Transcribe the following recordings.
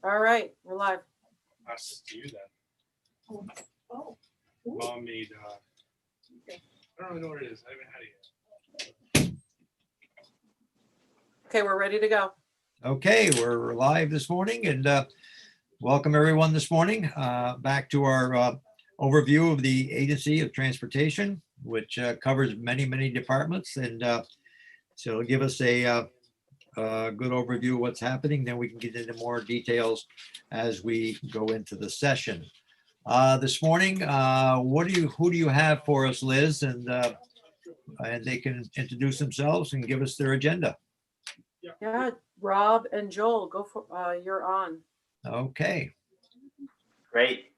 All right, we're live. Us to you then. Oh. Mom made, Okay. I don't really know what it is. I haven't had it yet. Okay, we're ready to go. Okay, we're live this morning and welcome everyone this morning back to our overview of the Agency of Transportation, which covers many departments. And so it'll give us a good overview of what's happening. Then we can get into more details as we go into the session. This morning, who do you have for us, Liz? And they can introduce themselves and give us their agenda. Yeah, Rob and Joel, go for, you're on. Okay. Great.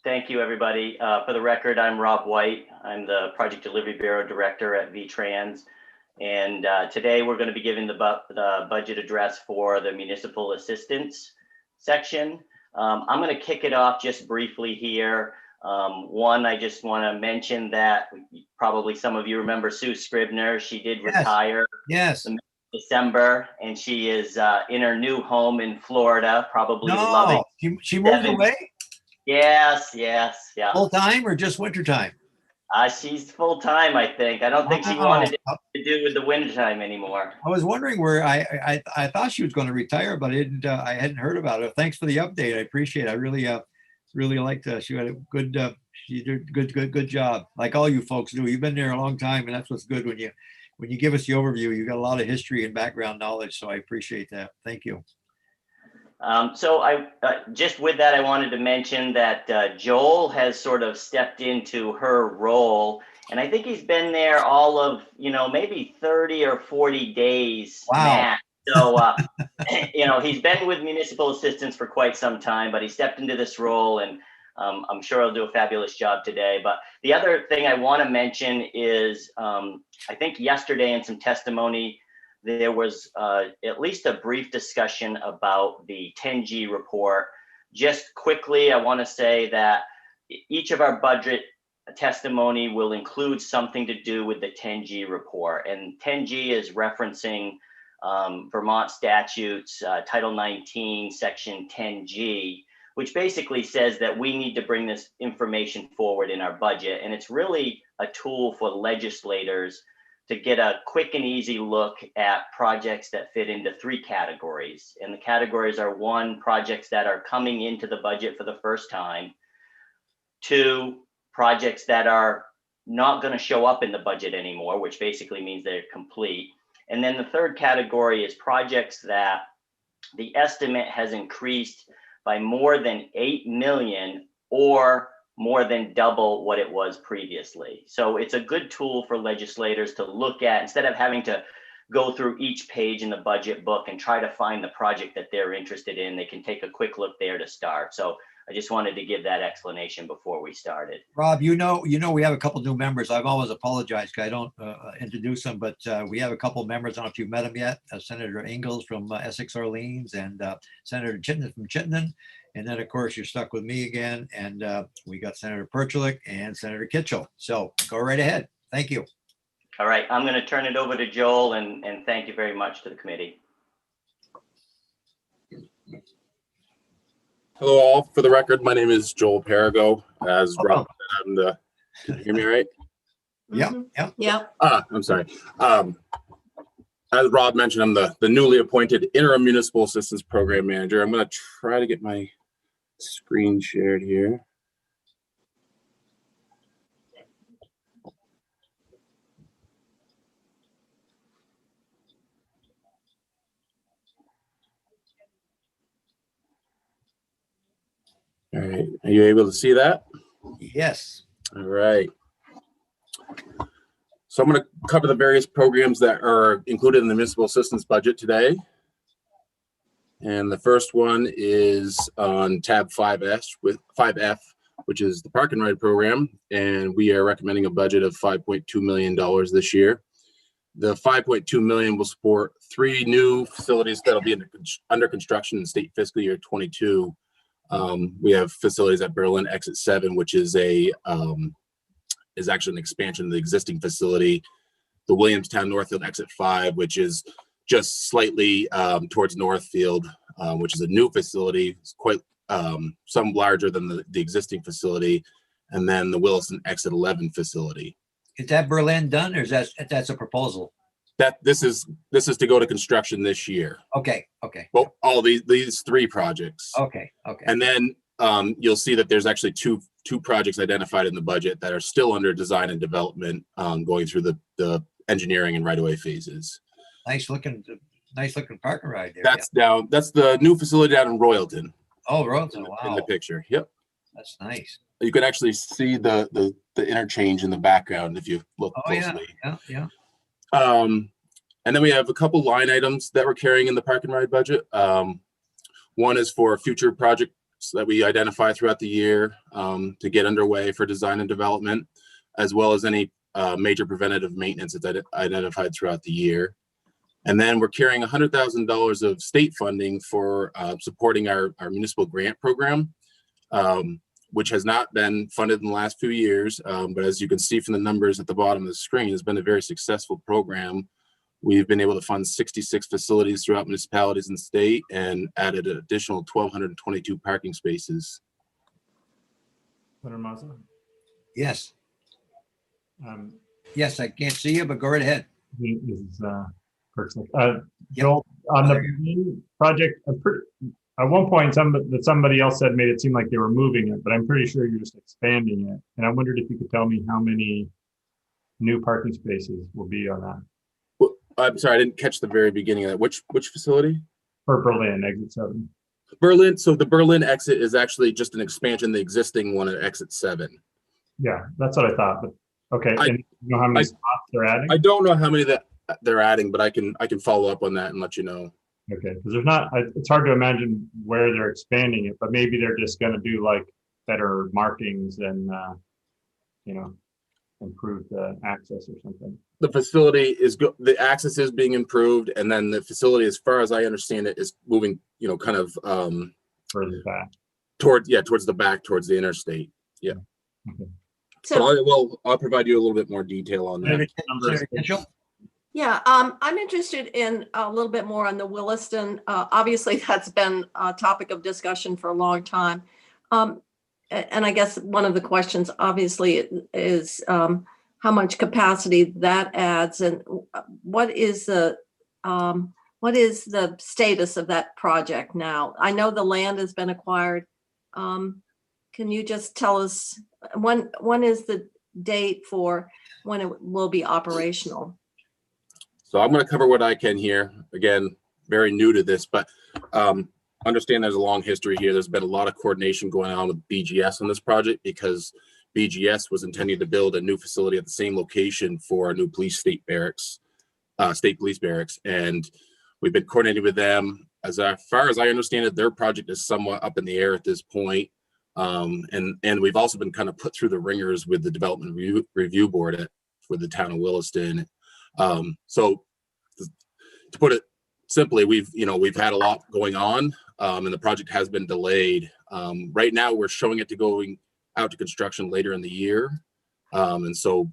Thank you, everybody. For the record, I'm Rob White. I'm the Project Delivery Bureau Director at VTrans. And today we're going to be giving the budget address for the municipal assistance section. I'm going to kick it off just briefly here. One, I just want to mention that probably some of you remember Sue Scribner. She did retire. Yes. In December, and she is in her new home in Florida, probably loving. She moved away? Yes, yeah. Full time or just winter time? She's full time, I think. I don't think she wanted to do with the winter time anymore. I was wondering where I thought she was going to retire, but I hadn't heard about it. Thanks for the update. I appreciate it. I really liked she had a good she did good job, like all you folks do. You've been there a long time, and that's what's good when you give us the overview. You got a lot of history and background knowledge, so I appreciate that. Thank you. So I just with that, I wanted to mention that Joel has sort of stepped into her role, and I think he's been there all of, maybe 30 or 40 days. Wow. Max. So, he's been with municipal assistance for quite some time, but he stepped into this role, and I'm sure he'll do a fabulous job today. But the other thing I want to mention is I think yesterday in some testimony, there was at least a brief discussion about the 10G report. Just quickly, I want to say that each of our budget testimony will include something to do with the 10G report. And 10G is referencing Vermont statutes, Title 19, Section 10G, which basically says that we need to bring this information forward in our budget. And it's really a tool for legislators to get a quick and easy look at projects that fit into three categories. And the categories are: one, projects that are coming into the budget for the first time; two, projects that are not going to show up in the budget anymore, which basically means they're complete; and then the third category is projects that the estimate has increased by more than 8 million or more than double what it was previously. So it's a good tool for legislators to look at instead of having to go through each page in the budget book and try to find the project that they're interested in. They can take a quick look there to start. So I just wanted to give that explanation before we started. Rob, we have a couple new members. I've always apologized because I don't introduce them, but we have a couple of members. I don't know if you've met them yet. Senator Ingalls from Essex Orleans, and Senator Chittenden from Chittenden. And then, of course, you're stuck with me again. And we got Senator Perchulik and Senator Kitchell. So go right ahead. Thank you. All right, I'm going to turn it over to Joel, and thank you very much to the committee. Hello, all. For the record, my name is Joel Perigo. As Rob said, I'm the. Can you hear me right? Yeah. I'm sorry. As Rob mentioned, I'm the newly appointed interim municipal assistance program manager. I'm going to try to get my screen shared here. All right. Are you able to see that? Yes. All right. So I'm going to cover the various programs that are included in the municipal assistance budget today. And the first one is on tab 5F, which is the Park and Ride program. And we are recommending a budget of $5.2 million this year. The $5.2 million will support 3 new facilities that'll be under construction in state fiscal year 22. We have facilities at Berlin Exit 7, which is actually an expansion of the existing facility. The Williamstown Northfield Exit 5, which is just slightly towards Northfield. which is a new facility. It's quite some larger than the existing facility, and then the Williston Exit 11 facility. Is that Berlin done or is that's a proposal? That this is to go to construction this year. Okay, okay, Well, all these three projects. okay, okay. And then you'll see that there's actually two projects identified in the budget that are still under design and development, going through the engineering and right-of-way phases. Nice looking park and ride there. That's the new facility down in Royalton. Yeah. Oh, Royalton, In the wow, picture. Yep. that's nice. You can actually see the interchange in the background if you look Oh, yeah, closely. yeah. And then we have a couple line items that we're carrying in the park and ride budget. One is for future projects that we identify throughout the year to get underway for design and development, as well as any major preventative maintenance that's identified throughout the year. And then we're carrying $100,000 of state funding for supporting our municipal grant program, which has not been funded in the last few years. But as you can see from the numbers at the bottom of the screen, it's been a very successful program. We've been able to fund 66 facilities throughout municipalities and state and added an additional 1,222 parking spaces. Senator Mazza? Yes, Um, yes, I can't see you, but go right ahead. This is personal. Joel, on the Berlin project, at one point, somebody else said made it seem like they were moving it, but I'm pretty sure you're just expanding it. And I wondered if you could tell me how many new parking spaces will be on that Well, I'm sorry, I didn't catch the very beginning of that. Which facility? for Berlin, exit 7. Berlin. So the Berlin exit is actually just an expansion of the existing one at exit 7. Yeah, that's what I thought. But okay, and you know how many spots they're adding? I don't know how many that they're adding, but I can follow up on that and let you know. Okay, because there's not. It's hard to imagine where they're expanding it, but maybe they're just going to do like better markings and improve the access or something. The facility the access is being improved, and then the facility, as far as I understand it, is moving, kind of Further back. towards the back, towards the interstate. Yeah. Okay. But I'll provide you a little bit more detail on that. Senator Mitchell? Yeah, I'm interested in a little bit more on the Williston. Obviously, that's been a topic of discussion for a long time. And I guess one of the questions obviously is how much capacity that adds and what is the status of that project now? I know the land has been acquired. Can you just tell us when is the date for when it will be operational? So I'm going to cover what I can here. Again, very new to this, but understand there's a long history here. There's been a lot of coordination going on with BGS on this project because BGS was intending to build a new facility at the same location for a new state police barracks. And we've been coordinating with them. As far as I understand it, their project is somewhat up in the air at this point. And we've also been kind of put through the ringers with the development review board for the town of Williston. So to put it simply, we've had a lot going on, and the project has been delayed. Right now we're showing it to going out to construction later in the year. And so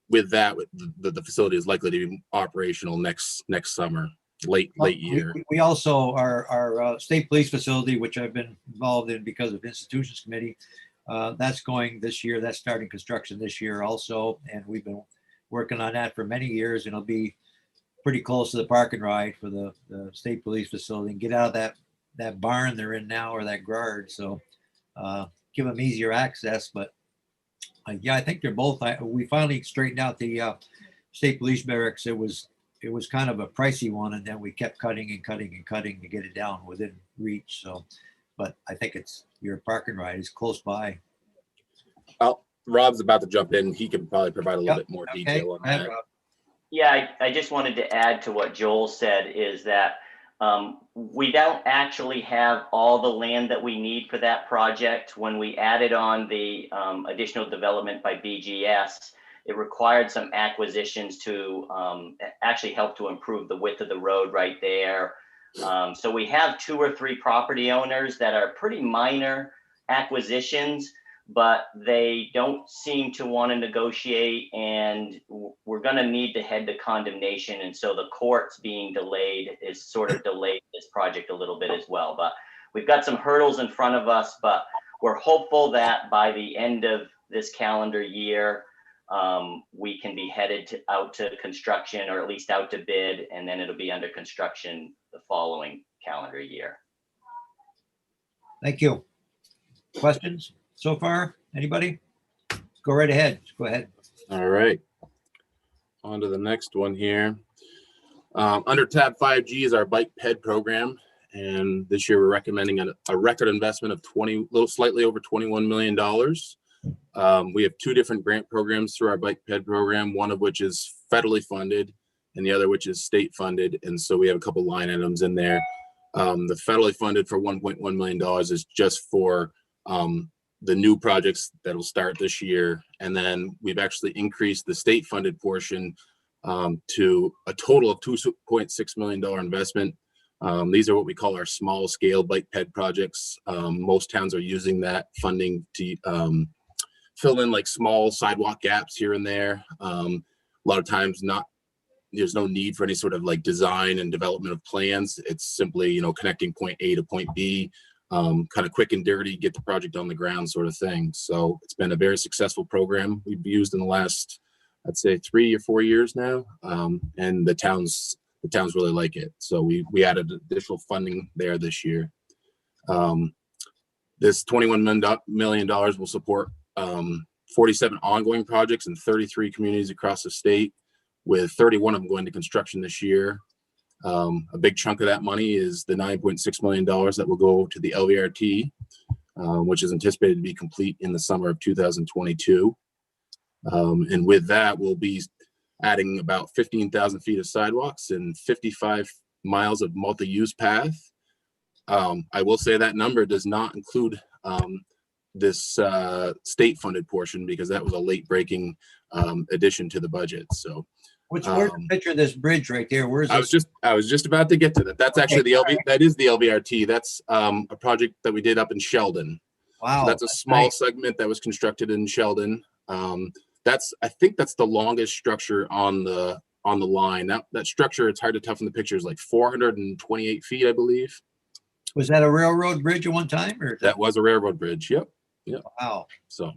with that, the facility is likely to be operational next summer, late year. We also, our state police facility, which I've been involved in because of institutions committee, that's going this year. That's starting construction this year also. And we've been working on that for many years, and it'll be pretty close to the park and ride for the state police facility and get out of that barn they're in now or that garage. So give them easier access. But yeah, I think they're both. We finally straightened out the state police barracks. It was kind of a pricey one, and then we kept cutting and cutting and cutting to get it down within reach. So, but I think your park and ride is close by. Rob's about to jump in. He can probably provide a little bit more detail on that. Yeah, I just wanted to add to what Joel said is that we don't actually have all the land that we need for that project. When we added on the additional development by BGS, it required some acquisitions to actually help to improve the width of the road right there. So we have 2 or 3 property owners that are pretty minor acquisitions. but they don't seem to want to negotiate, and we're going to need to head to condemnation. And so the courts being delayed is sort of delayed this project a little bit as well. But we've got some hurdles in front of us, but we're hopeful that by the end of this calendar year, we can be headed out to construction, or at least out to bid, and then it'll be under construction the following calendar year. Thank you. Questions so far? Anybody? Go right ahead. Go ahead. All right. On to the next one here. Under tab 5G is our bike ped program. And this year we're recommending a record investment of slightly over $21 million. We have two different grant programs through our bike ped program, one of which is federally funded and the other which is state funded. And so we have a couple line items in there. The federally funded for $1.1 million is just for the new projects that will start this year. And then we've actually increased the state funded portion to a total of $2.6 million investment. These are what we call our small scale bike ped projects. Most towns are using that funding to fill in like small sidewalk gaps here and there. A lot of times there's no need for any sort of like design and development of plans. It's simply, connecting point A to point B, kind of quick and dirty, get the project on the ground sort of thing. So it's been a very successful program we've used in the last, I'd say 3 or 4 years now. And the towns really like it. So we added additional funding there this year. This $21 million will support 47 ongoing projects in 33 communities across the state, with 31 of them going to construction this year. A big chunk of that money is the $9.6 million that will go to the LVRT, which is anticipated to be complete in the summer of 2022. And with that, we'll be adding about 15,000 feet of sidewalks and 55 miles of multi-use path. I will say that number does not include this state funded portion, because that was a late breaking addition to the budget. So Where's the picture of this bridge right there? Where's I was just about to get to that. That's actually that is the LVRT. That's a project that we did up in Sheldon. Wow. So that's a small nice. segment that was constructed in Sheldon. I think that's the longest structure on the line. That structure, it's hard to tell from the pictures, like 428 feet, I believe. Was that a railroad bridge at one time, or That was a railroad bridge. Yep. wow? So,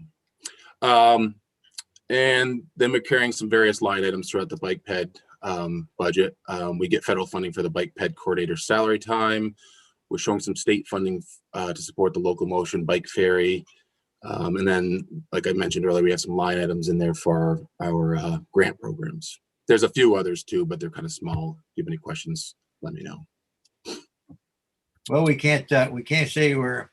and then we're carrying some various line items throughout the bike ped budget. We get federal funding for the bike ped coordinator salary time. We're showing some state funding to support the local motion bike ferry. And then, like I mentioned earlier, we have some line items in there for our grant programs. There's a few others too, but they're kind of small. If you have any questions, let me know. Well, we can't say we're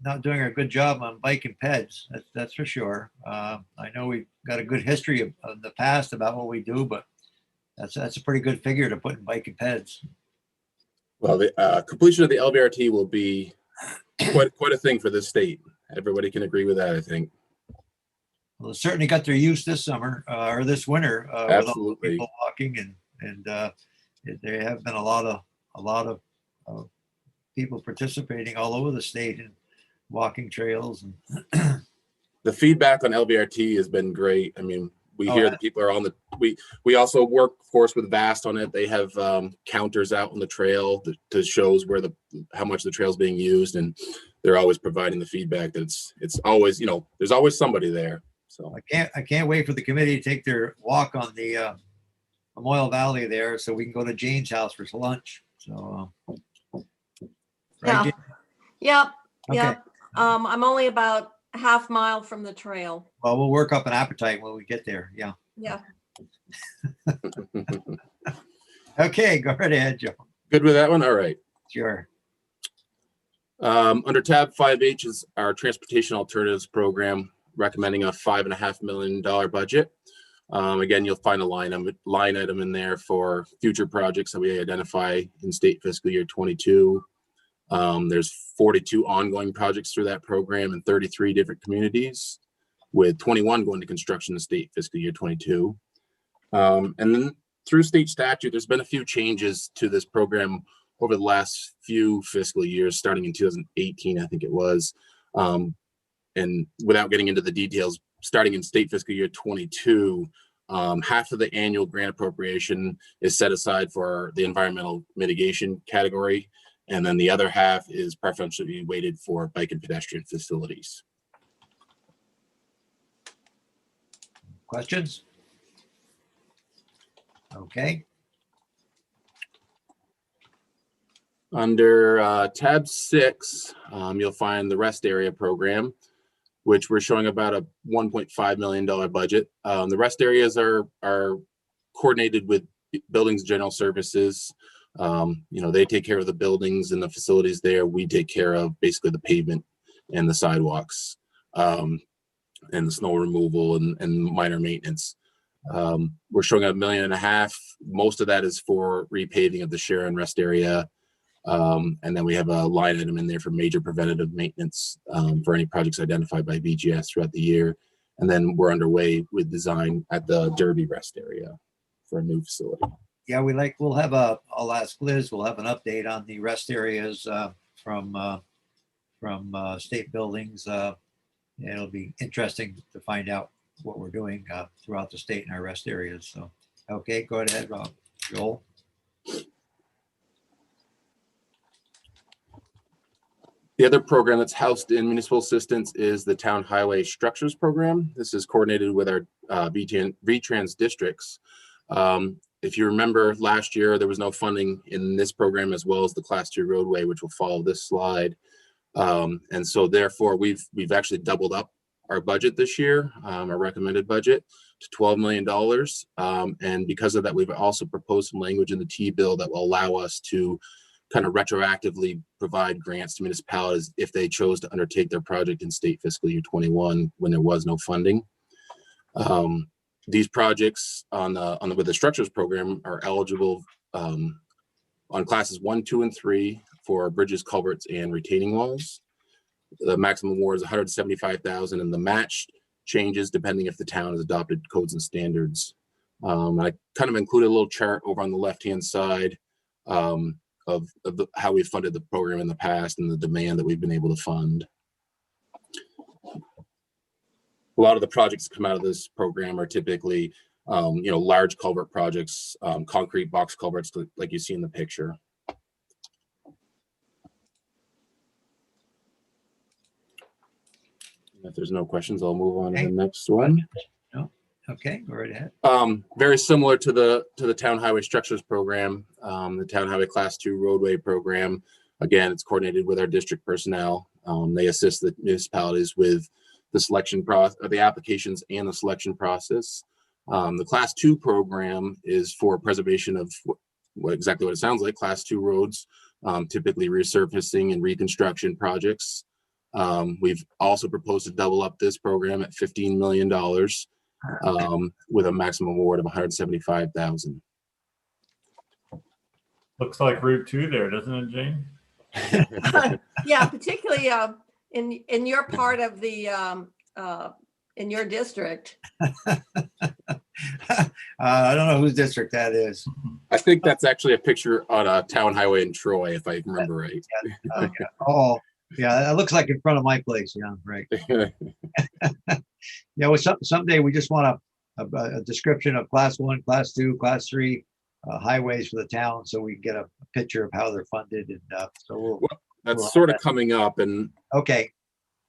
not doing a good job on bike and peds. That's for sure. I know we've got a good history of the past about what we do, but that's a pretty good figure to put in bike and peds. Well, the completion of the LVRT will be quite a thing for this state. Everybody can agree with that, I think. Well, it certainly got their use this summer or this winter. With all the Absolutely. people walking and there have been a lot of people participating all over the state in walking trails. And The feedback on LVRT has been great. I mean, we hear that people are on we also work, of course, with VAST on it. They have counters out on the trail that shows how much the trail is being used, and they're always providing the feedback that it's always, there's always somebody there. So I can't wait for the committee to take their walk on the Moyle Valley there, so we can go to Jane's house for lunch. So, Yeah. Jane? Yep, Okay. yep. I'm only about a half mile from the trail. Well, we'll work up an appetite when we get there. Yeah. Yeah. Okay, go right ahead, Joe. good with that one. All right. Sure. Under tab 5H is our transportation alternatives program, recommending a $5.5 million budget. Again, you'll find a line item in there for future projects that we identify in state fiscal year 22. There's 42 ongoing projects through that program in 33 different communities, with 21 going to construction in state fiscal year 22. And then through state statute, there's been a few changes to this program over the last few fiscal years, starting in 2018, I think it was. and without getting into the details, starting in state fiscal year 22, half of the annual grant appropriation is set aside for the environmental mitigation category. And then the other half is preferentially weighted for bike and pedestrian facilities. Questions? Okay, Under tab 6, you'll find the rest area program, which we're showing about a $1.5 million budget. The rest areas are coordinated with buildings and general services. They take care of the buildings and the facilities there. We take care of basically the pavement and the sidewalks, and the snow removal and minor maintenance. We're showing $1.5 million. Most of that is for repaving of the Sharon rest area. And then we have a line item in there for major preventative maintenance for any projects identified by BGS throughout the year. And then we're underway with design at the Derby rest area for a new facility. yeah, we'll have I'll ask Liz, we'll have an update on the rest areas from state buildings. It'll be interesting to find out what we're doing throughout the state in our rest areas. So, okay, go ahead, Joel. The other program that's housed in municipal assistance is the Town Highway Structures Program. This is coordinated with our VTrans districts. If you remember last year, there was no funding in this program, as well as the Class 2 roadway, which will follow this slide. And so therefore we've actually doubled up our budget this year, our recommended budget, to $12 million. And because of that, we've also proposed some language in the T-bill that will allow us to kind of retroactively provide grants to municipalities if they chose to undertake their project in state fiscal year 21 when there was no funding. These projects with the structures program are eligible on classes 1, 2, and 3 for bridges, culverts, and retaining walls. The maximum award is $175,000, and the match changes depending if the town has adopted codes and standards. I kind of included a little chart over on the left-hand side of how we've funded the program in the past and the demand that we've been able to fund. A lot of the projects that come out of this program are typically, large culvert projects, concrete box culverts, like you see in the picture. If there's no questions, I'll move on to the next one. No, okay, go right ahead. Very similar to the Town Highway Structures Program, the Town Highway Class 2 roadway program. Again, it's coordinated with our district personnel. They assist the municipalities with the selection process, the applications and the selection process. The Class 2 program is for preservation of exactly what it sounds like, Class 2 roads, typically resurfacing and reconstruction projects. We've also proposed to double up this program at $15 million with a maximum award of $175,000. Looks like Route 2 there, doesn't it, Jane? Yeah, particularly in your part of the in your district. I don't know whose district that is. I think that's actually a picture on a town highway in Troy, if I remember right. Okay. Oh, yeah, it looks like in front of my place. Yeah, right. Yeah, well, someday we just want a description of Class 1, Class 2, Class 3 highways for the town, so we can get a picture of how they're funded. And so That's sort of coming up, and okay,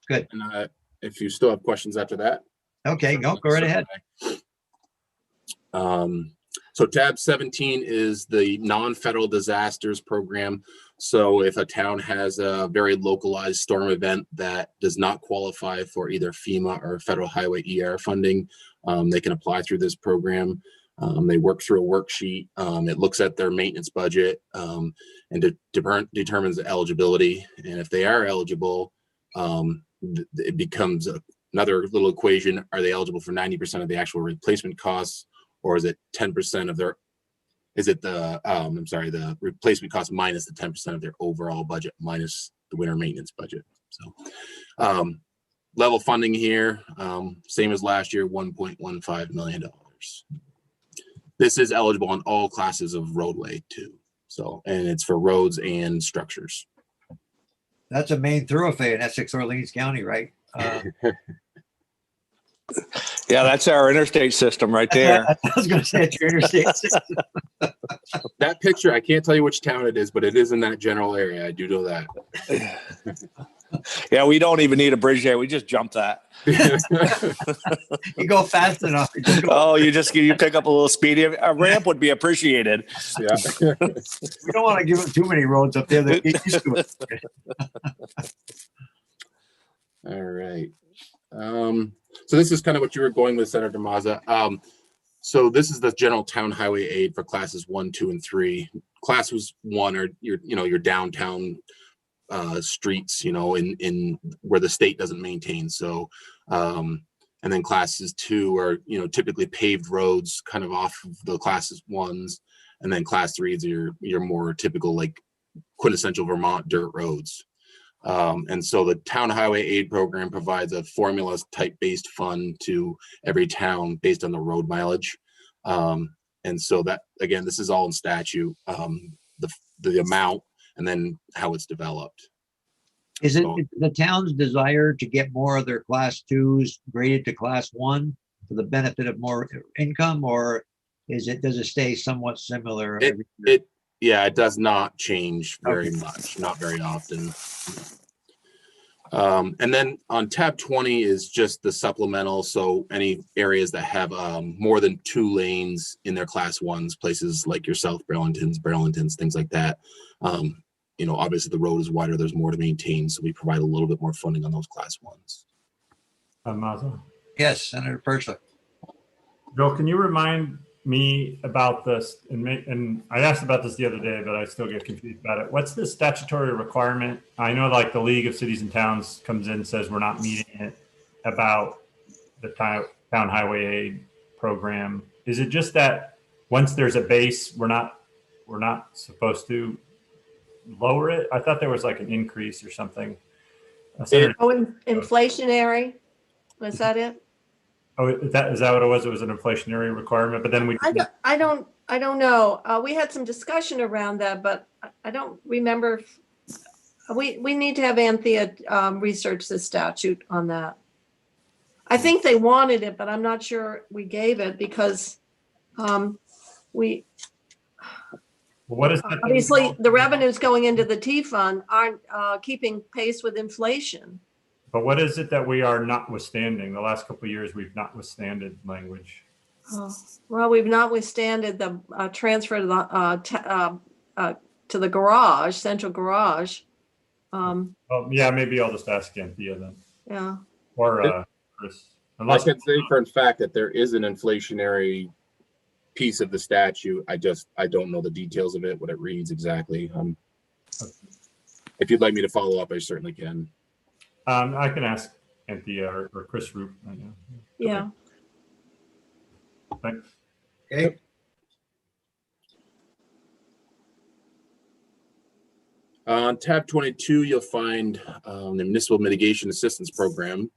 good. And if you still have questions after that. Okay, go right ahead. So tab 17 is the non-federal disasters program. So if a town has a very localized storm event that does not qualify for either FEMA or federal highway ER funding, they can apply through this program. They work through a worksheet. It looks at their maintenance budget and determines the eligibility. And if they are eligible, it becomes another little equation. Are they eligible for 90% of the actual replacement costs, or is it 10% of their, the replacement cost minus the 10% of their overall budget minus the winter maintenance budget. So level funding here, same as last year, $1.15 million. This is eligible on all classes of roadway too. So, and it's for roads and structures. That's a main thoroughfare in Essex Orleans County, right? Yeah, that's our interstate system right there. I was going to say it's your interstate system. That picture, I can't tell you which town it is, but it is in that general area. I do know that. Yeah, we don't even need a bridge there. We just jump that. You go fast enough. You just go- Oh, you pick up a little speed. A ramp would be appreciated. Yeah. We don't want to give them too many roads up there. They're used to it. All right. So this is kind of what you were going with, Senator Mazza. So this is the general town highway aid for classes 1, 2, and 3. Classes 1 are your downtown streets, in where the state doesn't maintain. So, and then classes 2 are, typically paved roads kind of off of the classes 1s. And then class 3s are your more typical, like quintessential Vermont dirt roads. And so the town highway aid program provides a formula type based fund to every town based on the road mileage. And so that, again, this is all in statute, the amount and then how it's developed. Is it the town's desire to get more of their class 2s graded to class 1 for the benefit of more income, or does it stay somewhat similar? every year? Yeah, it does not change very much, not very often. And then on tab 20 is just the supplemental. So any areas that have more than 2 lanes in their class 1s, places like your South Burlingtons, things like that. Obviously the road is wider, there's more to maintain. So we provide a little bit more funding on those class 1s. Mazza? Yes, Senator Perchlik. Joel, can you remind me about this? And I asked about this the other day, but I still get confused about it. What's the statutory requirement? I know like the League of Cities and Towns comes in and says we're not meeting it about the town highway aid program. Is it just that once there's a base, we're not supposed to lower it? I thought there was like an increase or something. Inflationary, was that it? Oh, is that what it was? It was an inflationary requirement, but then I don't know. We had some discussion around that, but I don't remember. We need to have Anthea research the statute on that. I think they wanted it, but I'm not sure we gave it because what is that? obviously the revenues going into the T fund aren't keeping pace with inflation. But what is it that we are notwithstanding? The last couple of years, we've notwithstanded language. Well, we've notwithstanded the transfer to the garage, central garage. Yeah, maybe I'll just ask Anthea then. Yeah. Or Chris. I can say for a fact that there is an inflationary piece of the statute. I don't know the details of it, what it reads exactly. If you'd like me to follow up, I certainly can. I can ask Anthea or Chris Roop. Yeah. Thanks. Okay. On tab 22, you'll find the Municipal Mitigation Assistance Program.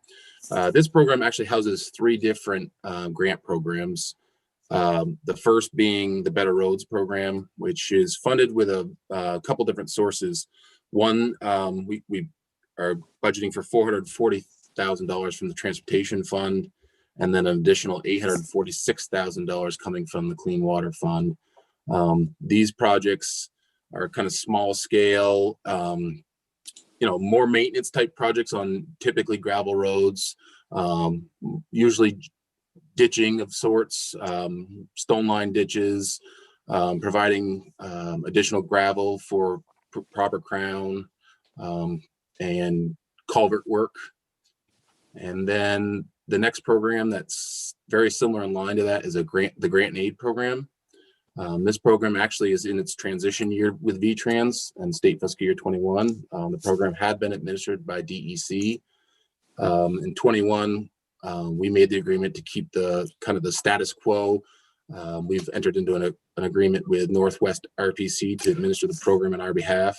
This program actually houses 3 different grant programs. The first being the Better Roads Program, which is funded with a couple different sources. One, we are budgeting for $440,000 from the Transportation Fund, and then an additional $846,000 coming from the Clean Water Fund. These projects are kind of small scale, more maintenance type projects on typically gravel roads, usually ditching of sorts, stone line ditches, providing additional gravel for proper crown, and culvert work. And then the next program that's very similar in line to that is the grant and aid program. This program actually is in its transition year with VTrans and state fiscal year 21. The program had been administered by DEC. In 21, we made the agreement to keep the status quo. We've entered into an agreement with Northwest RPC to administer the program on our behalf.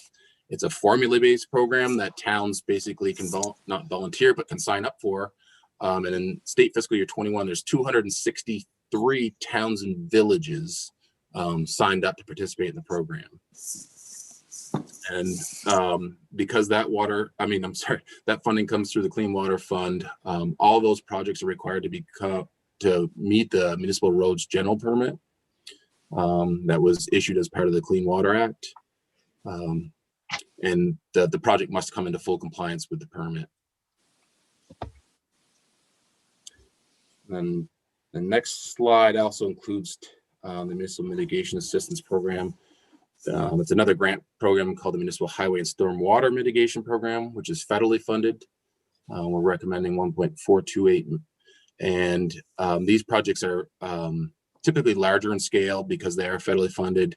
It's a formula-based program that towns basically can not volunteer, but can sign up for. And in state fiscal year 21, there's 263 towns and villages signed up to participate in the program. And because that that funding comes through the Clean Water Fund, all those projects are required to meet the municipal roads general permit that was issued as part of the Clean Water Act. And the project must come into full compliance with the permit. And the next slide also includes the Municipal Mitigation Assistance Program. It's another grant program called the Municipal Highway and Stormwater Mitigation Program, which is federally funded. We're recommending 1.428. And these projects are typically larger in scale because they are federally funded.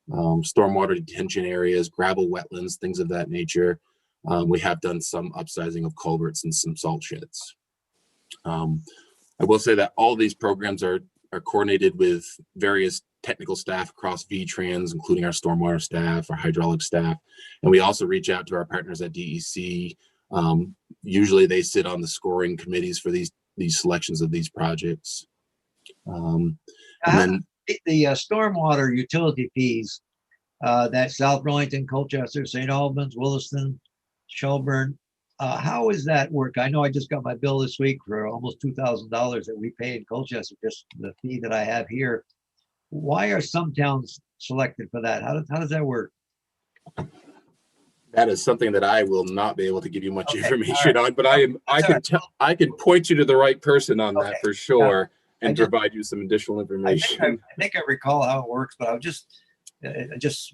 Stormwater detention areas, gravel wetlands, things of that nature. We have done some upsizing of culverts and some salt sheds. I will say that all these programs are coordinated with various technical staff across VTrans, including our stormwater staff, our hydraulic staff, and we also reach out to our partners at DEC. Usually they sit on the scoring committees for these selections of these projects. And then The stormwater utility fees, that South Burlington, Colchester, St. Albans, Williston, Shelburne, how does that work? I know I just got my bill this week for almost $2,000 that we pay in Colchester, just the fee that I have here. Why are some towns selected for that? How does that work? that is something that I will not be able to give you much Okay, information on, but I can point you to the right person on that for sure and provide you some additional information. I think I recall how it works, but I'll just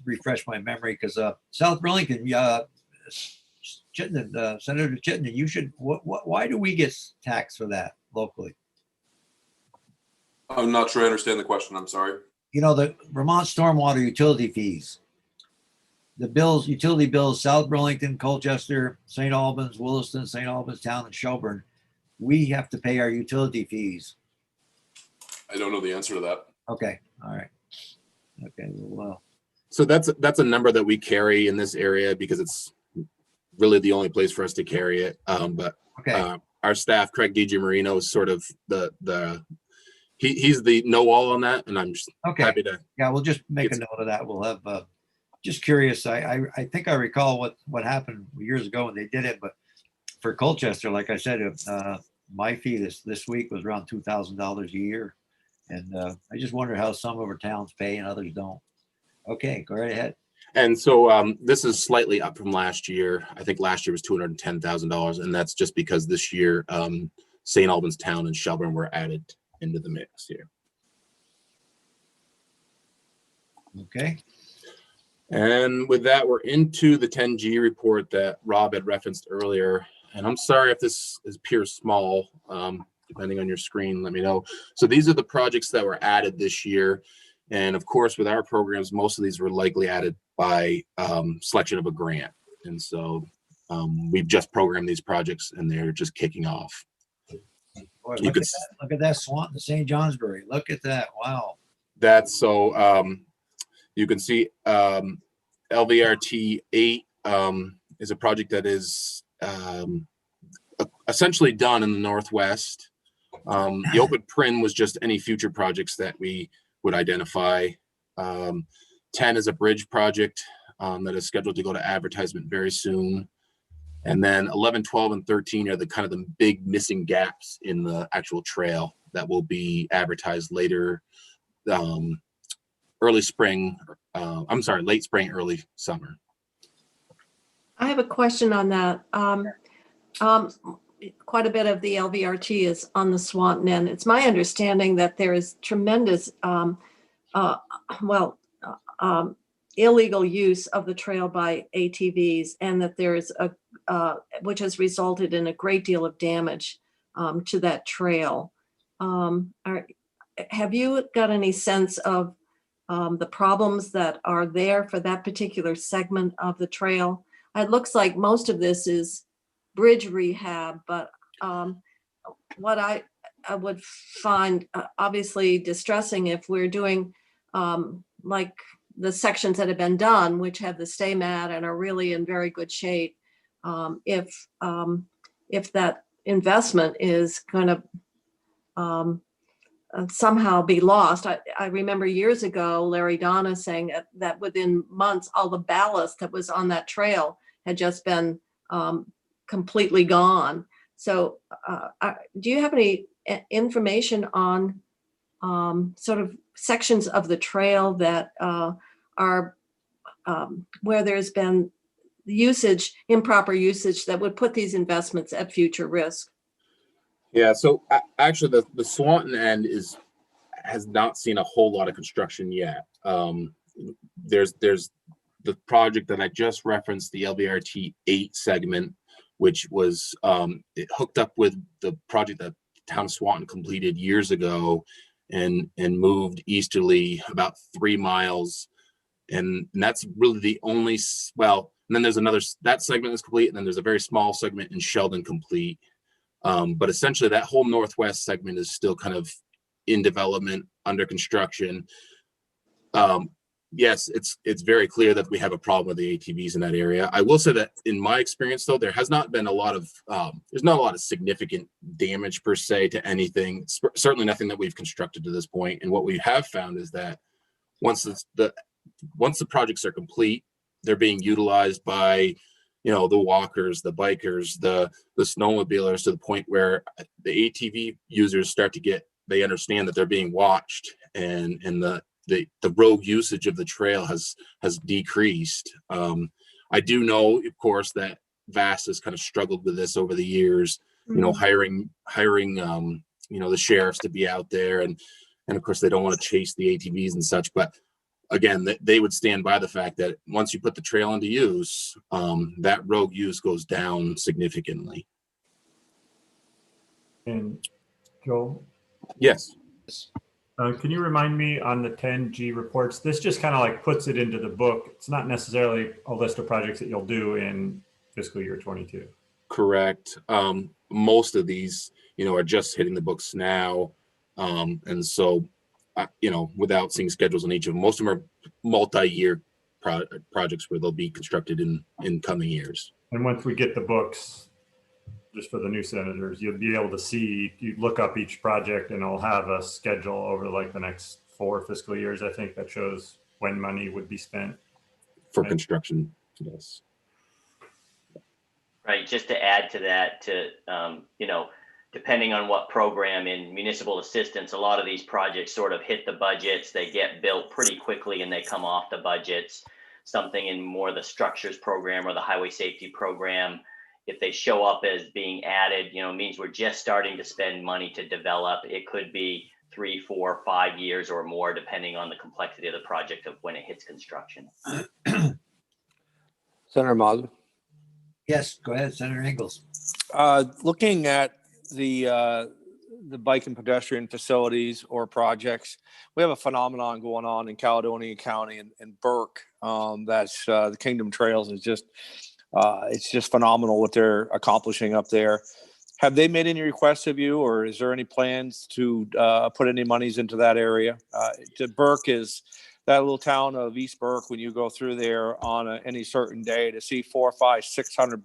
refresh my memory because South Burlington, Chittenden, Senator Chittenden, you should. Why do we get taxed for that locally? I'm not sure I understand the question. I'm sorry. You know, the Vermont stormwater utility fees, the bills, utility bills, South Burlington, Colchester, St. Albans, Williston, St. Albans Town, and Shelburne, we have to pay our utility fees. I don't know the answer to that. Okay, all right. Okay, well. So that's a number that we carry in this area because it's really the only place for us to carry it. But Okay. Our staff, Craig DiGiamarino, is sort of he's the know-all on that, and I'm just happy to. Yeah, we'll just make a note of that. We'll have just curious. I think I recall what happened years ago when they did it, but for Colchester, like I said, my fee this week was around $2,000 a year, and I just wonder how some of our towns pay and others don't. Okay, go right ahead. And so this is slightly up from last year. I think last year was $210,000, and that's just because this year St. Albans Town and Shelburne were added into the mix here. Okay. And with that, we're into the 10G report that Rob had referenced earlier. And I'm sorry if this appears small, depending on your screen, let me know. So these are the projects that were added this year. And of course, with our programs, most of these were likely added by selection of a grant. And so we've just programmed these projects and they're just kicking off. Boy, look at that Swanton, St. Johnsbury. Look at that. Wow. That's so you can see LVRT 8 is a project that is essentially done in the Northwest. The open print was just any future projects that we would identify. 10 is a bridge project that is scheduled to go to advertisement very soon. And then 11, 12, and 13 are the kind of the big missing gaps in the actual trail that will be advertised later, early spring. I'm sorry, late spring, early summer. I have a question on that. Quite a bit of the LVRT is on the Swanton end. It's my understanding that there is tremendous, illegal use of the trail by ATVs, and that there is which has resulted in a great deal of damage to that trail. Have you got any sense of the problems that are there for that particular segment of the trail? It looks like most of this is bridge rehab, but what I would find obviously distressing if we're doing like the sections that have been done, which have the stay mat and are really in very good shape, if that investment is going to somehow be lost. I remember years ago, Larry Donna saying that within months, all the ballast that was on that trail had just been completely gone. So do you have any information on sort of sections of the trail that are where there's been improper usage that would put these investments at future risk? Yeah, so actually the Swanton end has not seen a whole lot of construction yet. There's the project that I just referenced, the LVRT 8 segment, which was it hooked up with the project that the town of Swanton completed years ago and moved easterly about 3 miles. And that's really the only, well, and then there's another, that segment is complete, and then there's a very small segment in Sheldon complete. But essentially that whole northwest segment is still kind of in development, under construction. Yes, it's very clear that we have a problem with the ATVs in that area. I will say that in my experience, though, there has not been a lot of, there's not a lot of significant damage per se to anything, certainly nothing that we've constructed to this point. And what we have found is that once the projects are complete, they're being utilized by, the walkers, the bikers, the snowmobilers, to the point where the ATV users start to they understand that they're being watched, and the road usage of the trail has decreased. I do know, of course, that VAST has kind of struggled with this over the years, hiring the sheriffs to be out there, and of course they don't want to chase the ATVs and such, but again, they would stand by the fact that once you put the trail into use, that road use goes down significantly. And Joel, Yes. can you remind me on the 10G reports? This just kind of like puts it into the book. It's not necessarily a list of projects that you'll do in fiscal year 22. Correct. Most of these, are just hitting the books now. And so, without seeing schedules on each of them, most of them are multi-year projects where they'll be constructed in coming years. And once we get the books, just for the new senators, you'll be able to see, you look up each project and it'll have a schedule over like the next 4 fiscal years, I think, that shows when money would be spent. For construction, yes. Right, just to add to that, depending on what program in municipal assistance, a lot of these projects sort of hit the budgets, they get built pretty quickly and they come off the budgets. Something in more the structures program or the highway safety program, if they show up as being added, means we're just starting to spend money to develop. It could be 3, 4, 5 years or more, depending on the complexity of the project of when it hits construction. Senator Mazza. Yes, go ahead, Senator Ingalls. Looking at the bike and pedestrian facilities or projects, we have a phenomenon going on in Caledonia County and Burke. That's the Kingdom Trails is just, it's just phenomenal what they're accomplishing up there. Have they made any requests of you, or is there any plans to put any monies into that area? Burke is that little town of East Burke. When you go through there on any certain day, to see 400, 500, 600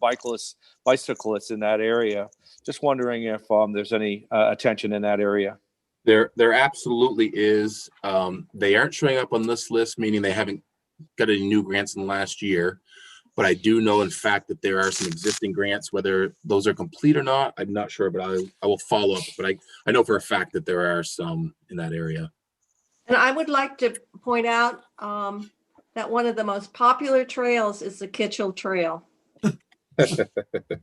bicyclists in that area. Just wondering if there's any attention in that area. There absolutely is. They aren't showing up on this list, meaning they haven't got any new grants in the last year. But I do know, in fact, that there are some existing grants. Whether those are complete or not, I'm not sure, but I will follow up. But I know for a fact that there are some in that area. And I would like to point out that one of the most popular trails is the Kitchell Trail.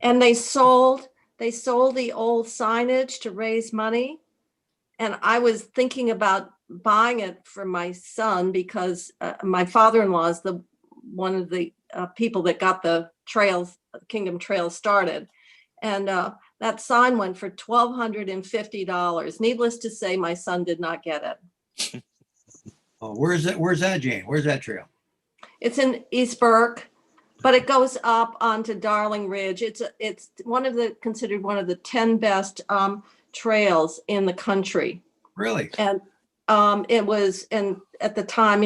And they sold the old signage to raise money. And I was thinking about buying it for my son because my father-in-law is one of the people that got the Kingdom Trail started. And that sign went for $1,250. Needless to say, my son did not get it. Oh, where's that, Jane? Where's that trail? It's in East Burke, but it goes up onto Darling Ridge. It's considered one of the 10 best trails in the country. Really? And at the time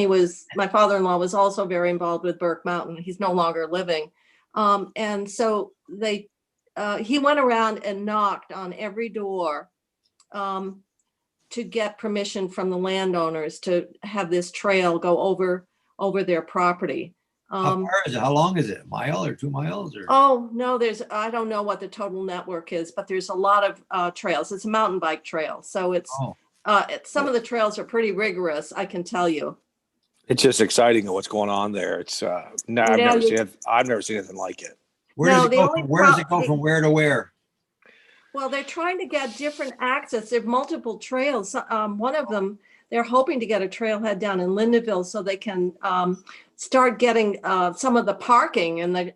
my father-in-law was also very involved with Burke Mountain. He's no longer living. And so he went around and knocked on every door to get permission from the landowners to have this trail go over their property. How far is it? How long is it? A mile or 2 miles or? Oh, no, I don't know what the total network is, but there's a lot of trails. It's a mountain bike trail. So Oh, some of the trails are pretty rigorous, I can tell you. It's just exciting what's going on there. It's no, I've never seen anything like it. where does No, it the go? only Where does it pro- go from where to where? Well, they're trying to get different access. There are multiple trails. One of them, they're hoping to get a trailhead down in Lindenville so they can start getting some of the parking and the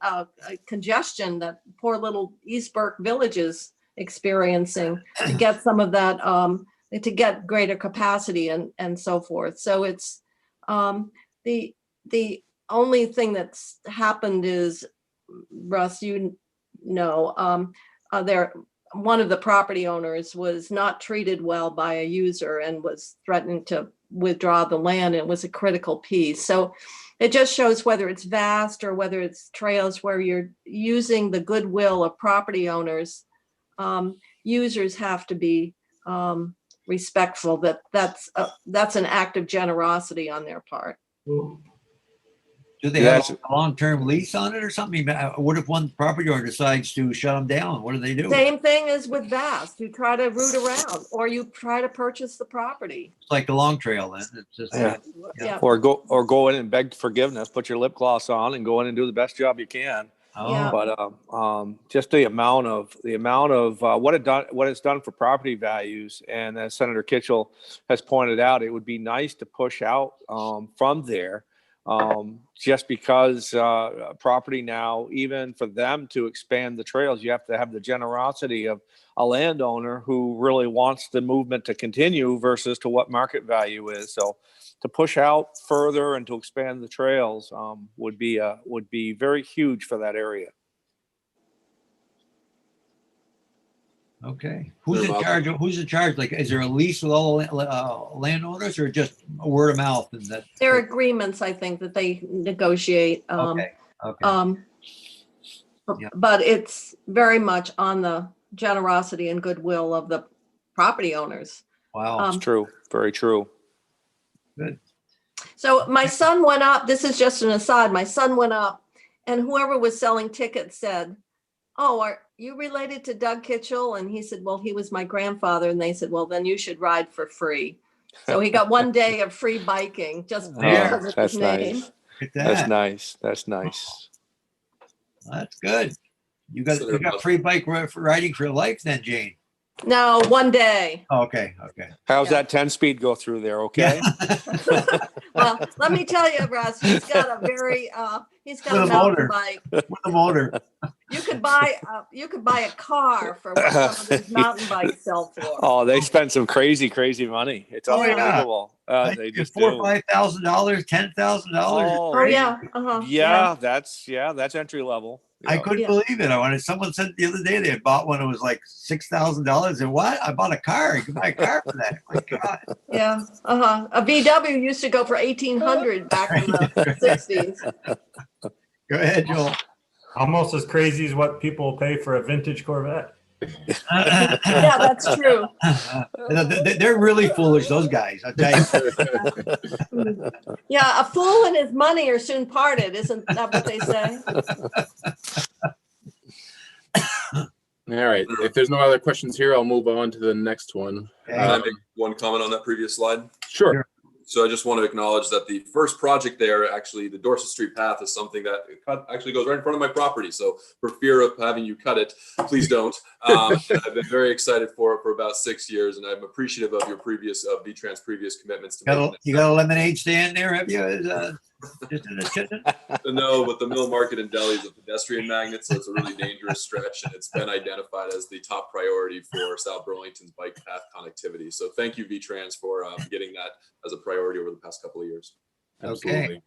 congestion that poor little East Burke Village is experiencing, to get some of that, to get greater capacity and so forth. So it's the only thing that's happened is, Russ, one of the property owners was not treated well by a user and was threatening to withdraw the land. It was a critical piece. So it just shows whether it's vast or whether it's trails where you're using the goodwill of property owners. Users have to be respectful. That's an act of generosity on their part. Do they have a long-term lease on it or something? What if one property owner decides to shut them down? What do they do? Same thing as with vast. You try to route around or you try to purchase the property. It's like the long trail then. It's just, Yeah. Or go in and beg forgiveness, put your lip gloss on and go in and do the best job you can. Yeah. Oh, But just the amount of what it's done for property values, and as Senator Kitchell has pointed out, it would be nice to push out from there, just because property now, even for them to expand the trails, you have to have the generosity of a landowner who really wants the movement to continue versus to what market value is. So to push out further and to expand the trails would be very huge for that area. okay. Who's in charge? Like, is there a lease with all landowners or just word of mouth? And that, There are agreements, I think, that they negotiate. okay. Okay. Yeah. But it's very much on the generosity and goodwill of the property owners. Wow. It's true. Very true. Good. So my son went up, this is just an aside, my son went up and whoever was selling tickets said, "Oh, are you related to Doug Kitchell?" And he said, "Well, he was my grandfather." And they said, "Well, then you should ride for free." So he got 1 day of free biking just because of That's his name. nice. Look at that. That's nice. That's nice. That's good. You got free bike riding for life then, Jane. No, 1 day. Oh, okay. Okay. How's Yeah. that 10-speed go through there? Okay. Well, let me tell you, Russ, he's got a With mountain a motor. bike. With a motor. You could buy a car for what some of these mountain bikes sell for. Oh, they spend some crazy money. It's Oh, yeah. unbelievable. I They think just $4,000 do. or $5,000, $10,000. Oh, Oh, yeah. Uh-huh. Yeah, that's entry level. I Yeah. couldn't Yeah. believe it. Someone said the other day they had bought one. It was like $6,000. And what? I bought a car. You can buy a car for that. My God. Yeah, a VW used to go for 1,800 back in the 60s. Go ahead, Joel. Almost as crazy as what people pay for a vintage Corvette. Yeah, that's true. They're really foolish, those guys. I tell you. Yeah, a fool and his money are soon parted. Isn't that what they say? All right. If there's no other questions here, I'll move on to the next one. Okay. Can I make one comment on that previous slide? Sure. So I just want to acknowledge that the first project there, actually the Dorset Street path, is something that actually goes right in front of my property. So for fear of having you cut it, please don't. I've been very excited for it for about 6 years, and I'm appreciative of your V-Trans previous commitments to You got a lemonade stand there, have you? Just in the kitchen? No, but the Mill Market and Deli is a pedestrian magnet, so it's a really dangerous stretch, and it's been identified as the top priority for South Burlington's bike path connectivity. So thank you, V-Trans, for getting that as a priority over the past couple of years. Absolutely.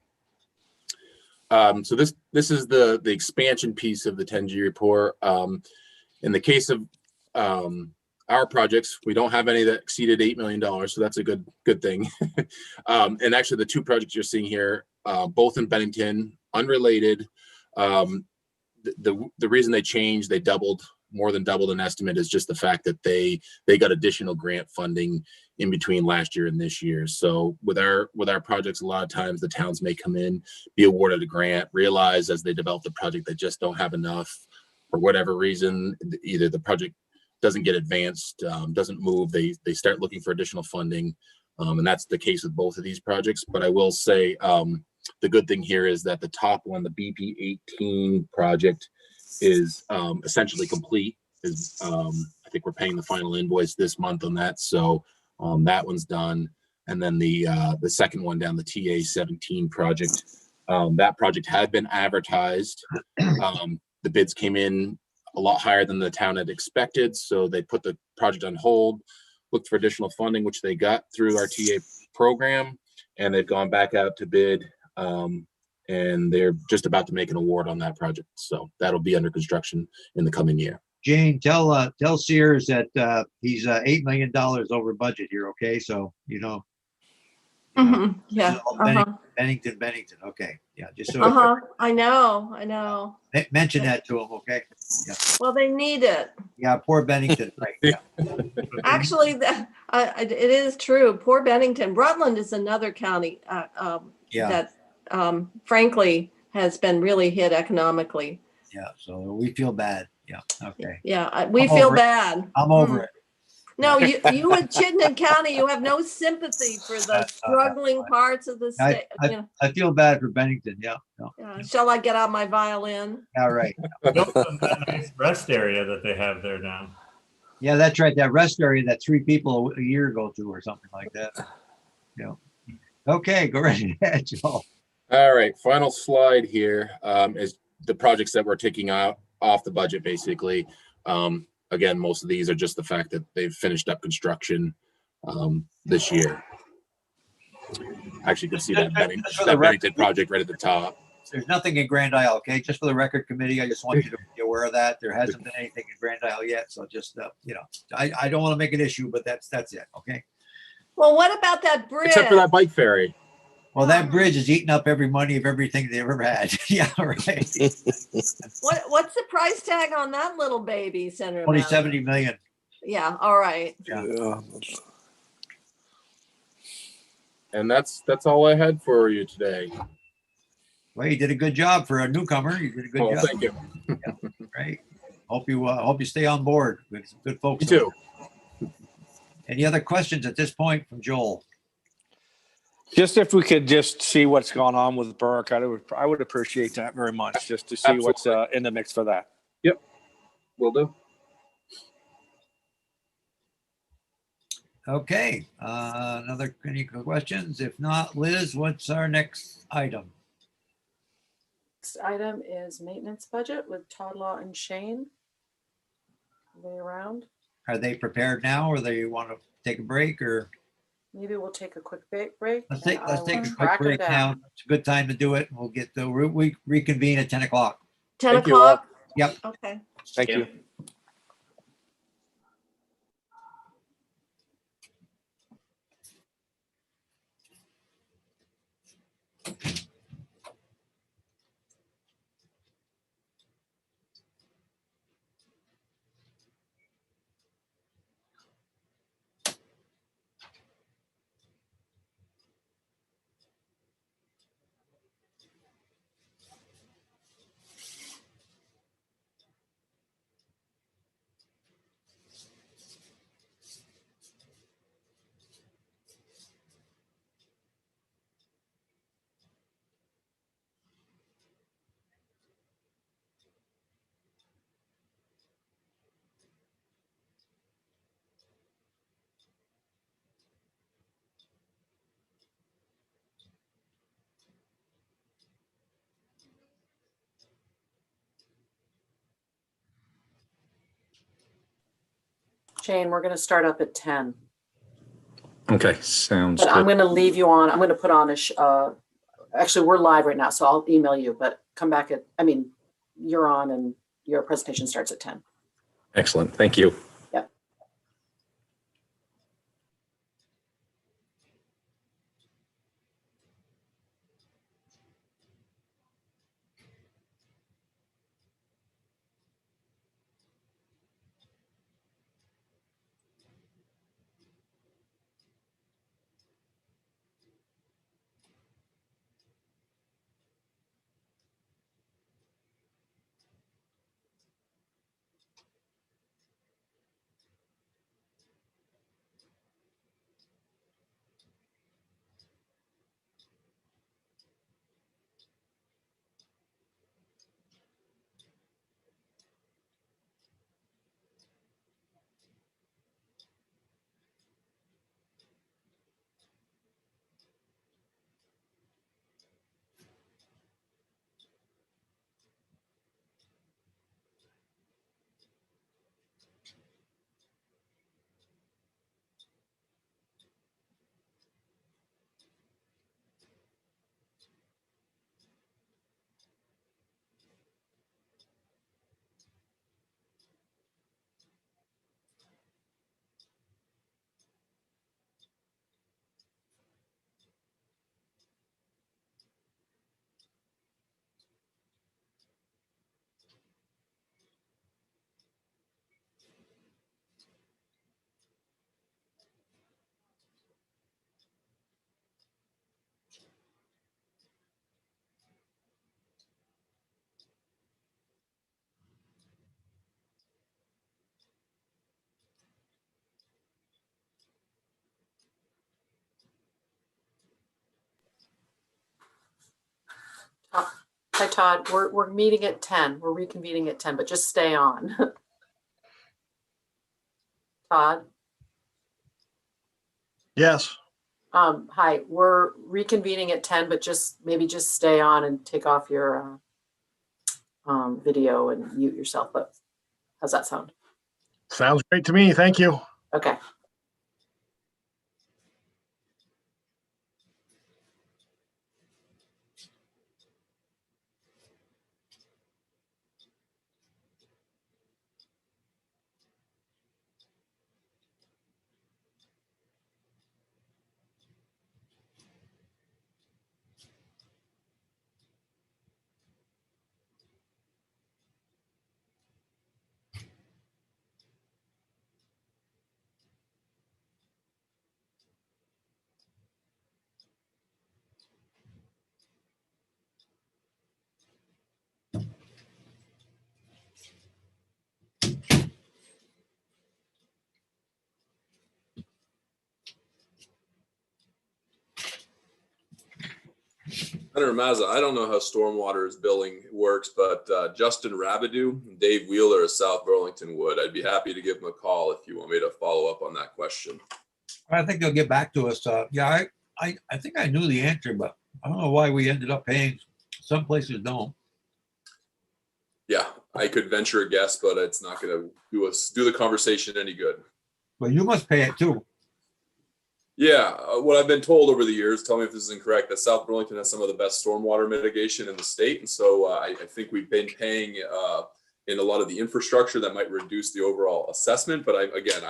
So this is the expansion piece of the 10G report. In the case of our projects, we don't have any that exceeded $8 million, so that's a good thing. And actually, the two projects you're seeing here, both in Bennington, unrelated. The reason they changed, they more than doubled an estimate, is just the fact that they got additional grant funding in between last year and this year. So with our projects, a lot of times the towns may come in, be awarded a grant, realize as they develop the project they just don't have enough for whatever reason. Either the project doesn't get advanced, doesn't move, they start looking for additional funding. And that's the case with both of these projects. But I will say the good thing here is that the top one, the BP 18 project, is essentially complete. I think we're paying the final invoice this month on that, so that one's done. And then the second one down, the TA 17 project, that project had been advertised. The bids came in a lot higher than the town had expected, so they put the project on hold, looked for additional funding, which they got through our TA program, and they've gone back out to bid, and they're just about to make an award on that project. So that'll be under construction in the coming year. Jane, tell Sears that he's $8 million over budget here, okay? So, Yeah. this is all Bennington. Okay, yeah, just so I know. mention that to him, okay? Yeah, Well, they need it. yeah, poor Bennington, right? Yeah. Actually, it is true. Poor Bennington. Rutland is another county Yeah. that frankly has been really hit economically. Yeah, so we feel bad. Yeah, okay. Yeah, we I'm feel over it. bad. I'm over it. No, you in Chittenden County, you have no sympathy for the struggling parts of the state. I feel bad for Bennington. Yeah, no. Shall I get out my violin? All right. That nice rest area that they have there now. Yeah, that's right. That rest area that 3 people a year go to or something like that. Yeah. Okay, go right ahead, Joel. All right, final slide here is the projects that we're taking out off the budget, basically. Again, most of these are just the fact that they've finished up construction this year. Actually, you can see that Bennington project right at the top. There's nothing in Grand Isle, okay? Just for the record committee, I just want you to be aware of that. There hasn't been anything in Grand Isle yet, so just I don't want to make an issue, but that's it, okay? Well, what about that bridge? Except for that bike ferry. Well, that bridge is eating up every money of everything they ever had. Yeah, right. What's the price tag on that little baby, Senator? 2070 million. Yeah, all right. Yeah. And that's all I had for you today. Well, you did a good job for a newcomer. You did a good job. Thank you. Yeah, right. Hope you stay on board with some good folks. You too. Any other questions at this point from Joel? Just if we could just see what's going on with Burke, I would appreciate that very much, just to see what's in the mix for that. Yep, will do. Okay, any questions? If not, Liz, what's our next item? Next item is maintenance budget with Todd Law and Shane. Are they around? Are they prepared now, or they want to take a break, or? Maybe we'll take a quick break. Let's take and I a will quick track it break down. now. It's a good time to do it. We'll get we reconvene at 10 o'clock. 10 Thank you, o'clock? Yep. Okay. Thank you. Shane, we're going to start up at 10. Okay, sounds But I'm good. going to leave you on. I'm going to put on actually, we're live right now, so I'll email you, but come back you're on and your presentation starts at 10. Excellent. Thank you. Yep. Hi, Todd. We're meeting at 10. We're reconvening at 10, but just stay on. Todd? Yes. Hi, we're reconvening at 10, but maybe just stay on and take off your video and mute yourself. But how's that sound? Sounds great to me. Thank you. Okay. Senator Mazza, I don't know how stormwater billing works, but Justin Rabideau and Dave Wheeler of South Burlington would. I'd be happy to give them a call if you want me to follow up on that question. I think they'll get back to us. Yeah, I think I knew the answer, but I don't know why we ended up paying. Some places don't. Yeah, I could venture a guess, but it's not going to do the conversation any good. But you must pay it too. Yeah, what I've been told over the years, tell me if this is incorrect, that South Burlington has some of the best stormwater mitigation in the state. And so I think we've been paying in a lot of the infrastructure that might reduce the overall assessment. But I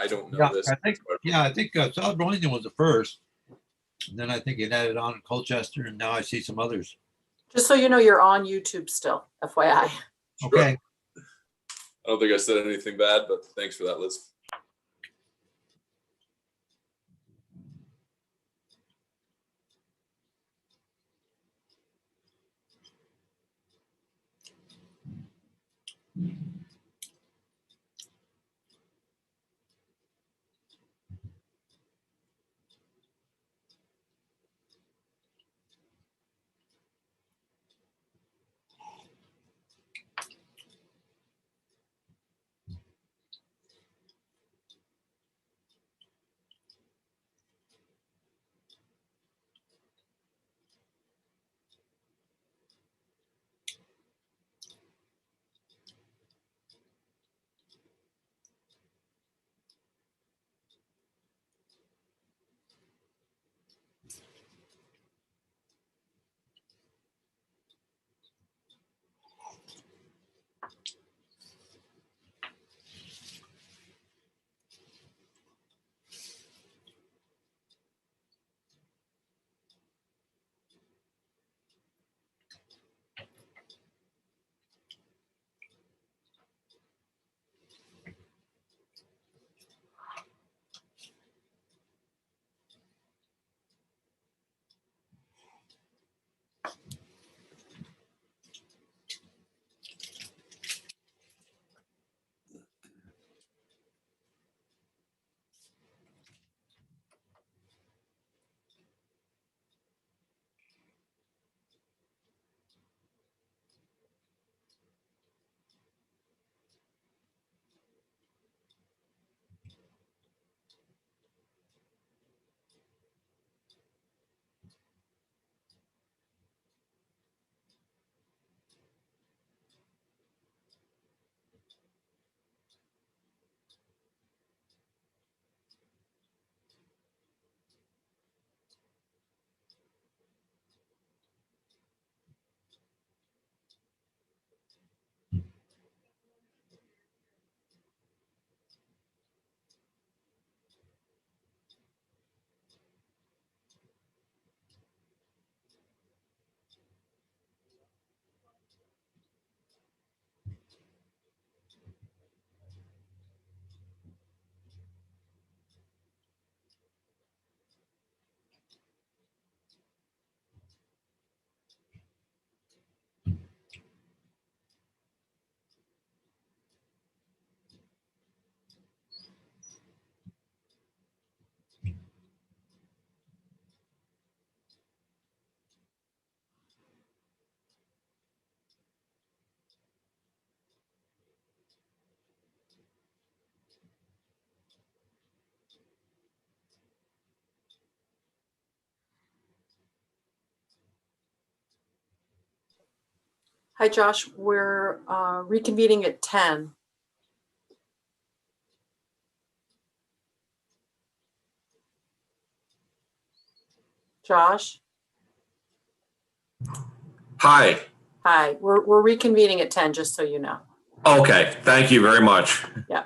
don't know Yeah, this. I think South Burlington was the first. And then I think it added on Colchester, and now I see some others. Just so you know, you're on YouTube still, FYI. Sure. Okay. I don't think I said anything bad, but thanks for that, Liz. Hi, Josh. We're reconvening at 10. Josh? Hi. Hi, we're reconvening at 10, just so you know. Okay. Thank you very much. Yeah.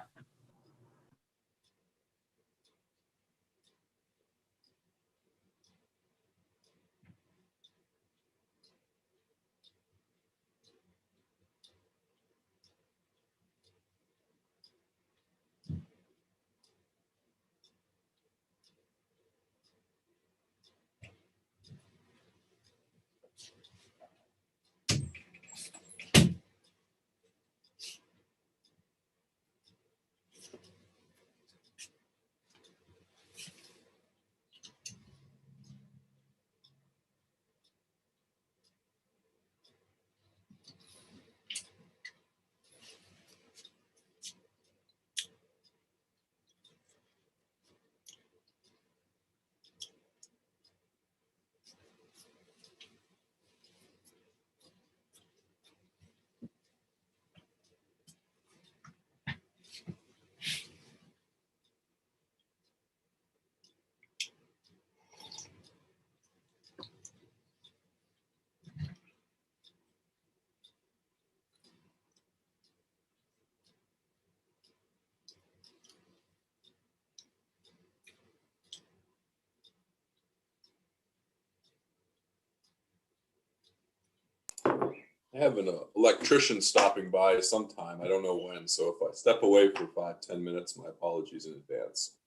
I have an electrician stopping by sometime. I don't know when. So if I step away for 5-10 minutes, my apologies in advance.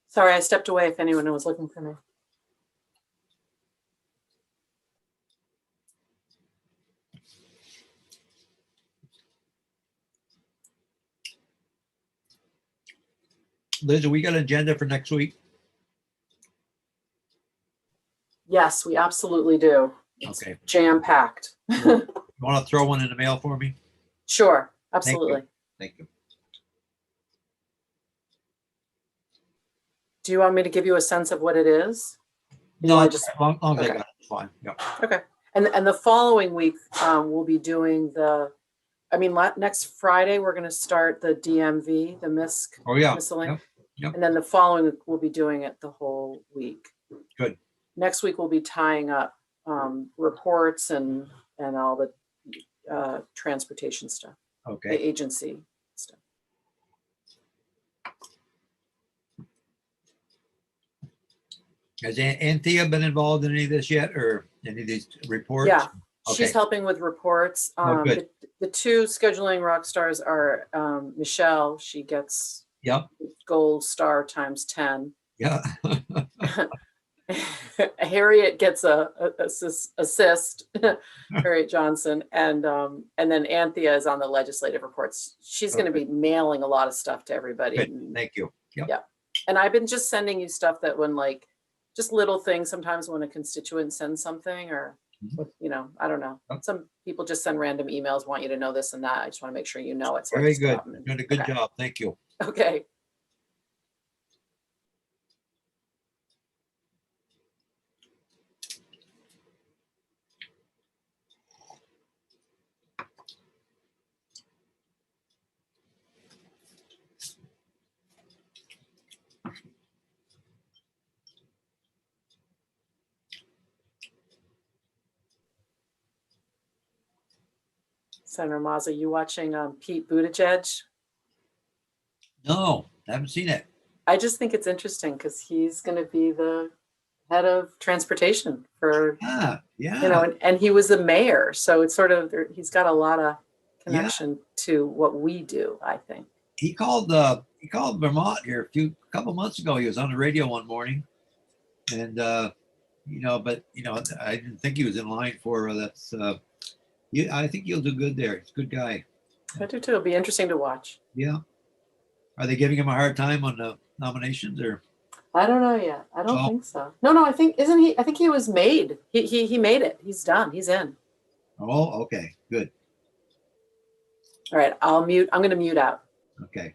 Sorry, I stepped away if anyone was looking for me. Liz, we got an agenda for next week? Yes, we absolutely do. It's Okay. jam-packed. You want to throw one in the mail for me? Sure, Thank you. absolutely. Thank you. Do you want me to give you a sense of what it is? No, I I just- just, long as I okay. got it, it's fine. Yeah. Okay. And the following week, we'll be doing next Friday, we're going to start the DMV, the MISC Oh, yeah. miscellaneous. Yep. And then the following week, we'll be doing it the whole week. Good. Next week, we'll be tying up reports and all the transportation stuff, the Okay. agency stuff. Has Anthea been involved in any of this yet, or any of these reports? Yeah, Okay. she's helping with reports. Oh, good. The two scheduling rock stars are Michelle. She gets Yep. gold star times 10. Yeah. Harriet gets a assist, Harriet Johnson, and then Anthea is on the legislative reports. She's going to be mailing a lot of stuff to everybody. Good. And, Thank you. Yep. yeah, and I've been just sending you stuff that when just little things. Sometimes when a constituent sends something, or I don't know. Yep. Some people just send random emails, want you to know this and that. I just want to make sure you know it. So I Very just good. drop them in. Doing a good Okay. job. Thank you. Okay. Senator Mazza, you watching Pete Buttigieg? No, haven't seen it. I just think it's interesting because he's going to be the head of transportation for, Yeah. and he was the mayor. So it's sort of, he's got a lot of connection to what we do, I think. He called Vermont here a couple months ago. He was on the radio one morning, and but I didn't think he was in line for that's. I think he'll do good there. He's a good guy. I do too. It'll be interesting to watch. Yeah. Are they giving him a hard time on the nominations, or? I don't know yet. I don't think so. No, I think, isn't he? I think he was made. He made it. He's done. He's in. Oh, okay, good. All right. I'll mute. I'm going to mute out. Okay.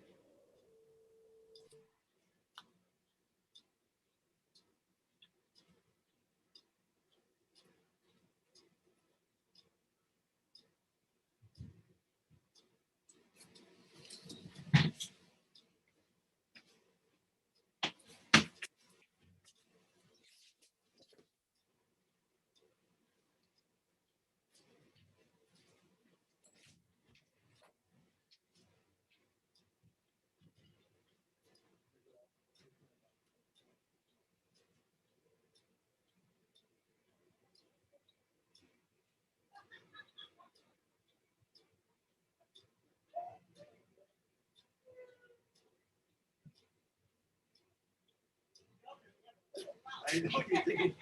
I know what you're thinking.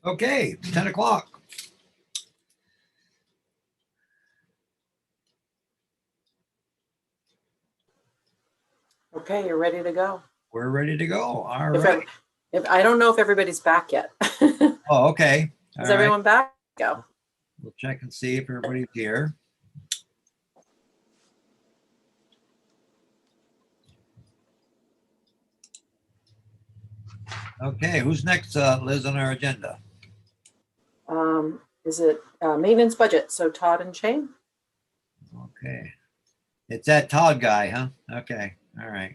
Okay, 10 o'clock. Okay, you're ready to go. We're ready to go. All If, right. if I don't know if everybody's back yet. Is Oh, okay. All right. everyone back? Go. We'll check and see if everybody's here. Okay, who's next, Liz, on our agenda? Is it maintenance budget? So Todd and Shane? Okay. It's that Todd guy, huh? Okay, all right.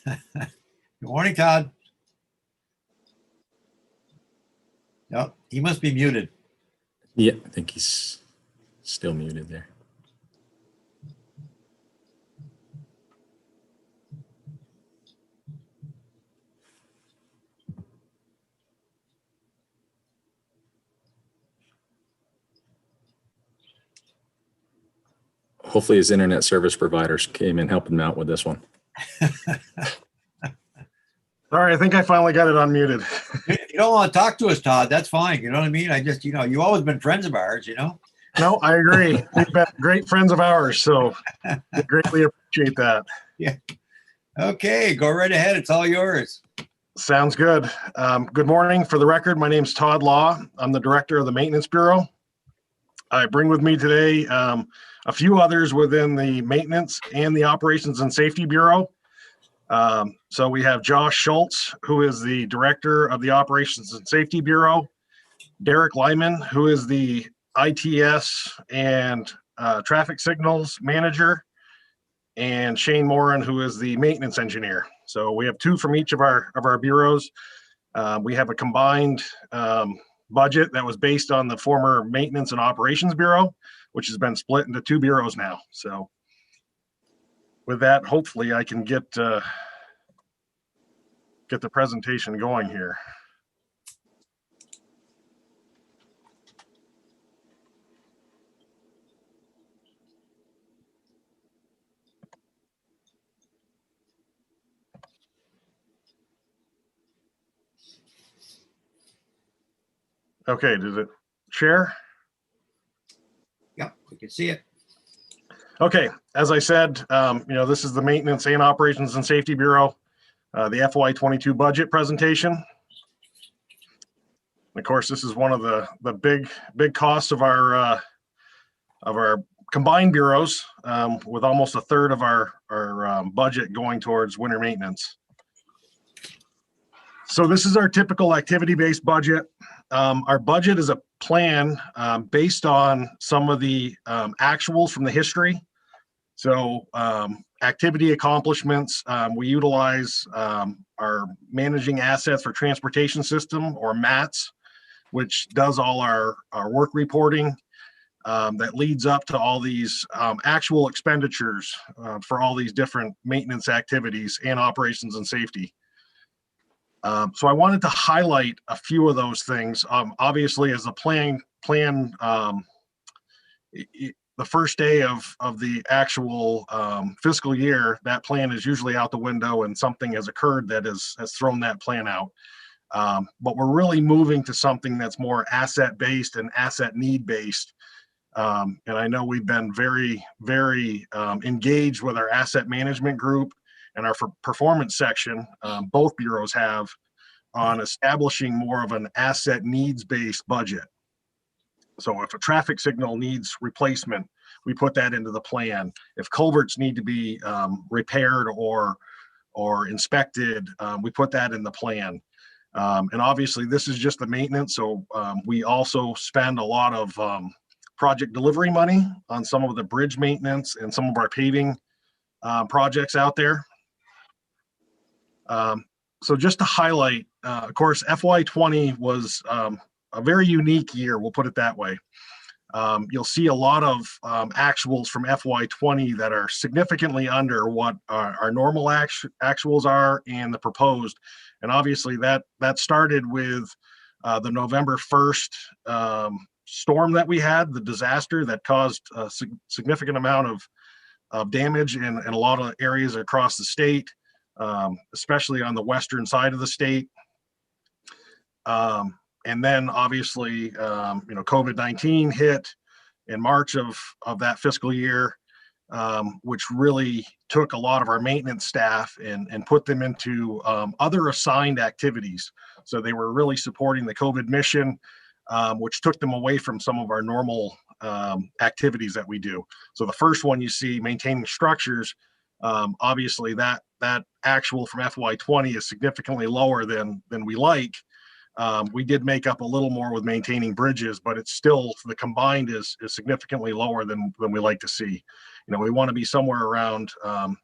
Good morning, Todd. Oh, he must be muted. Yeah, I think he's still muted there. Hopefully his internet service providers came and helped him out with this one. Sorry, I think I finally got it unmuted. If you don't want to talk to us, Todd, that's fine. You know what I mean? I just, you always been friends of ours, No, I agree. We've been great friends of ours, so we greatly appreciate that. Yeah. Okay, go right ahead. It's all yours. Sounds good. Good morning. For the record, my name's Todd Law. I'm the director of the Maintenance Bureau. I bring with me today a few others within the Maintenance and the Operations and Safety Bureau. So we have Josh Schultz, who is the director of the Operations and Safety Bureau, Derek Lyman, who is the ITS and traffic signals manager, and Shane Moran, who is the maintenance engineer. So we have two from each of our bureaus. We have a combined budget that was based on the former Maintenance and Operations Bureau, which has been split into two bureaus now. So with that, hopefully I can get the presentation going here. Okay, does it share? Yep, we can see it. Okay, as I said, this is the Maintenance and Operations and Safety Bureau, the FY22 budget presentation. Of course, this is one of the big costs of our combined bureaus, with almost a third of our budget going towards winter maintenance. So this is our typical activity-based budget. Our budget is a plan based on some of the actuals from the history. So activity accomplishments, we utilize our managing assets for transportation system, or MATS, which does all our work reporting that leads up to all these actual expenditures for all these different maintenance activities and operations and safety. So I wanted to highlight a few of those things. Obviously, as a plan, the first day of the actual fiscal year, that plan is usually out the window, and something has occurred that has thrown that plan out. But we're really moving to something that's more asset-based and asset need-based. And I know we've been very, very engaged with our asset management group and our performance section, both bureaus have, on establishing more of an asset needs-based budget. So if a traffic signal needs replacement, we put that into the plan. If culverts need to be repaired or inspected, we put that in the plan. And obviously this is just the maintenance. So we also spend a lot of project delivery money on some of the bridge maintenance and some of our paving projects out there. So just to highlight, of course, FY20 was a very unique year, we'll put it that way. You'll see a lot of actuals from FY20 that are significantly under what our normal actuals are and the proposed. And obviously that started with the November 1st storm that we had, the disaster that caused a significant amount of damage in a lot of areas across the state, especially on the western side of the state. And then obviously, COVID-19 hit in March of that fiscal year, which really took a lot of our maintenance staff and put them into other assigned activities. So they were really supporting the COVID mission, which took them away from some of our normal activities that we do. So the first one you see, maintaining structures, obviously that actual from FY20 is significantly lower than we like. We did make up a little more with maintaining bridges, but it's still, the combined is significantly lower than we like to see. We want to be somewhere around, $2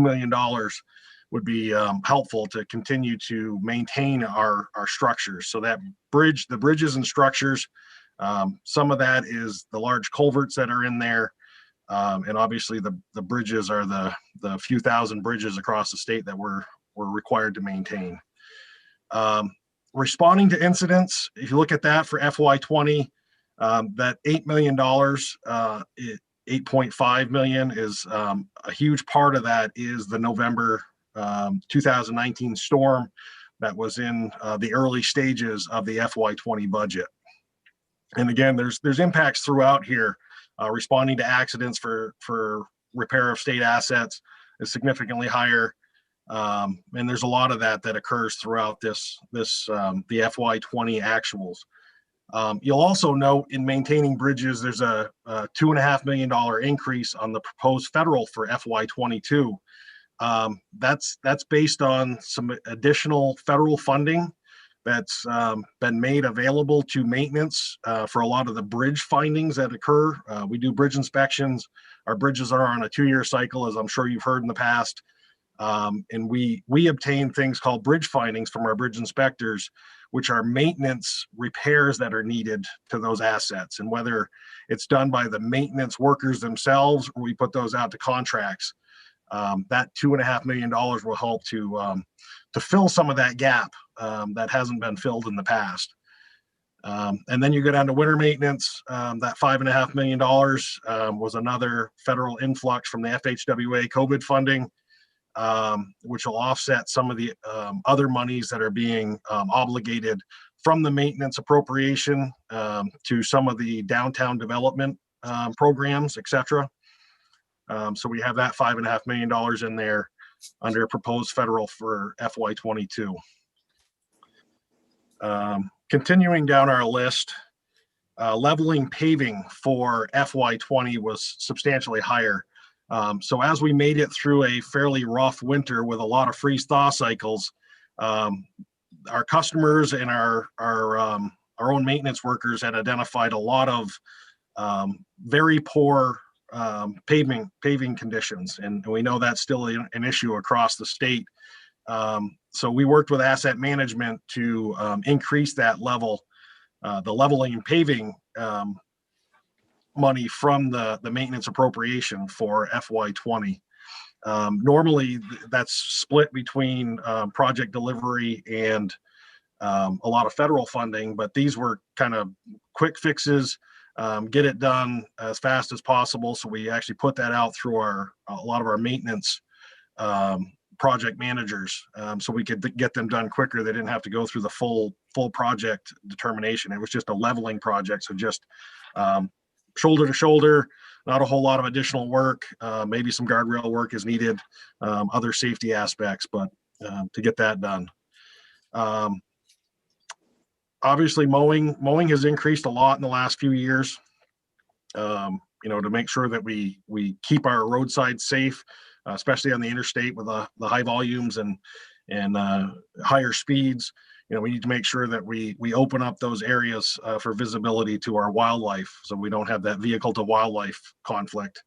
million would be helpful to continue to maintain our structures. So that the bridges and structures, some of that is the large culverts that are in there. And obviously the bridges are the few thousand bridges across the state that we're required to maintain. Responding to incidents, if you look at that for FY20, that $8 million, 8.5 million is a huge part of that is the November 2019 storm that was in the early stages of the FY20 budget. And again, there's impacts throughout here. Responding to accidents for repair of state assets is significantly higher. And there's a lot of that occurs throughout the FY20 actuals. You'll also note in maintaining bridges, there's a $2.5 million increase on the proposed federal for FY22. That's based on some additional federal funding that's been made available to maintenance for a lot of the bridge findings that occur. We do bridge inspections. Our bridges are on a 2-year cycle, as I'm sure you've heard in the past. And we obtain things called bridge findings from our bridge inspectors, which are maintenance repairs that are needed to those assets. And whether it's done by the maintenance workers themselves, or we put those out to contracts, that $2.5 million will help to fill some of that gap that hasn't been filled in the past. And then you go down to winter maintenance. That $5.5 million was another federal influx from the FHWA COVID funding, which will offset some of the other monies that are being obligated from the maintenance appropriation to some of the downtown development programs, etc. So we have that $5.5 million in there under proposed federal for FY22. Continuing down our list, leveling paving for FY20 was substantially higher. So as we made it through a fairly rough winter with a lot of freeze-thaw cycles, our customers and our own maintenance workers had identified a lot of very poor paving conditions, and we know that's still an issue across the state. So we worked with asset management to increase that level, the leveling and paving money from the maintenance appropriation for FY20. Normally that's split between project delivery and a lot of federal funding, but these were kind of quick fixes, get it done as fast as possible. So we actually put that out through a lot of our maintenance project managers, so we could get them done quicker. They didn't have to go through the full project determination. It was just a leveling project, so just shoulder to shoulder, not a whole lot of additional work. Maybe some guardrail work is needed, other safety aspects, but to get that done. Obviously mowing has increased a lot in the last few years, to make sure that we keep our roadside safe, especially on the interstate with the high volumes and higher speeds. We need to make sure that we open up those areas for visibility to our wildlife, so we don't have that vehicle to wildlife conflict.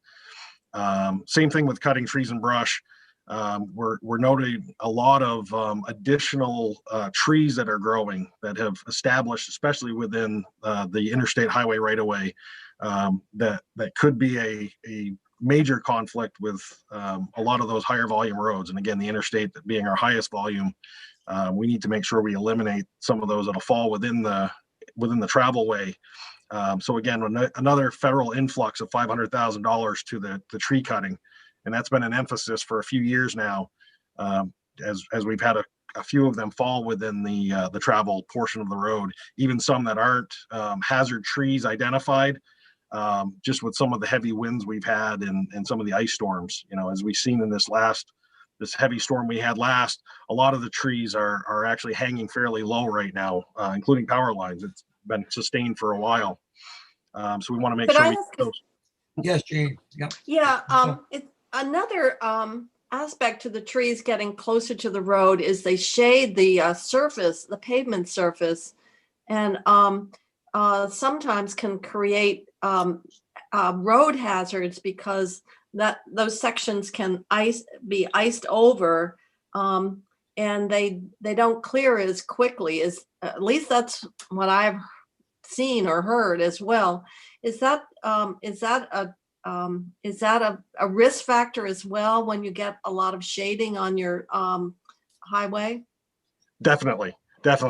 Same thing with cutting trees and brush. We're noting a lot of additional trees that are growing that have established, especially within the interstate highway right away, that could be a major conflict with a lot of those higher volume roads. And again, the interstate being our highest volume, we need to make sure we eliminate some of those that'll fall within the travel way. So again, another federal influx of $500,000 to the tree cutting. And that's been an emphasis for a few years now, as we've had a few of them fall within the travel portion of the road, even some that aren't hazard trees identified, just with some of the heavy winds we've had and some of the ice storms. As we've seen in this heavy storm we had last, a lot of the trees are actually hanging fairly low right now, including power lines. It's been sustained for a while. So we want to make sure Yes, Jane. Yeah. Yeah. Another aspect to the trees getting closer to the road is they shade the surface, the pavement surface, and sometimes can create road hazards because those sections can be iced over, and they don't clear as quickly. At least that's what I've seen or heard as well. Is that a risk factor as well when you get a lot of shading on your highway? Definitely.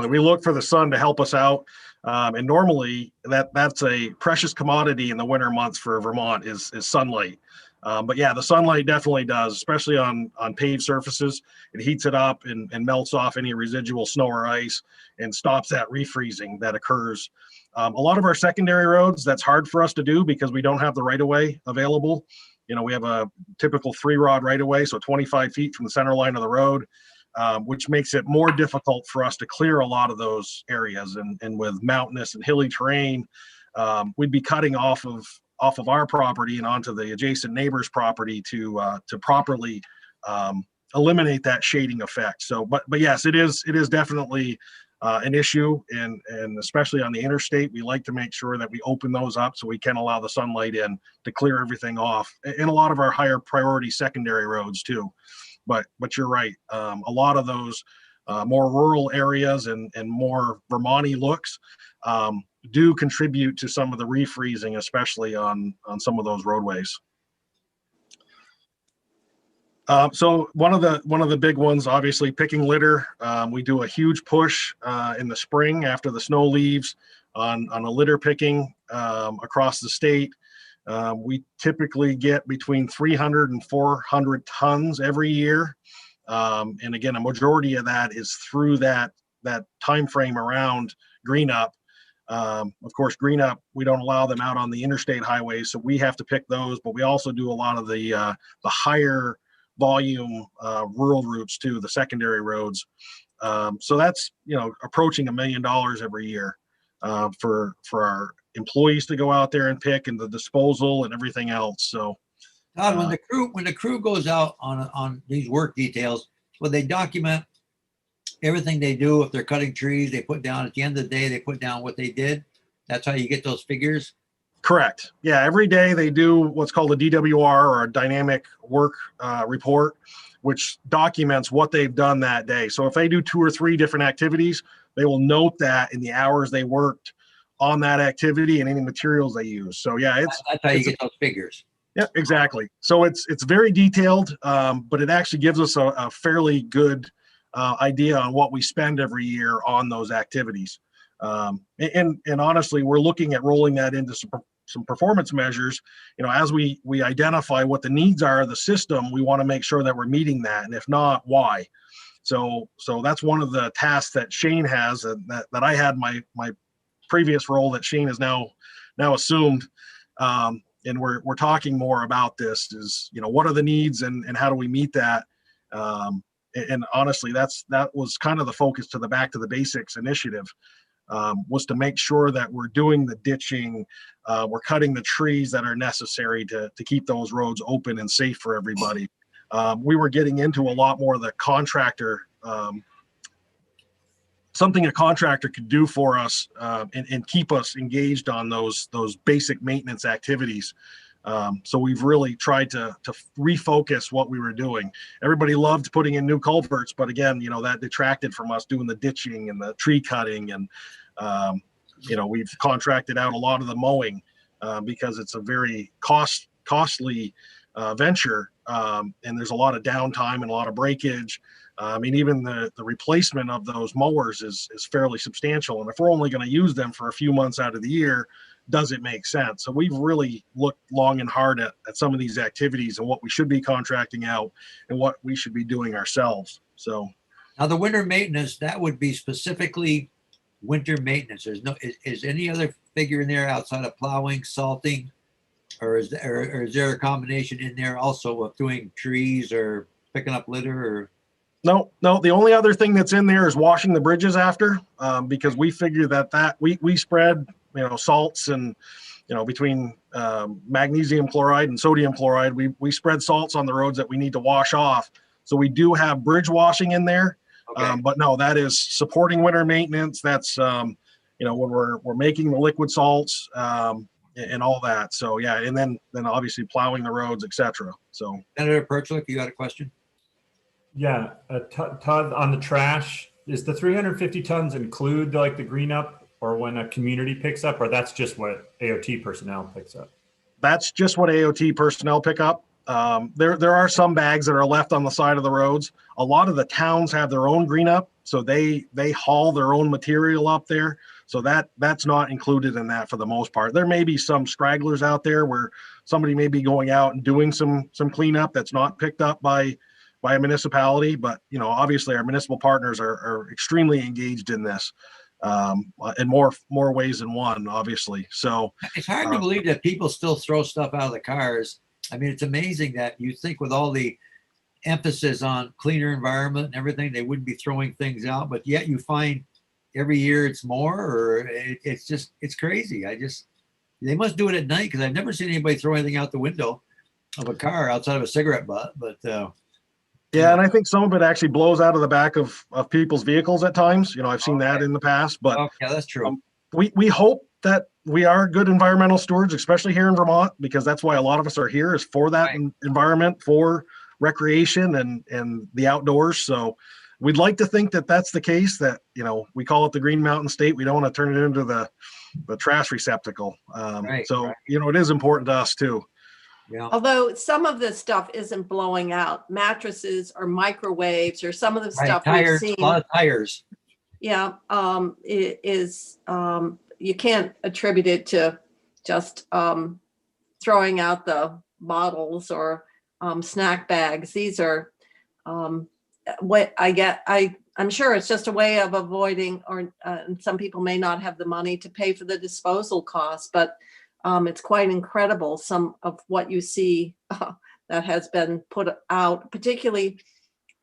We look for the sun to help us out. And normally that's a precious commodity in the winter months for Vermont is sunlight. But yeah, the sunlight definitely does, especially on paved surfaces. It heats it up and melts off any residual snow or ice and stops that refreezing that occurs. A lot of our secondary roads, that's hard for us to do because we don't have the right of way available. We have a typical 3-rod right of way, so 25 feet from the center line of the road, which makes it more difficult for us to clear a lot of those areas. And with mountainous and hilly terrain, we'd be cutting off of our property and onto the adjacent neighbor's property to properly eliminate that shading effect. So, but yes, it is definitely an issue, and especially on the interstate, we like to make sure that we open those up so we can allow the sunlight in to clear everything off. In a lot of our higher priority secondary roads too. But you're right. A lot of those more rural areas and more Vermont-y looks do contribute to some of the refreezing, especially on some of those roadways. So one of the big ones, obviously, picking litter. We do a huge push in the spring after the snow leaves on a litter picking across the state. We typically get between 300 and 400 tons every year. And again, a majority of that is through that time frame around green up. Of course, green up, we don't allow them out on the interstate highways, so we have to pick those, but we also do a lot of the higher volume rural routes too, the secondary roads. So that's approaching $1 million every year for our employees to go out there and pick, and the disposal and everything else. So Todd, when the crew goes out on these work details, will they document everything they do, if they're cutting trees, they put down, at the end of the day, they put down what they did. That's how you get those figures. Correct. Yeah, every day they do what's called a DWR, or a dynamic work report, which documents what they've done that day. So if they do 2 or 3 different activities, they will note that in the hours they worked on that activity and any materials they use. So yeah, That's how you get those figures. yeah, exactly. So it's very detailed, but it actually gives us a fairly good idea on what we spend every year on those activities. And honestly, we're looking at rolling that into some performance measures. You know, as we identify what the needs are of the system, we want to make sure that we're meeting that, and if not, why. So that's one of the tasks that Shane has, that I had my previous role that Shane has now assumed. And we're talking more about this, is, you know, what are the needs and how do we meet that? And honestly, that was kind of the focus to the Back to the Basics initiative, was to make sure that we're doing the ditching, we're cutting the trees that are necessary to keep those roads open and safe for everybody. We were getting into a lot more of the contractor, something a contractor could do for us, and keep us engaged on those basic maintenance activities. So we've really tried to refocus what we were doing. Everybody loved putting in new culverts, but again, you know, that detracted from us doing the ditching and the tree cutting. And, you know, we've contracted out a lot of the mowing, because it's a very costly venture. And there's a lot of downtime and a lot of breakage. I mean, even the replacement of those mowers is fairly substantial. And if we're only going to use them for a few months out of the year, does it make sense? So we've really looked long and hard at some of these activities and what we should be contracting out and what we should be doing ourselves. So now the winter maintenance, that would be specifically winter maintenance. There's no, is any other figure in there outside of plowing, salting, or is there a combination in there also of doing trees or picking up litter? Or no, the only other thing that's in there is washing the bridges after, because we figure that we spread, you know, salts, and, you know, between magnesium chloride and sodium chloride, we spread salts on the roads that we need to wash off. So we do have bridge washing in there. Okay. But no, that is supporting winter maintenance. That's, you know, when we're making the liquid salts, and all that. So yeah, and then obviously plowing the roads, etc. So Senator Perchlik, you had a question? Yeah, Todd, on the trash, is the 350 tons include like the green up, or when a community picks up, or that's just what AOT personnel picks up? that's just what AOT personnel pick up. There are some bags that are left on the side of the roads. A lot of the towns have their own green up, so they haul their own material up there. So that's not included in that for the most part. There may be some stragglers out there where somebody may be going out and doing some cleanup that's not picked up by a municipality, but you know, obviously our municipal partners are extremely engaged in this, in more ways than one, obviously. So it's hard to believe that people still throw stuff out of the cars. I mean, it's amazing that you think with all the emphasis on cleaner environment and everything, they wouldn't be throwing things out, but yet you find every year it's more, or it's crazy. They must do it at night, because I've never seen anybody throw anything out the window of a car outside of a cigarette butt. But yeah, and I think some of it actually blows out of the back of people's vehicles at times. You know, I've seen that in the past, but yeah, that's true. We hope that we are good environmental stewards, especially here in Vermont, because that's why a lot of us are here, is for that environment, for recreation and the outdoors. So we'd like to think that that's the case, that, you know, we call it the Green Mountain State. We don't want to turn it into the trash receptacle. You know, it is important to us too. Yeah. Although some of this stuff isn't blowing out, mattresses or microwaves or some of the stuff tires, we've seen. A lot of tires. Yeah, it is. You can't attribute it to just throwing out the bottles or snack bags. These are what I get. I'm sure it's just a way of avoiding, or some people may not have the money to pay for the disposal costs, but it's quite incredible, some of what you see that has been put out, particularly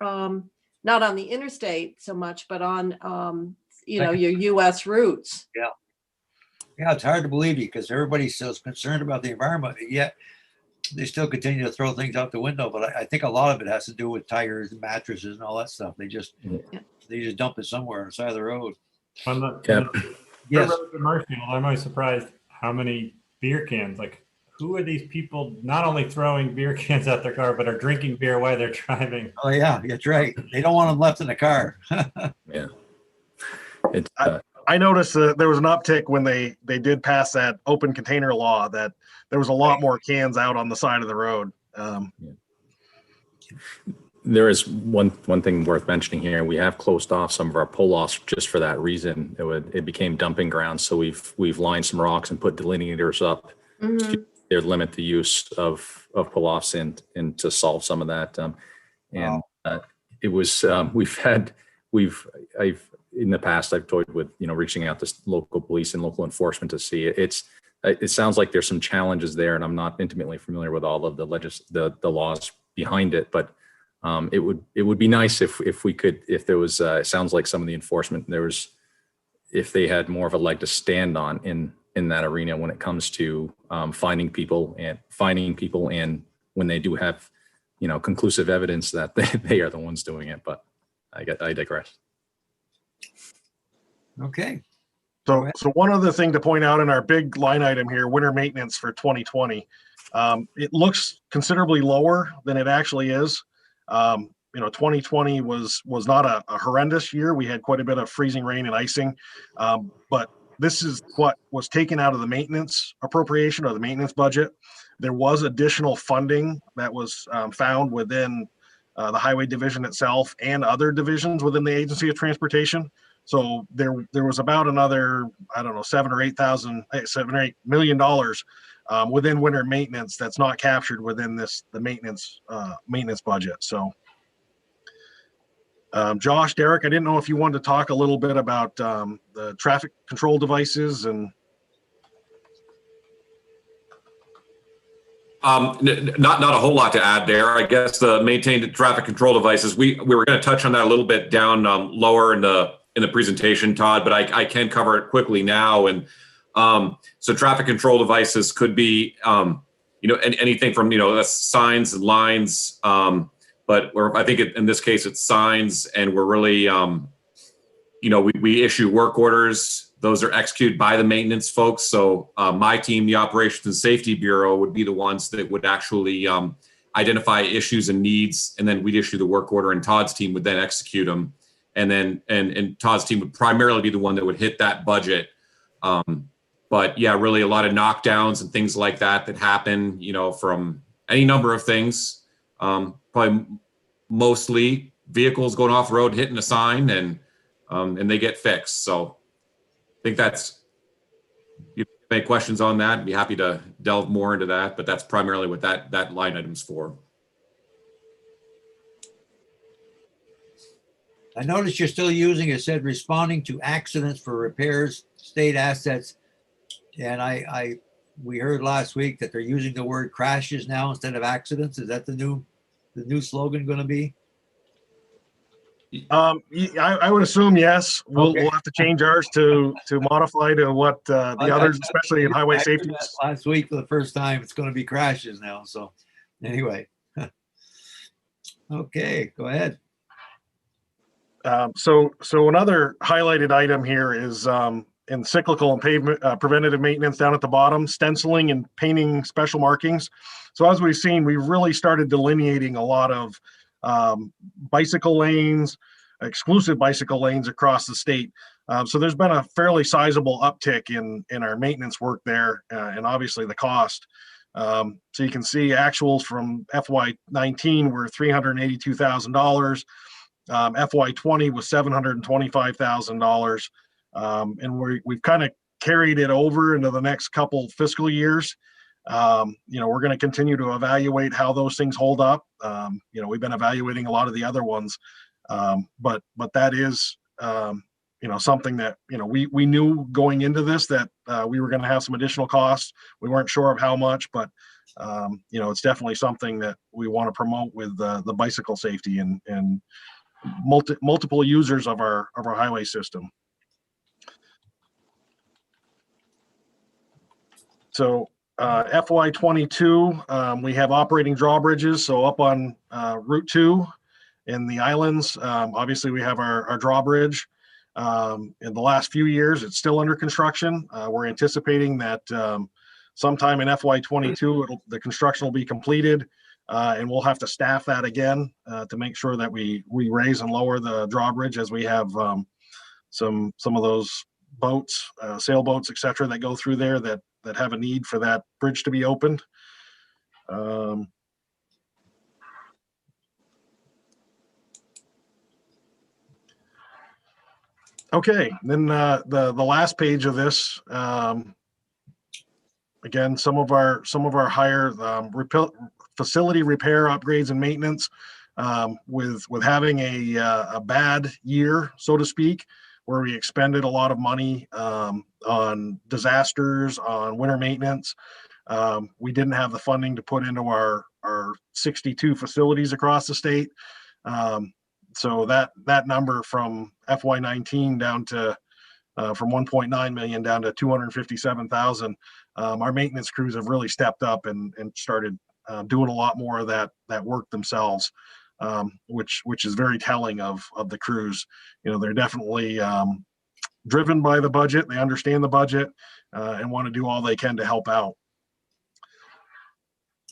not on the interstate so much, but on your U.S. routes. Yeah, it's hard to believe you, because everybody's so concerned about the environment, yet they still continue to throw things out the window. But I think a lot of it has to do with tires and mattresses and all that stuff. They They just dump it somewhere on the side of the road. On the, Yeah. the Yes. road to Marshfield, I'm always surprised how many beer cans, like, who are these people not only throwing beer cans at their car, but are drinking beer while they're driving? Oh, yeah, that's right. They don't want them left in the car. Yeah. It's, I noticed that there was an uptick when they did pass that open container law, that there was a lot more cans out on the side of the road. there is one thing worth mentioning here. We have closed off some of our pull-offs just for that reason. It became dumping grounds, so we've lined some rocks and put delineators up Mhm. to limit the use of pull-offs and to solve some of that. It was I've in the past I've toyed with reaching out to local police and local enforcement to see it sounds like there's some challenges there, and I'm not intimately familiar with all of the laws behind it, but it would be nice if we could, if there was it sounds like some of the enforcement if they had more of a leg to stand on in that arena when it comes to finding people and when they do have conclusive evidence that they are the ones doing it. But I digress. Okay. So one other thing to point out in our big line item here, winter maintenance for 2020, it looks considerably lower than it actually is. 2020 was not a horrendous year. We had quite a bit of freezing rain and icing, but this is what was taken out of the maintenance appropriation or the maintenance budget. There was additional funding that was found within the highway division itself and other divisions within the Agency of Transportation. So there was about another, I don't know, $7 or $8 million within winter maintenance that's not captured within the maintenance budget. So, Josh, Derek, I didn't know if you wanted to talk a little bit about the traffic control devices and. Not a whole lot to add there. I guess the maintained traffic control devices. We were going to touch on that a little bit down lower in the presentation, Todd, but I can cover it quickly now. And so traffic control devices could be anything from signs and lines, but I think in this case it's signs, and we're really we issue work orders. Those are executed by the maintenance folks. So my team, the Operations and Safety Bureau, would be the ones that would actually identify issues and needs, and then we'd issue the work order, and Todd's team would then execute them. And then and Todd's team would primarily be the one that would hit that budget. But yeah, really a lot of knockdowns and things like that happen, from any number of things. Probably mostly vehicles going off the road, hitting a sign, and they get fixed. So I think that's, if you have any questions on that, I'd be happy to delve more into that, but that's primarily what that line item's for. I noticed you're still using, it said responding to accidents for repairs, state assets. And we heard last week that they're using the word crashes now instead of accidents. Is that the new slogan going to be? I would assume yes. We'll have to change ours to modify to what the others, especially in highway safety. Last week for the first time, it's going to be crashes now. So anyway, okay, go ahead. So another highlighted item here is in cyclical and pavement preventative maintenance down at the bottom, stenciling and painting special markings. So as we've seen, we've really started delineating a lot of bicycle lanes, exclusive bicycle lanes across the state. So there's been a fairly sizable uptick in our maintenance work there, and obviously the cost. So you can see actuals from FY19 were $382,000. FY20 was $725,000. And we've kind of carried it over into the next couple fiscal years. We're going to continue to evaluate how those things hold up. We've been evaluating a lot of the other ones, but that is, something that, we knew going into this that we were going to have some additional costs. We weren't sure of how much, but, it's definitely something that we want to promote with the bicycle safety and multiple users of our highway system. So FY22, we have operating drawbridges. So up on Route 2, in the islands. Obviously, we have our drawbridge. In the last few years, it's still under construction. We're anticipating that sometime in FY22, the construction will be completed, and we'll have to staff that again to make sure that we raise and lower the drawbridge, as we have some of those boats, sailboats, etc., that go through there that have a need for that bridge to be opened. Okay, then the last page of this, again, some of our higher facility repair, upgrades, and maintenance. With having a bad year, so to speak, where we expended a lot of money on disasters, on winter maintenance. We didn't have the funding to put into our 62 facilities across the state. So that number from FY19 down to from 1.9 million down to 257,000. Our maintenance crews have really stepped up and started doing a lot more of that work themselves, which is very telling of the crews. You know, they're definitely driven by the budget. They understand the budget and want to do all they can to help out.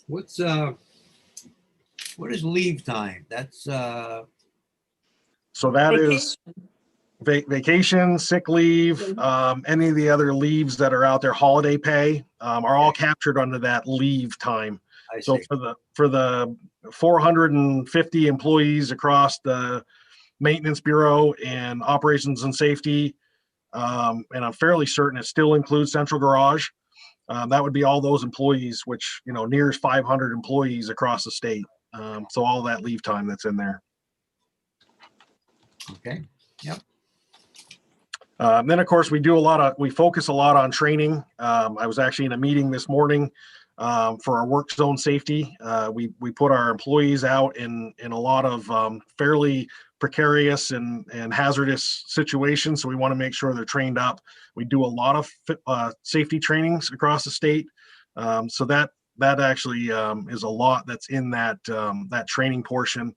What is leave time? That's So that is vacation, sick leave, any of the other leaves that are out there, holiday pay, are all captured under that leave time. I So see. for the 450 employees across the Maintenance Bureau and Operations and Safety, and I'm fairly certain it still includes Central Garage. That would be all those employees, which, you know, nears 500 employees across the state. So all that leave time that's in there. Okay. Yep. Then, of course, we focus a lot on training. I was actually in a meeting this morning for our work zone safety. We put our employees out in a lot of fairly precarious and hazardous situations. So we want to make sure they're trained up. We do a lot of safety trainings across the state. So that actually is a lot that's in that training portion.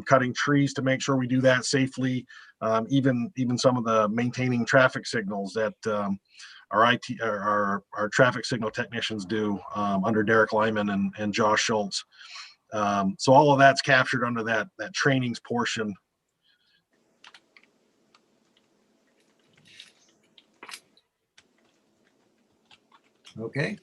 Cutting trees to make sure we do that safely. Even some of the maintaining traffic signals that our traffic signal technicians do under Derek Lyman and Josh Schultz. So all of that's captured under that trainings portion. Okay.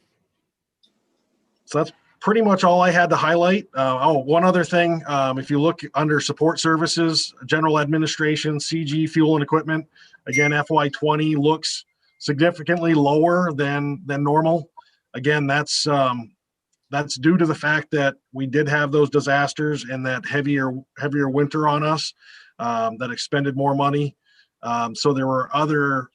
So that's pretty much all I had to highlight. One other thing, if you look under support services, general administration, CG, fuel and equipment, again, FY20 looks significantly lower than normal. Again, that's due to the fact that we did have those disasters and that heavier winter on us that expended more money. So there were other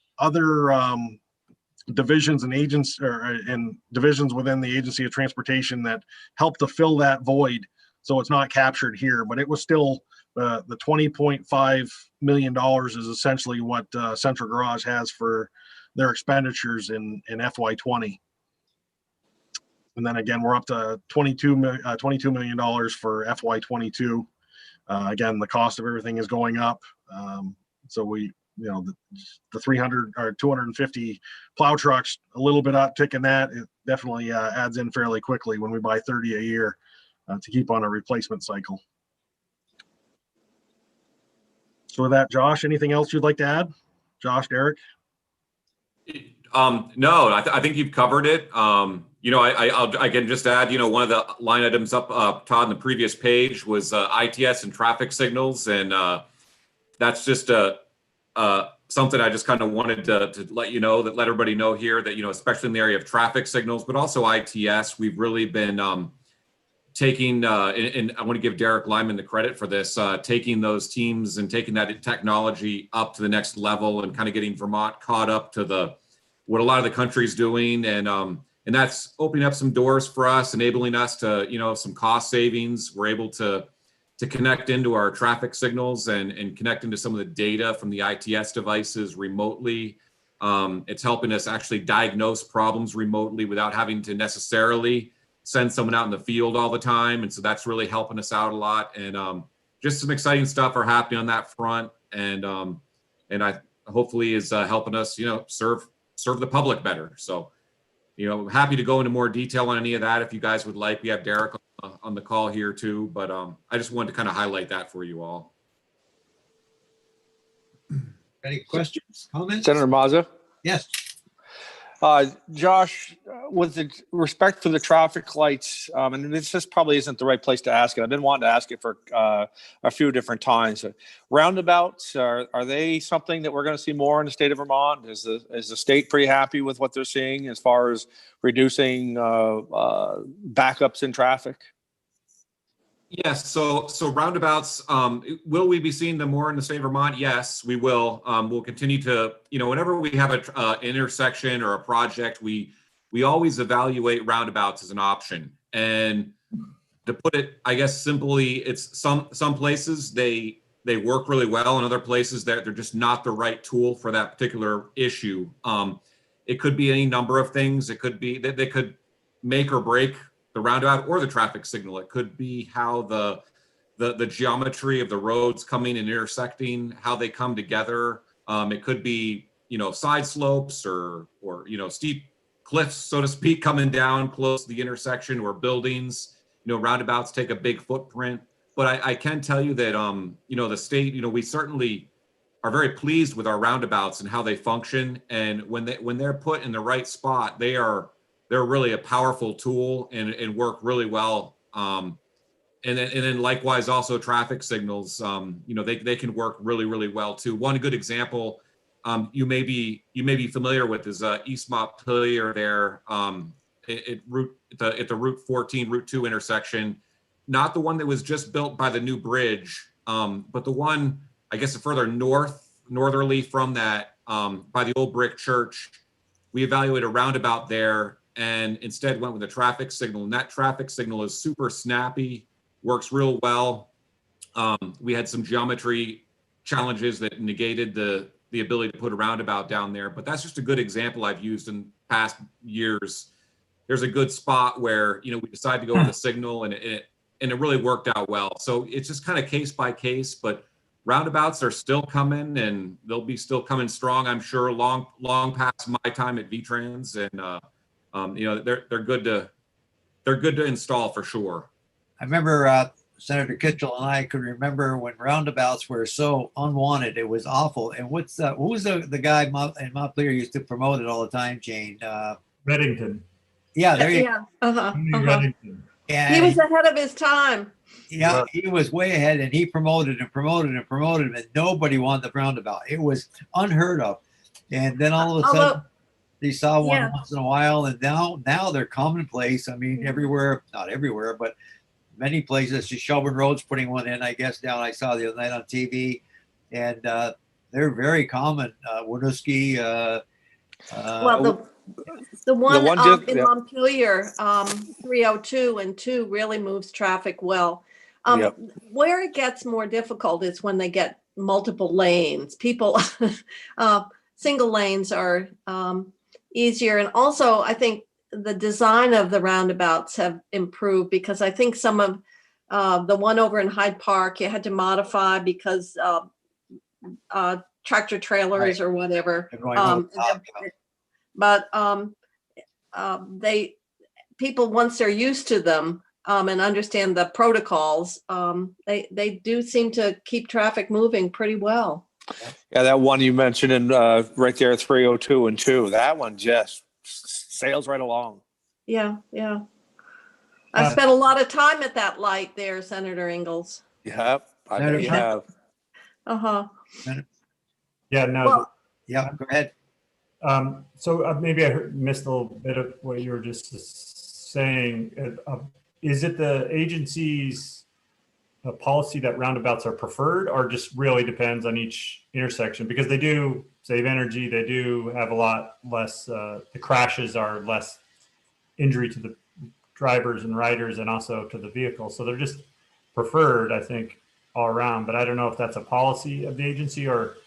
divisions and agents and divisions within the Agency of Transportation that helped to fill that void. So it's not captured here, but it was still the $20.5 million is essentially what Central Garage has for their expenditures in FY20. And then again, we're up to $22 million for FY22. Again, the cost of everything is going up. So the 300 or 250 plow trucks, a little bit uptick in that, it definitely adds in fairly quickly when we buy 30 a year to keep on a replacement cycle. So with that, Josh, anything else you'd like to add? Josh, Derek? No, I think you've covered it. I can just add, one of the line items up, Todd, in the previous page was ITS and traffic signals. And that's just something I just kind of wanted to let you know, let everybody know here that, especially in the area of traffic signals, but also ITS, we've really been taking, and I want to give Derek Lyman the credit for this, taking those teams and taking that technology up to the next level and kind of getting Vermont caught up to what a lot of the country's doing. And that's opening up some doors for us, enabling us to, some cost savings. We're able to connect into our traffic signals and connect into some of the data from the ITS devices remotely. It's helping us actually diagnose problems remotely without having to necessarily send someone out in the field all the time. And so that's really helping us out a lot. And just some exciting stuff are happening on that front, and I hopefully is helping us, serve the public better. So, happy to go into more detail on any of that if you guys would like. We have Derek on the call here too, but I just wanted to kind of highlight that for you all. Any questions, comments? Senator Mazza? Yes. Josh, with the respect to the traffic lights, and this just probably isn't the right place to ask it. I've been wanting to ask it for a few different times. Roundabouts, are they something that we're going to see more in the state of Vermont? Is the state pretty happy with what they're seeing as far as reducing backups in traffic? Yes, so roundabouts, will we be seeing them more in the state of Vermont? Yes, we will. We'll continue to, whenever we have an intersection or a project, we always evaluate roundabouts as an option. And to put it, I guess simply, it's some places they work really well, and other places that they're just not the right tool for that particular issue. It could be any number of things. It could be that they could make or break the roundabout or the traffic signal. It could be how the geometry of the roads coming and intersecting, how they come together. It could be, side slopes or steep cliffs, so to speak, coming down close to the intersection, or buildings. Roundabouts take a big footprint. But I can tell you that, the state, we certainly are very pleased with our roundabouts and how they function. And when they're put in the right spot, they're really a powerful tool and work really well. And then likewise also traffic signals, they can work really, really well too. One good example you may be familiar with is East Montpelier there at the Route 14, Route 2 intersection. Not the one that was just built by the new bridge, but the one, I guess, further northerly from that, by the old brick church. We evaluated a roundabout there and instead went with a traffic signal. And that traffic signal is super snappy, works real well. We had some geometry challenges that negated the ability to put a roundabout down there, but that's just a good example I've used in past years. There's a good spot where, we decided to go with a signal and it really worked out well. So it's just kind of case by case, but roundabouts are still coming and they'll be still coming strong, I'm sure, long past my time at VTrans. And, they're good to install for sure. I remember Senator Kitchell and I could remember when roundabouts were so unwanted. It was awful. And what was the guy in Montpelier used to promote it all the time, Jane? Reddington. Yeah, there you Yeah. Uh-huh. Reddington. Yeah, He was ahead of his time. yeah, he was way ahead, and he promoted and nobody wanted the roundabout. It was unheard of. And then all of a sudden, they saw one Yeah. once in a while, and now they're commonplace. I mean, everywhere, not everywhere, but many places. Shelburne Road's putting one in, I guess, down. I saw the other night on TV, and they're very common. Winooski. Well, the one in yeah. Montpelier, 302 and 2 really moves traffic well. Yep. Where it gets more difficult is when they get multiple lanes. People, single lanes are easier. And also, I think the design of the roundabouts have improved, because I think some of the one over in Hyde Park, you had to modify because tractor trailers or whatever. They're going over the top, yeah. But people, once they're used to them and understand the protocols, they do seem to keep traffic moving pretty well. Yeah, that one you mentioned in right there, 302 and 2, that one just sails right along. Yeah. I spent a lot of time at that light there, Senator Ingalls. Yep, I bet you have. Uh-huh. Yeah, no. Well, Yeah, go ahead. So maybe I missed a little bit of what you were just saying. Is it the agency's policy that roundabouts are preferred, or just really depends on each intersection? Because they do save energy, they do have a lot less, the crashes are less injury to the drivers and riders and also to the vehicle. So they're just preferred, I think, all around. But I don't know if that's a policy of the agency or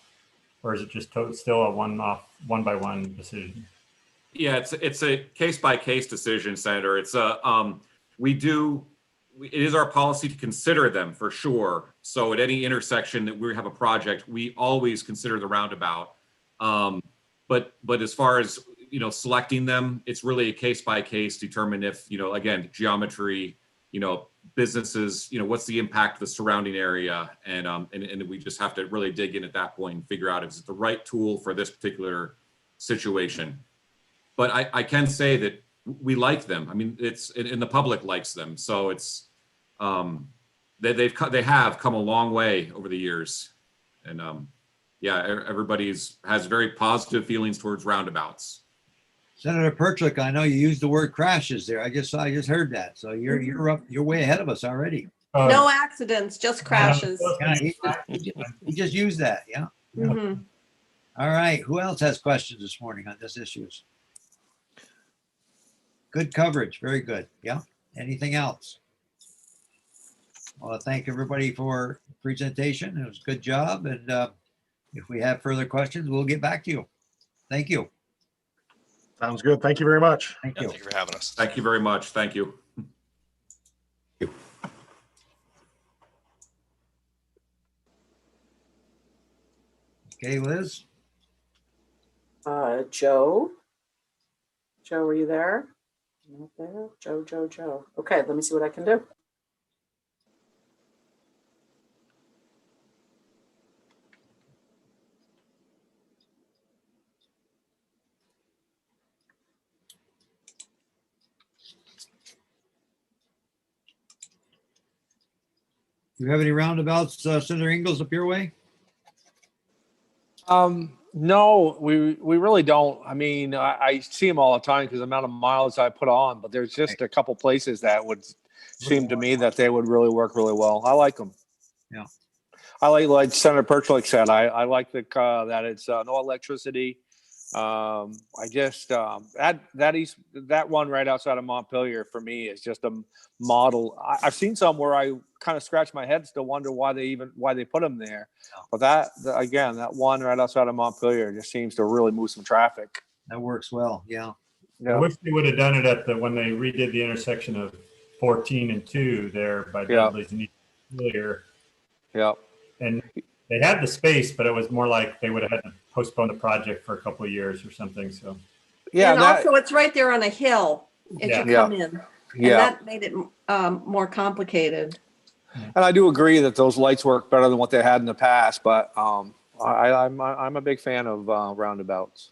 is it just still a one by one decision? Yeah, it's a case by case decision, Senator. It's it is our policy to consider them for sure. So at any intersection that we have a project, we always consider the roundabout. But as far as, selecting them, it's really a case by case, determine if, again, geometry, businesses, what's the impact of the surrounding area? And we just have to really dig in at that point and figure out if it's the right tool for this particular situation. But I can say that we like them. I mean, and the public likes them. So it's, they have come a long way over the years. And everybody has very positive feelings towards roundabouts. Senator Perchlik, I know you used the word crashes there. I just heard that. So you're way ahead of us already. No accidents, just crashes. Yeah, he just used that. Yeah. Mhm. All right. Who else has questions this morning on this issues? Good coverage. Very good. Yeah. Anything else? Well, thank everybody for presentation. It was a good job. And if we have further questions, we'll get back to you. Thank you. Sounds good. Thank you very much. Thank you. Thank you for having us. Thank you very much. Thank you. Okay, Liz. Joe? Joe, are you there? Not there? Joe. Okay, let me see what I can do. Do you have any roundabouts, Senator Ingles, up your way? No, we really don't. I mean, I see them all the time because the amount of miles I put on, but there's just a couple places that would seem to me that they would really work really well. I like them. Yeah. I like Senator Perchlik said, I like that it's no electricity. I just that one right outside of Montpelier for me is just a model. I've seen some where I kind of scratch my head, still wonder why they put them there. But that one right outside of Montpelier just seems to really move some traffic. That works well. Yeah. I wish they would have done it when they redid the intersection of 14 and 2 there by Dudley's and earlier. Yeah. And they had the space, but it was more like they would have had to postpone the project for a couple of years or something. So yeah, and also it's right there on a hill as you come in. And that made it more complicated. And I do agree that those lights work better than what they had in the past, but I'm a big fan of roundabouts.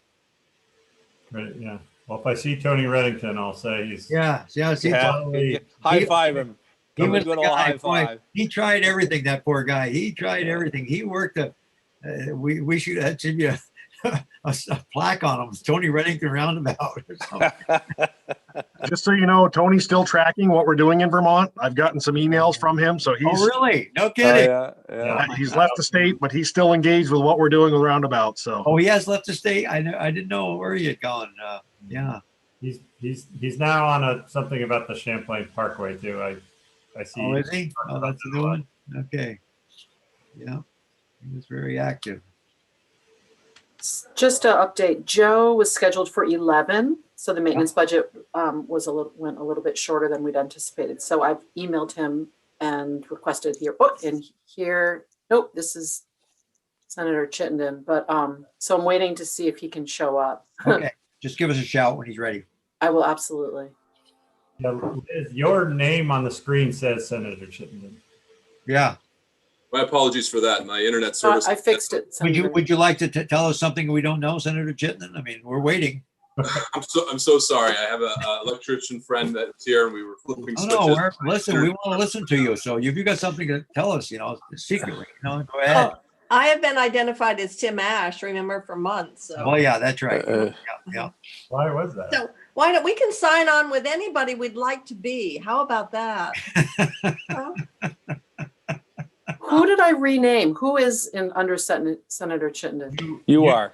Right, yeah. Well, if I see Tony Reddington, I'll say he's high five him. He was good the old guy, high boy, five. he tried everything, that poor guy. He tried everything. He worked we should have a plaque on him. Tony Reddington Roundabout or something. Just so you know, Tony's still tracking what we're doing in Vermont. I've gotten some emails from him, so he's really? No kidding. He's left the state, but he's still engaged with what we're doing with Roundabout. So he has left the state. I didn't know where he had gone. Yeah, he's now on something about the Champlain Parkway too. I see. Oh, is he? Oh, that's a new one. Okay. Yeah, he was very active. Just to update, Joe was scheduled for 11, so the maintenance budget went a little bit shorter than we'd anticipated. So I've emailed him and requested here. Oh, and here, nope, this is Senator Chittenden. But so I'm waiting to see if he can show up. Okay, just give us a shout when he's ready. I will absolutely. Yeah, Liz, your name on the screen says Senator Chittenden. Yeah. My apologies for that. My internet service. I fixed it. Would you like to tell us something we don't know, Senator Chittenden? I mean, we're waiting. I'm so sorry. I have an electrician friend that's here, and we were flipping switches. No, listen. We want to listen to you. So if you got something to tell us, secretly, go ahead. Oh, I have been identified as Tim Ash, remember, for months. So. Oh yeah, that's right. Yeah. Why was that? So why don't we can sign on with anybody we'd like to be? How about that? Who did I rename? Who is under Senator Chittenden? You are.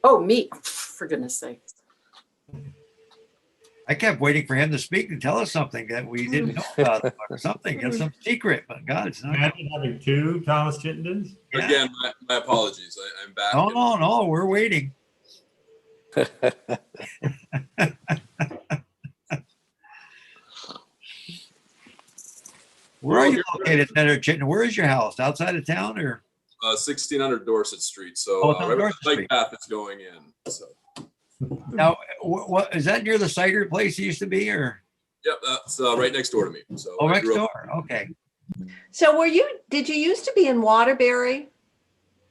Oh, me. For goodness sake. I kept waiting for him to speak and tell us something that we didn't know about or something. It's some secret, but God, it's not. Imagine having two Thomas Chittendens. Yeah. Again, my apologies. I'm back. No, we're waiting. Where are you located, Senator Chittenden? Where is your house? Outside of town or? 1600 Dorset Street. So Oh, it's on right where Dorset the bike Street. path is going in. So Now, what is that near the cider place it used to be or? yep, that's right next door to me. So Oh, I next grew up- door. Okay. So did you used to be in Waterbury?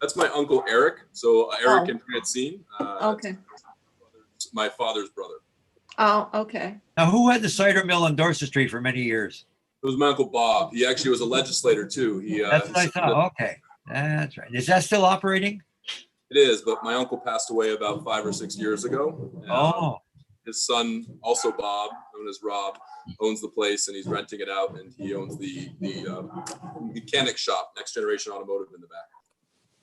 That's my uncle Eric. So Eric Oh. and Francine. Okay. My father's brother. Oh, okay. Now, who had the cider mill on Dorset Street for many years? It was my uncle Bob. He actually was a legislator too. He That's what I thought. Okay. That's right. Is that still operating? it is, but my uncle passed away about 5 or 6 years ago. Oh, His son, also Bob, known as Rob, owns the place and he's renting it out, and he owns the mechanic shop, Next Generation Automotive, in the back.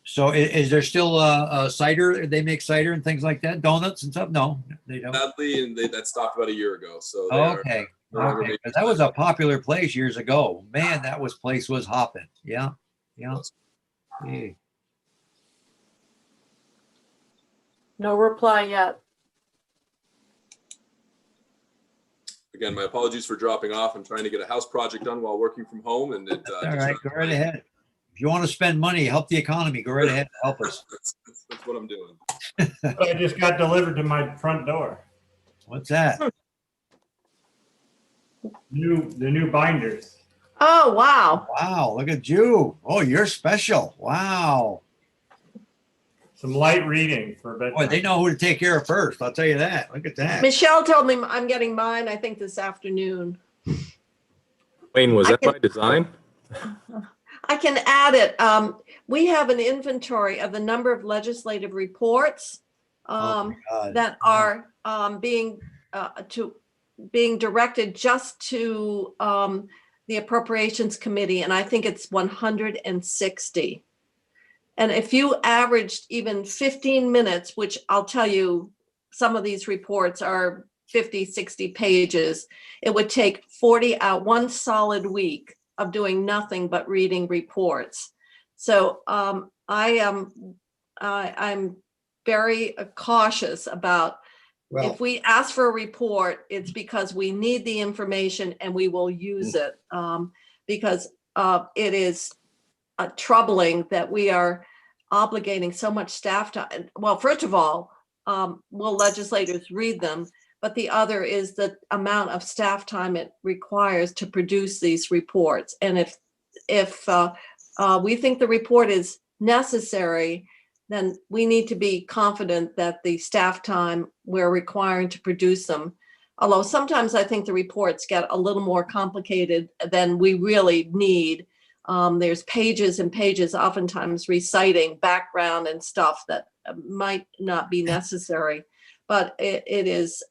so is there still cider? They make cider and things like that, donuts and stuff? No, they don't. Sadly, and that stopped about a year ago. So they are Okay. no longer Okay. making 'Cause that was a popular place years ago. Man, place was hopping. Yeah. Yeah. Yeah. No reply yet. Again, my apologies for dropping off. I'm trying to get a house project done while working from home, and it. All right. Go right ahead. If you want to spend money, help the economy, go right ahead and help us. That's what I'm doing. I just got delivered to my front door. What's that? The new binders. Oh, wow. Wow. Look at you. Oh, you're special. Wow. Some light reading for bedtime. Boy, they know who to take care of first. I'll tell you that. Look at that. Michelle told me I'm getting mine, I think, this afternoon. Wayne, was I that can- by design? I can add it. We have an inventory of the number of legislative reports Oh, my God. that are being directed just to the Appropriations Committee, and I think it's 160. And if you averaged even 15 minutes, which I'll tell you, some of these reports are 50, 60 pages, it would take 40 out, one solid week of doing nothing but reading reports. So I'm very cautious about Well, if we ask for a report, it's because we need the information and we will use it. Because it is troubling that we are obligating so much staff time. Well, first of all, will legislators read them? But the other is the amount of staff time it requires to produce these reports. And if we think the report is necessary, then we need to be confident that the staff time we're requiring to produce them, although sometimes I think the reports get a little more complicated than we really need. There's pages and pages, oftentimes reciting background and stuff that might not be necessary. But it is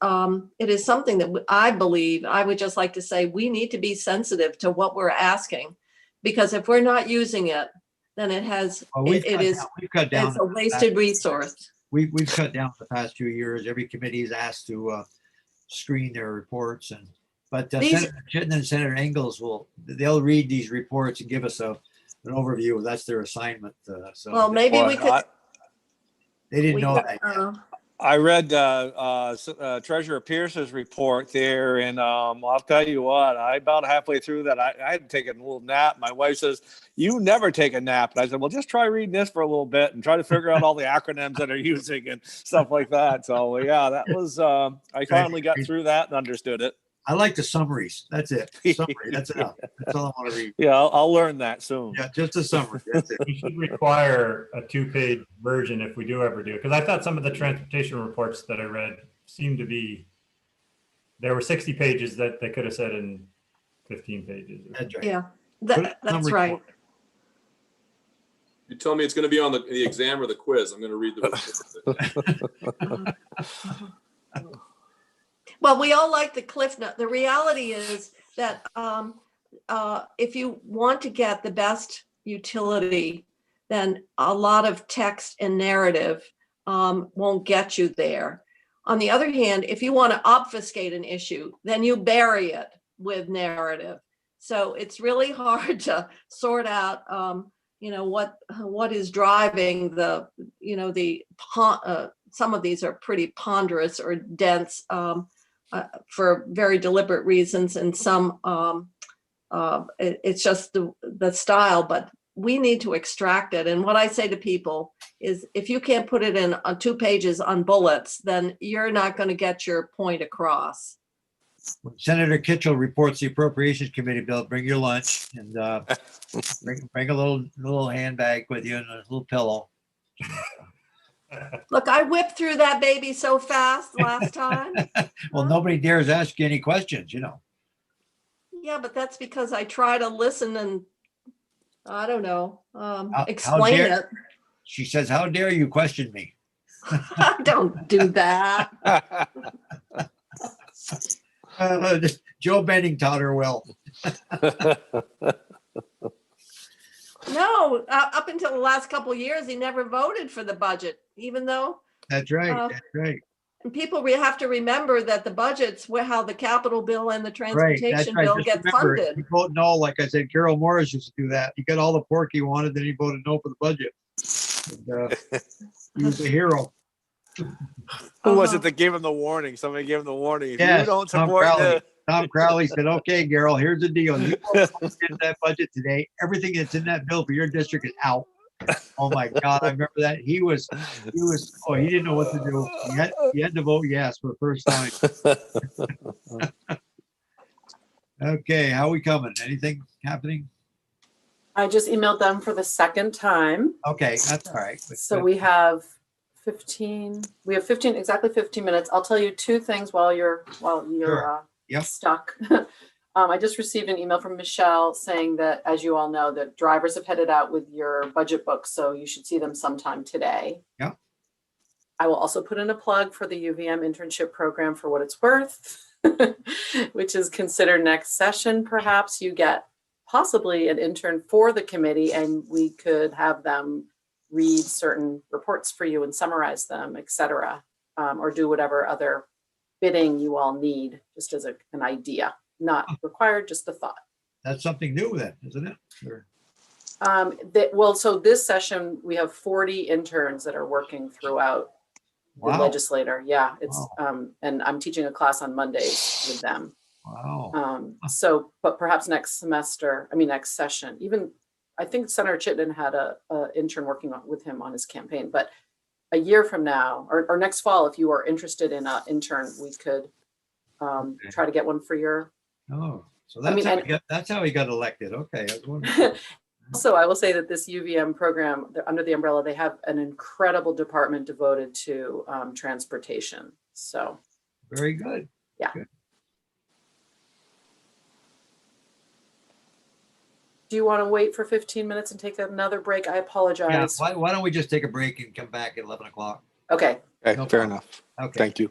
something that I believe, I would just like to say, we need to be sensitive to what we're asking, because if we're not using it, then it has, well, we've cut down. it's a wasted resource. We've cut down the past few years. Every committee is asked to screen their reports, but These- Senator Chittenden and Senator Engels they'll read these reports and give us an overview. That's their assignment. So Well, maybe we Boy, could. they didn't we know could, that. I read Treasurer Pierce's report there, and I'll tell you what, I about halfway through that, I had taken a little nap. My wife says, "You never take a nap." And I said, "Well, just try reading this for a little bit and try to figure out all the acronyms that are using and stuff like that." So yeah, that was I finally got through that and understood it. I like the summaries. That's it. Summary. That's enough. That's all I want to read. Yeah, I'll learn that soon. Yeah, just a summary. That's it. We should require a 2-page version if we do ever do it. Because I thought some of the transportation reports that I read seemed to be, there were 60 pages that they could have said in 15 pages. That's right. Yeah, Put it that's summary right. form. You tell me it's going to be on the exam or the quiz. I'm going to read the. Well, we all like the Cliff Note. The reality is that if you want to get the best utility, then a lot of text and narrative won't get you there. On the other hand, if you want to obfuscate an issue, then you bury it with narrative. So it's really hard to sort out, what is driving the, some of these are pretty ponderous or dense for very deliberate reasons, and some It's just the style, but we need to extract it. And what I say to people is if you can't put it in on 2 pages on bullets, then you're not going to get your point across. When Senator Kitchell reports the Appropriations Committee bill, bring your lunch and bring a little handbag with you and a little pillow. Look, I whipped through that baby so fast last time. Well, nobody dares ask you any questions, you know. Yeah, but that's because I try to listen and I don't know, How explain dare- it. She says, "How dare you question me?" I don't do that. Joe Benning taught her well. No, up until the last couple of years, he never voted for the budget, even though, That's right. That's right. and people have to remember that the budget's how the capital bill and the Right. That's transportation right. bill Just get remember, funded. you vote no, like I said, Carol Morris used to do that. He got all the pork he wanted, then he voted no for the budget. And, he was a hero. Who was it that gave him the warning? Somebody gave him the warning. If Yes, you don't Tom support Crowley. the Tom Crowley said, "Okay, Carol, here's the deal. You vote in that budget today. Everything that's in that bill for your district is out." Oh my God, I remember that. He was. Oh, he didn't know what to do. He had to vote yes for the first time. Okay, how we coming? Anything happening? I just emailed them for the second time. Okay, that's all right. So we have 15, exactly 15 minutes. I'll tell you 2 things while you're Sure. Yep. stuck. I just received an email from Michelle saying that, as you all know, that drivers have headed out with your budget books, so you should see them sometime today. Yeah. I will also put in a plug for the UVM internship program for what it's worth, which is consider next session. Perhaps you get possibly an intern for the committee and we could have them read certain reports for you and summarize them, et cetera, or do whatever other bidding you all need, just as an idea. Not required, just a thought. That's something new then, isn't it? Sure. So this session, we have 40 interns that are working throughout the Wow. legislator. Yeah, it's and I'm teaching a class on Mondays with them. Wow. But perhaps next session, even I think Senator Chittenden had a intern working with him on his campaign, but a year from now or next fall, if you are interested in an intern, we could try to get one for your. Oh, so that's how he got elected. Okay. I was wondering. Also, I will say that this UVM program, under the umbrella, they have an incredible department devoted to transportation. So. Very good. Yeah. Good. Do you want to wait for 15 minutes and take another break? I Yeah. apologize. Why don't we just take a break and come back at 11 o'clock? Okay. Okay, No fair problem. enough. Okay. Thank you.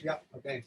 Yeah. Okay.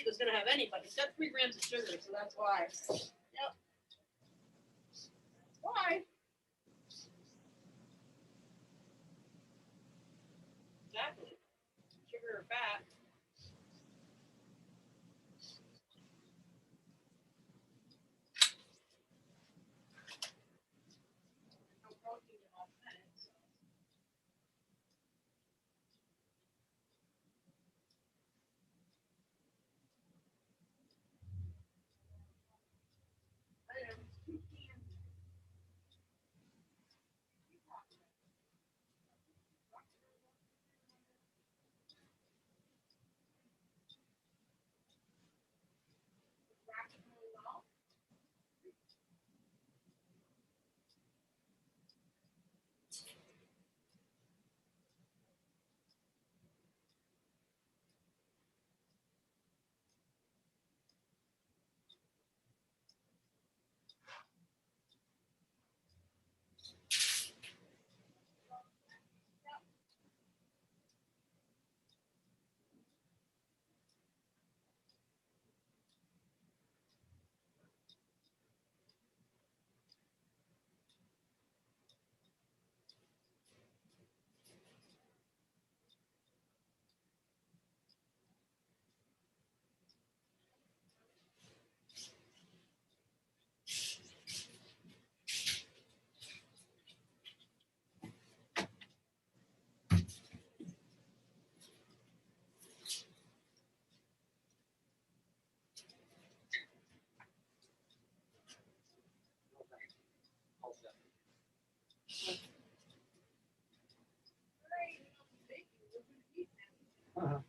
was gonna have any, but it's got 3 grams of sugar, so that's why. Yep. Why? Exactly. Sugar or fat. No protein in all fats, so. I am 2 cans.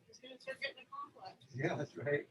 It's gonna start getting a complex. Yeah, that's right.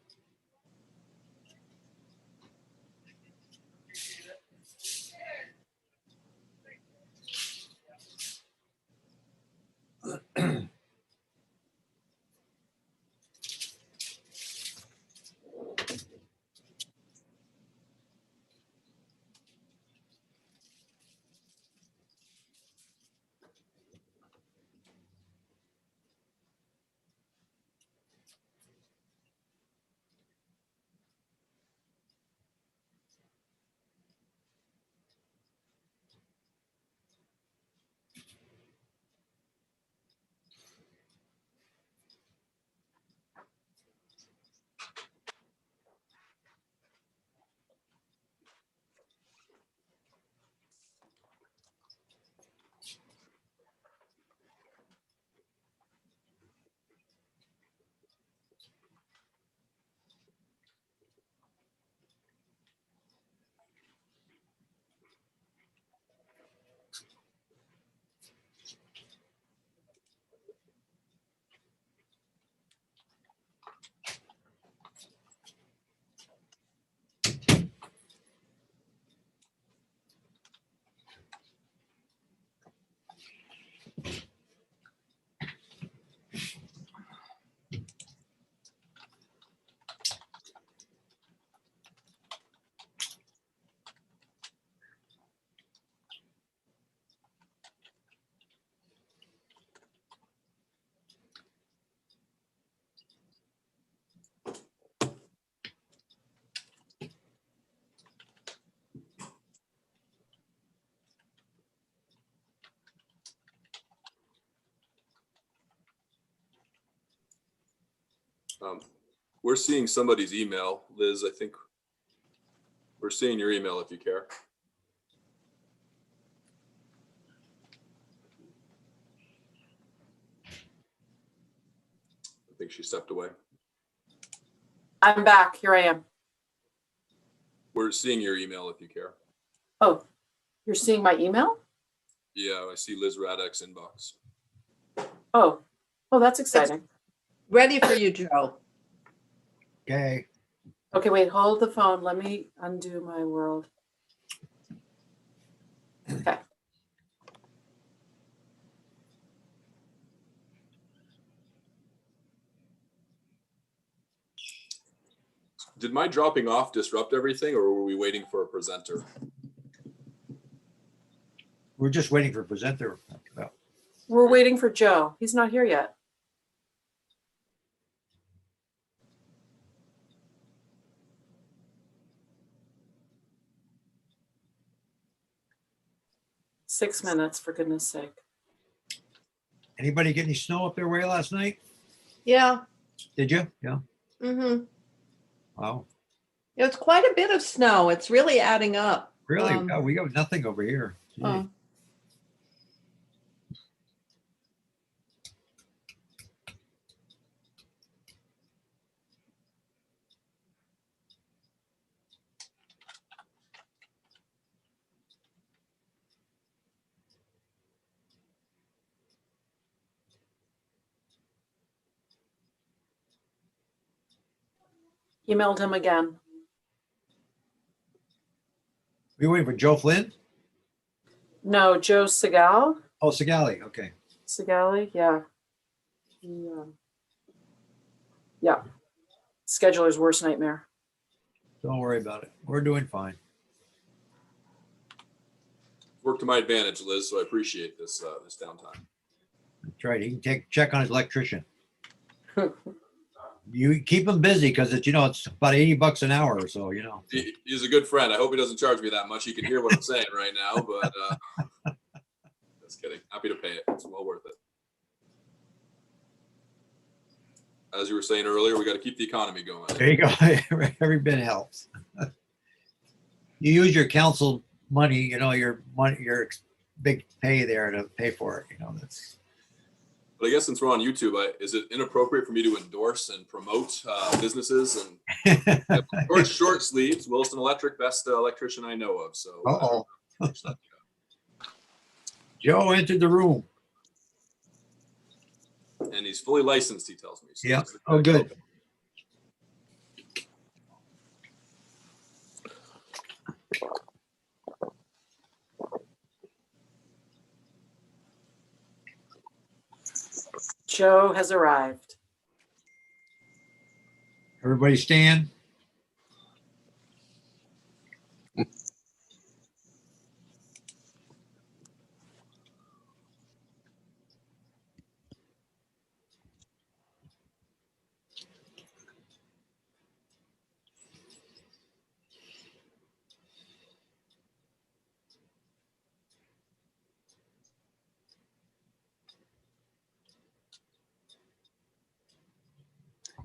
We're seeing somebody's email, Liz. I think we're seeing your email if you care. I think she stepped away. I'm back. Here I am. We're seeing your email if you care. Oh, you're seeing my email? Yeah, I see Liz Radek's inbox. Oh, that's exciting. Ready for you, Joe. Okay. Okay, wait, hold the phone. Let me undo my world. Okay. Did my dropping off disrupt everything, or were we waiting for a presenter? We're just waiting for a presenter. Well, We're waiting for Joe. He's not here yet. 6 minutes, for goodness sake. Anybody get any snow up their way last night? Yeah. Did you? Yeah. Mm-hmm. Wow. It's quite a bit of snow. It's really adding up. Really? Oh, we got nothing over here. Gee. Oh. Emailed him again. We waiting for Joe Flynn? No, Joe Segal. Oh, Sigali. Okay. Segali, yeah. Yeah. Scheduler's worst nightmare. Don't worry about it. We're doing fine. Worked to my advantage, Liz, so I appreciate this this downtime. That's right. He can check on his electrician. You keep him busy because it's, it's about $80 an hour or so, He's a good friend. I hope he doesn't charge me that much. He can hear what I'm saying right now, but just kidding. Happy to pay it. It's well worth it. As you were saying earlier, we got to keep the economy going. There you go. Every bit helps. You use your council money, your big pay there to pay for it. That's. But I guess since we're on YouTube, is it inappropriate for me to endorse and promote businesses and short sleeves? Wilson Electric, best electrician I know of. So. Uh-oh. Joe entered the room. And he's fully licensed, he tells me. So yeah. Oh, good. Joe has arrived. Everybody stand.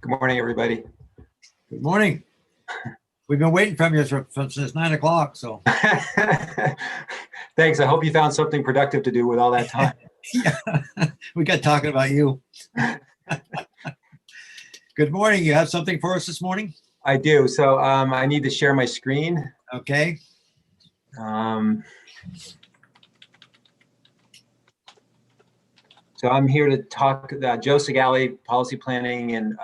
Good morning, everybody. Good morning. We've been waiting from you since 9 o'clock. So thanks. I hope you found something productive to do with all that time. Yeah. We got talking about you. Good morning. You have something for us this morning? I do. So I need to share my screen. Okay. So I'm here to talk, Joe Segali, Policy Planning and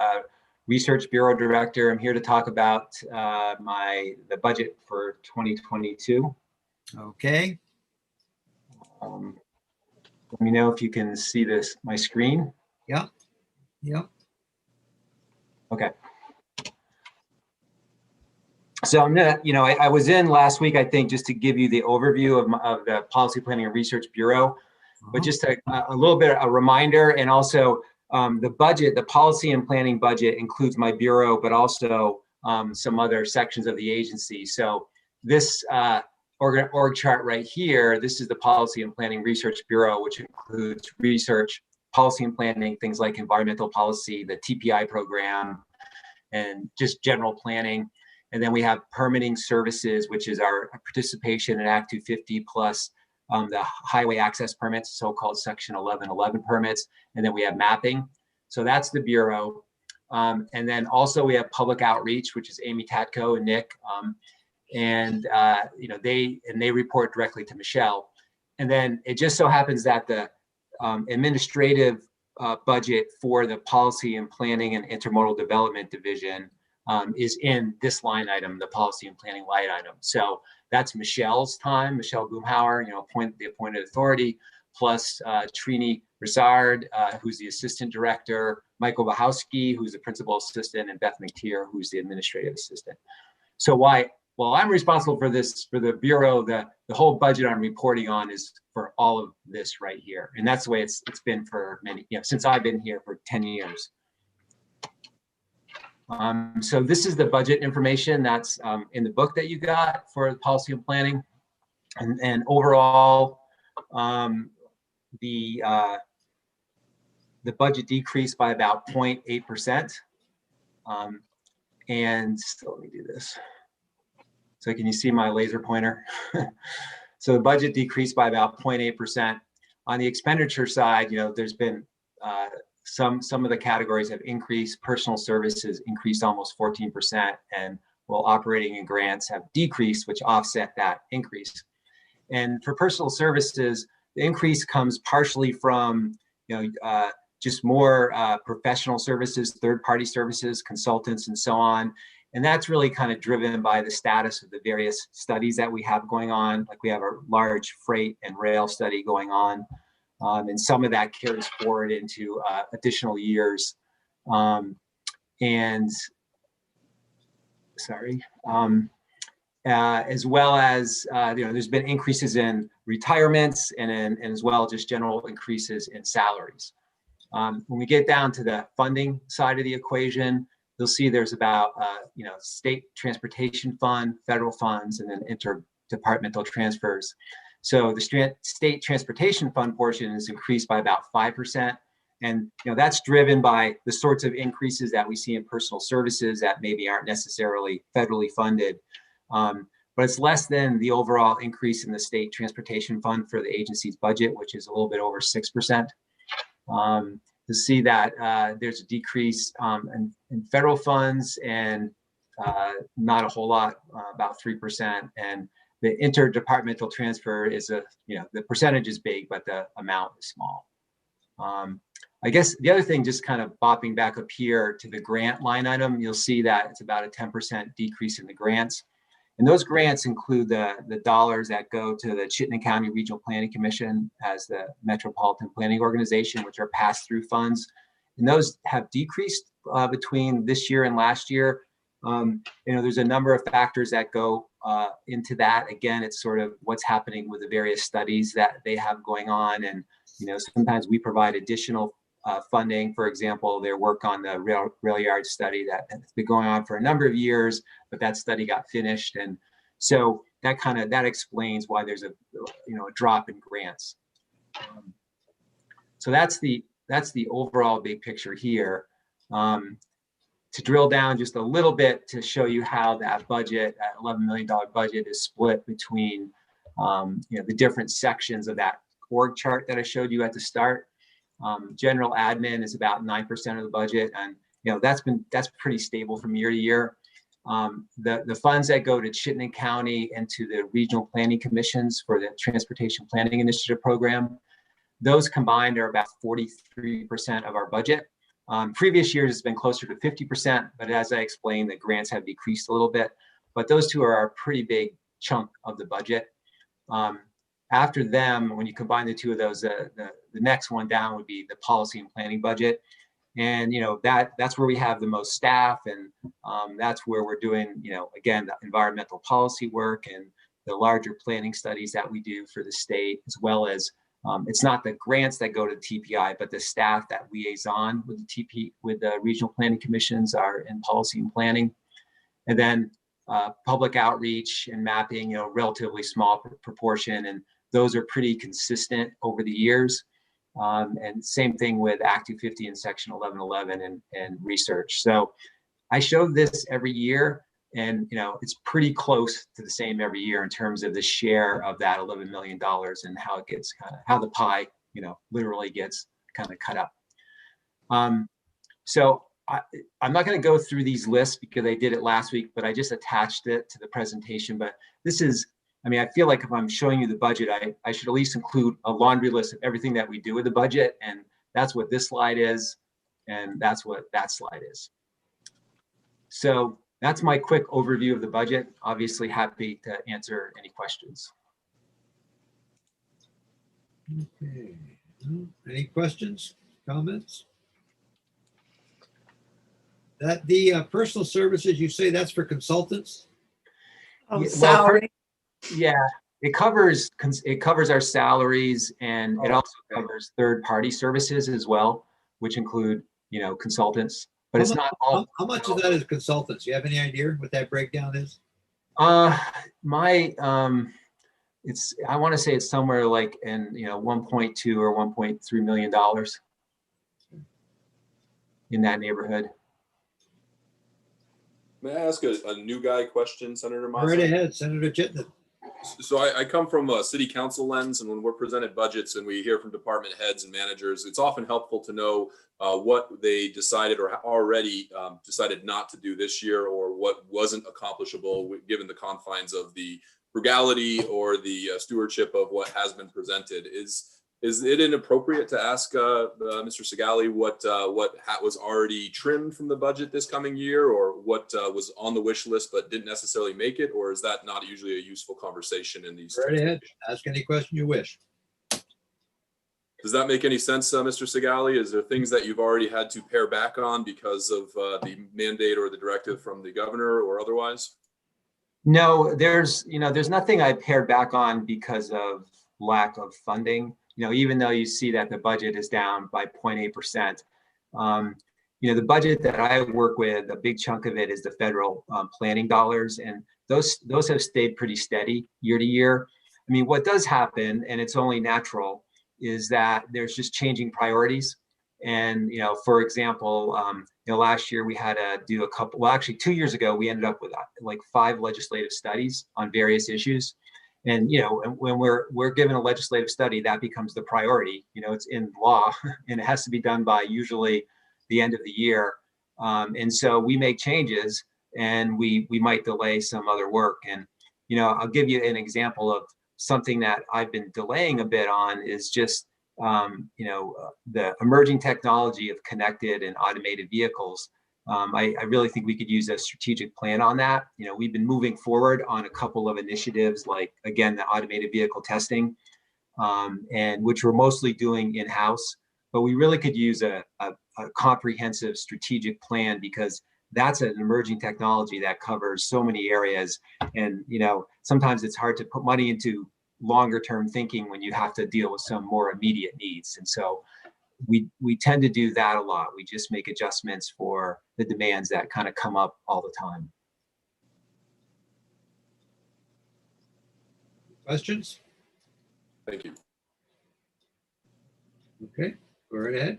Research Bureau Director. I'm here to talk about the budget for 2022. Okay. Let me know if you can see my screen. Yeah. Yeah. Okay. So I'm gonna, I was in last week, I think, just to give you the overview of the Policy Planning and Research Bureau. But just a little bit, a reminder, and also the budget, the policy and planning budget includes my bureau, but also some other sections of the agency. So this org chart right here, this is the Policy and Planning Research Bureau, which includes research, policy and planning, things like environmental policy, the TPI program, and just general planning. And then we have permitting services, which is our participation in Act 250 plus the highway access permits, so-called Section 1111 permits, and then we have mapping. So that's the Bureau. And then also we have public outreach, which is Amy Tatko and Nick. They report directly to Michelle. And then it just so happens that the administrative budget for the Policy and Planning and Intermodal Development Division is in this line item, the Policy and Planning line item. So that's Michelle's time, Michelle Boomhauer, the appointed authority, plus Trini Rizard, who's the assistant director, Michael Wachowski, who's the principal assistant, and Beth McTeer, who's the administrative assistant. So well, I'm responsible for this, for the Bureau, the whole budget I'm reporting on is for all of this right here. And that's the way it's been for many, since I've been here for 10 years. So this is the budget information that's in the book that you got for the policy and planning. And overall, the budget decreased by about 0.8%. And so let me do this. So can you see my laser pointer? So the budget decreased by about 0.8%. On the expenditure side, there's been some of the categories have increased. Personal services increased almost 14%, and while operating and grants have decreased, which offset that increase. And for personal services, the increase comes partially from just more professional services, third-party services, consultants, and so on. And that's really kind of driven by the status of the various studies that we have going on. Like we have a large freight and rail study going on. And some of that carries forward into additional years. As well as, there's been increases in retirements and as well just general increases in salaries. When we get down to the funding side of the equation, you'll see there's about, state transportation fund, federal funds, and then interdepartmental transfers. So the state transportation fund portion is increased by about 5%. And that's driven by the sorts of increases that we see in personal services that maybe aren't necessarily federally funded. But it's less than the overall increase in the state transportation fund for the agency's budget, which is a little bit over 6%. To see that there's a decrease in federal funds and not a whole lot, about 3%. And the interdepartmental transfer is the percentage is big, but the amount is small. I guess the other thing, just kind of bopping back up here to the grant line item, you'll see that it's about a 10% decrease in the grants. And those grants include the dollars that go to the Chittenden County Regional Planning Commission as the Metropolitan Planning Organization, which are pass-through funds. And those have decreased between this year and last year. There's a number of factors that go into that. Again, it's sort of what's happening with the various studies that they have going on. And, sometimes we provide additional funding. For example, their work on the rail yard study that has been going on for a number of years, but that study got finished. And so that explains why there's a drop in grants. So that's the overall big picture here. To drill down just a little bit to show you how that budget, that $11 million budget, is split between the different sections of that org chart that I showed you at the start. General admin is about 9% of the budget, and that's pretty stable from year to year. The funds that go to Chittenden County and to the regional planning commissions for the Transportation Planning Initiative program, those combined are about 43% of our budget. Previous years it's been closer to 50%, but as I explained, the grants have decreased a little bit. But those two are a pretty big chunk of the budget. After them, when you combine the two of those, the next one down would be the policy and planning budget. And that's where we have the most staff, and that's where we're doing, again, the environmental policy work and the larger planning studies that we do for the state, as well as it's not the grants that go to TPI, but the staff that liaison with the regional planning commissions are in policy and planning. And then public outreach and mapping, relatively small proportion, and those are pretty consistent over the years. And same thing with Act 250 and Section 1111 and research. So I show this every year, and it's pretty close to the same every year in terms of the share of that $11 million and how it gets how the pie, literally gets kind of cut up. So I'm not going to go through these lists because I did it last week, but I just attached it to the presentation. But this is, I feel like if I'm showing you the budget, I should at least include a laundry list of everything that we do with the budget. And that's what this slide is. And that's what that slide is. So that's my quick overview of the budget. Obviously happy to answer any questions. Okay. Any questions, comments? That the personal services, you say that's for consultants? Salary. Yeah, it covers our salaries, and it also covers third-party services as well, which include consultants. But it's not all. How much of that is consultants? Do you have any idea what that breakdown is? I want to say it's somewhere like in, you know, 1.2 or $1.3 million in that neighborhood. May I ask a new guy question, Senator Massa? Right ahead, Senator Chittenden. So I come from a city council lens, and when we're presented budgets and we hear from department heads and managers, it's often helpful to know what they decided or already decided not to do this year, or what wasn't accomplishable given the confines of the frugality or the stewardship of what has been presented. Is it inappropriate to ask Mr. Segali what was already trimmed from the budget this coming year, or what was on the wish list but didn't necessarily make it, or is that not usually a useful conversation in these? Right ahead. Ask any question you wish. Does that make any sense, Mr. Segali? Is there things that you've already had to pare back on because of the mandate or the directive from the governor or otherwise? No, there's nothing I pared back on because of lack of funding. You know, even though you see that the budget is down by 0.8%, you know, the budget that I work with, a big chunk of it is the federal planning dollars, and those have stayed pretty steady year to year. I mean, what does happen, and it's only natural, is that there's just changing priorities. And, you know, for example, you know, last year we had to do a couple, well, actually 2 years ago, we ended up with like 5 legislative studies on various issues. And, you know, when we're given a legislative study, that becomes the priority. You know, it's in law and it has to be done by usually the end of the year. And so we make changes and we might delay some other work. And, you know, I'll give you an example of something that I've been delaying a bit on is just, you know, the emerging technology of connected and automated vehicles. I really think we could use a strategic plan on that. You know, we've been moving forward on a couple of initiatives, like, again, the automated vehicle testing, and which we're mostly doing in-house, but we really could use a comprehensive strategic plan, because that's an emerging technology that covers so many areas. And, you know, sometimes it's hard to put money into longer term thinking when you have to deal with some more immediate needs. And so we tend to do that a lot. We just make adjustments for the demands that kind of come up all the time. Questions? Thank you. Okay, go right ahead.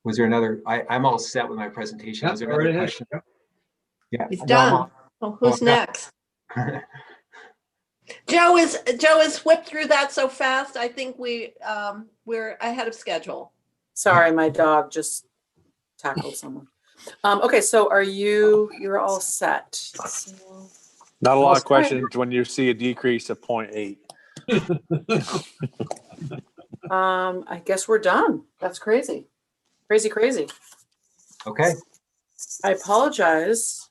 Was there another? I'm all set with my presentation. Was there Go right another ahead. question? Yeah. He's No, done. Well, who's Oh, next? Joe is whipped through that so fast. I think we're ahead of schedule. Sorry, my dog just tackled someone. Okay, so you're all set. So, Not a lot of Almost right. questions when you see a decrease of 0.8. I guess we're done. That's crazy. Crazy. Okay. I apologize.